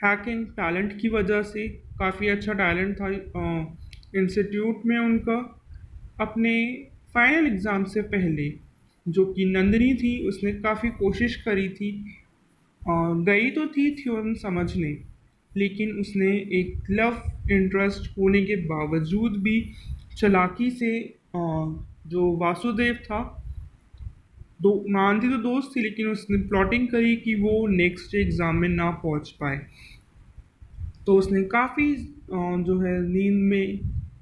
हैकिंग टैलेंट की वजह से, काफ़ी अच्छा टैलेंट था इंस्टीट्यूट में उनका। अपने फाइनल एग्ज़ाम से पहले जो कि नंदिनी थी, उसने काफ़ी कोशिश करी थी, गई तो थी थ्योरम समझने, लेकिन उसने एक लव इंटरेस्ट होने के बावजूद भी चालाकी से जो वासुदेव था, दो मानती तो दोस्त थी, लेकिन उसने प्लॉटिंग करी कि वो नेक्स्ट एग्ज़ाम में ना पहुंच पाए। तो उसने काफ़ी जो है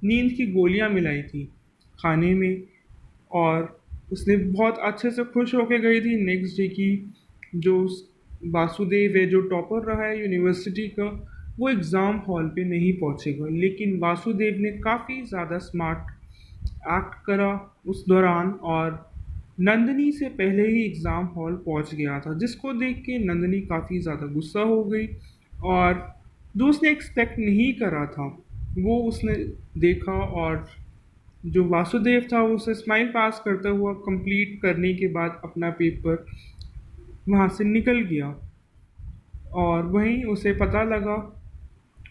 नींद की गोलियां मिलाई थी खाने में, और उसने बहुत अच्छे से खुश होके गई थी नेक्स्ट डे की। जो वासुदेव है, जो टॉपर रहा है यूनिवर्सिटी का, वो एग्ज़ाम हॉल पे नहीं पहुंचेगा, लेकिन वासुदेव ने काफ़ी ज़्यादा स्मार्ट एक्ट करा उस दौरान, और नंदिनी से पहले ही एग्ज़ाम हॉल पहुंच गया था, जिसको देख के नंदिनी काफ़ी ज़्यादा गुस्सा हो गई। और जो उसने एक्सपेक्ट नहीं करा था वो उसने देखा, और जो वासुदेव था वो उसे स्माइल पास करता हुआ कंप्लीट करने के बाद अपना पेपर वहाँ से निकल गया। और वहीं उसे पता लगा,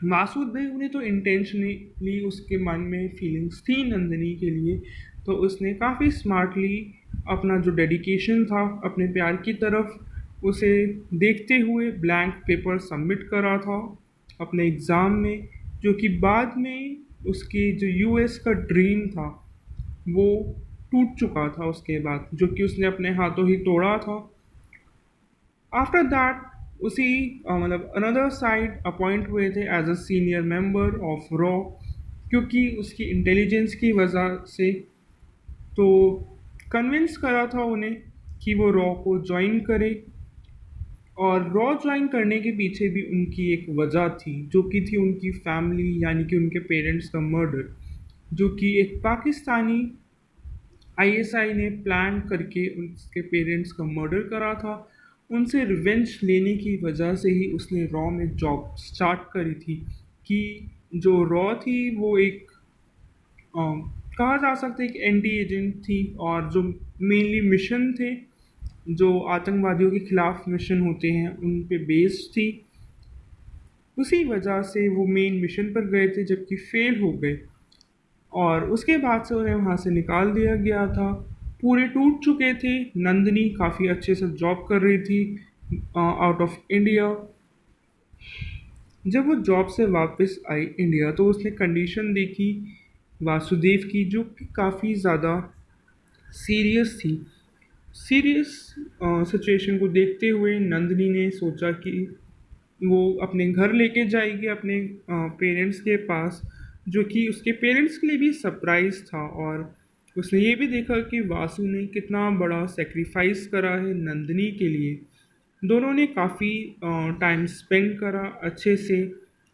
वासुदेव ने तो इंटेंशनली उसके मन में फीलिंग्स थी नंदिनी के लिए, तो उसने काफ़ी स्मार्टली अपना जो डेडिकेशन था अपने प्यार की तरफ, उसे देखते हुए ब्लैंक पेपर सबमिट करा था अपने एग्ज़ाम में, जो कि बाद में उसके जो यूएस का ड्रीम था वो टूट चुका था उसके बाद, जो कि उसने अपने हाथों ही तोड़ा था। आफ्टर दैट उसी मतलब अनदर साइड अपॉइंट हुए थे as a senior member of रॉ, क्योंकि उसकी इंटेलिजेंस की वजह से। तो कन्विंस करा था उन्हें कि वो रॉ को ज्वाइन करे, और रॉ ज्वाइन करने के पीछे भी उनकी एक वजह थी, जो कि थी उनकी फैमिली, यानी कि उनके पेरेंट्स का मर्डर, जो कि एक पाकिस्तानी आईएसआई ने प्लान करके उसके पेरेंट्स का मर्डर करा था। उनसे रिवेंज लेने की वजह से ही उसने रॉ में जॉब स्टार्ट करी थी, कि जो रॉ थी वो एक कहा जा सकता है एक एंटी एजेंट थी, और जो मेनली मिशन थे जो आतंकवादियों के खिलाफ मिशन होते हैं उन पे बेस्ड थी। उसी वजह से वो मेन मिशन पर गए थे जबकि फेल हो गए और उसके बाद से उन्हें वहाँ से निकाल दिया गया था। पूरे टूट चुके थे। नंदिनी काफ़ी अच्छे से जॉब कर रही थी आउट ऑफ इंडिया। जब वो जॉब से वापस आई इंडिया तो उसने कंडीशन देखी वासुदेव की जो कि काफ़ी ज़्यादा सीरियस थी। सीरियस सिचुएशन को देखते हुए नंदिनी ने सोचा कि वो अपने घर लेके जाएगी अपने पेरेंट्स के पास, जो कि उसके पेरेंट्स के लिए भी सरप्राइज़ था। और उसने ये भी देखा कि वासु ने कितना बड़ा सेक्रीफाइस करा है नंदिनी के लिए। दोनों ने काफ़ी टाइम स्पेंड करा अच्छे से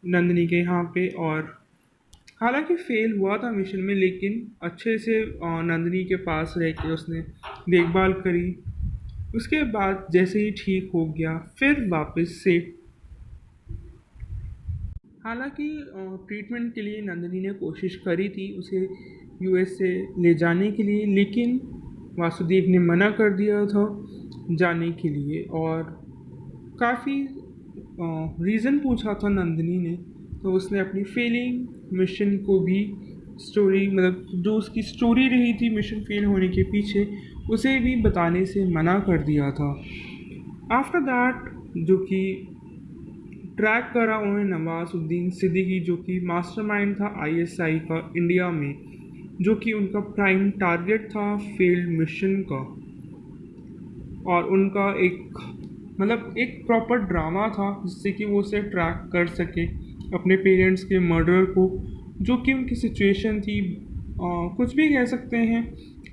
नंदिनी के यहाँ पे। और हालांकि फेल हुआ था मिशन में लेकिन अच्छे से नंदिनी के पास रह के उसने देखभाल करी। उसके बाद जैसे ही ठीक हो गया फिर वापस से, हालांकि ट्रीटमेंट के लिए नंदिनी ने कोशिश करी थी उसे यूएस से ले जाने के लिए, लेकिन वासुदेव ने मना कर दिया था जाने के लिए। और काफ़ी रीज़न पूछा था नंदिनी ने, तो उसने अपनी फेलिंग मिशन को भी स्टोरी, मतलब जो उसकी स्टोरी रही थी मिशन फेल होने के पीछे, उसे भी बताने से मना कर दिया था। आफ्टर दैट जो कि ट्रैक करा उन्होंने नवाजुद्दीन सिद्दीकी, जो कि मास्टरमाइंड था आईएसआई का इंडिया में, जो कि उनका प्राइम टारगेट था फेल्ड मिशन का। और उनका एक, मतलब एक प्रॉपर ड्रामा था जिससे कि वो उसे ट्रैक कर सके अपने पेरेंट्स के मर्डर को, जो कि उनकी सिचुएशन थी कुछ भी कह सकते हैं,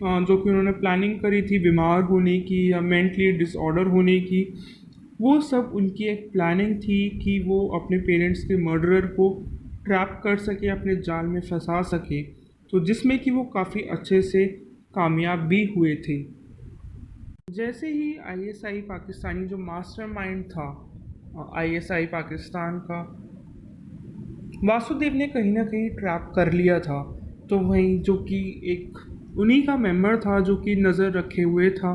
जो कि उन्होंने प्लानिंग करी थी बीमार होने की या मेंटली डिसऑर्डर होने की। वो सब उनकी एक प्लानिंग थी कि वो अपने पेरेंट्स के मर्डरर को ट्रैप कर सके, अपने जाल में फंसा सके, तो जिसमें कि वो काफ़ी अच्छे से कामयाब भी हुए थे। जैसे ही आईएसआई पाकिस्तानी जो मास्टरमाइंड था आईएसआई पाकिस्तान का, वासुदेव ने कहीं ना कहीं ट्रैप कर लिया था, तो वहीं जो कि एक उन्हीं का मेंबर था जो कि नज़र रखे हुए था,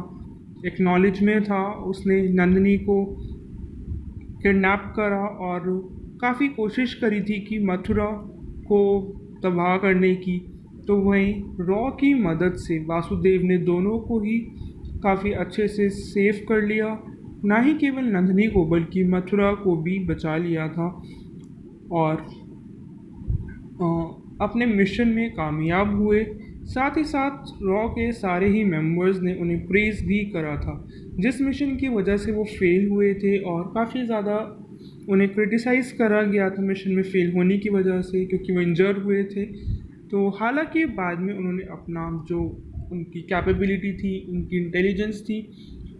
एक नॉलेज में था, उसने नंदिनी को किडनैप करा और काफ़ी कोशिश करी थी कि मथुरा को तबाह करने की। तो वहीं रॉ की मदद से वासुदेव ने दोनों को ही काफ़ी अच्छे से सेव कर लिया, ना ही केवल नंदिनी को बल्कि मथुरा को भी बचा लिया था। और अपने मिशन में कामयाब हुए। साथ ही साथ रॉ के सारे ही मेंबर्स ने उन्हें प्रेज़ भी करा था, जिस मिशन की वजह से वो फेल हुए थे और काफ़ी ज़्यादा उन्हें क्रिटिसाइज़ करा गया था मिशन में फेल होने की वजह से, क्योंकि वो इंजर हुए थे। तो हालांकि बाद में उन्होंने अपना जो उनकी कैपेबिलिटी थी, उनकी इंटेलिजेंस थी,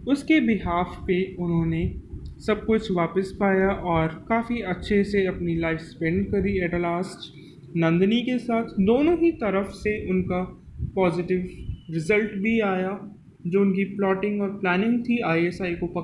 उसके बिहाफ पे उन्होंने सब कुछ वापस पाया और काफ़ी अच्छे से अपनी लाइफ स्पेंड करी एट लास्ट नंदिनी के साथ। दोनों ही तरफ से उनका पॉजिटिव रिजल्ट भी आया। जो उनकी प्लॉटिंग और प्लानिंग थी आईएसआई को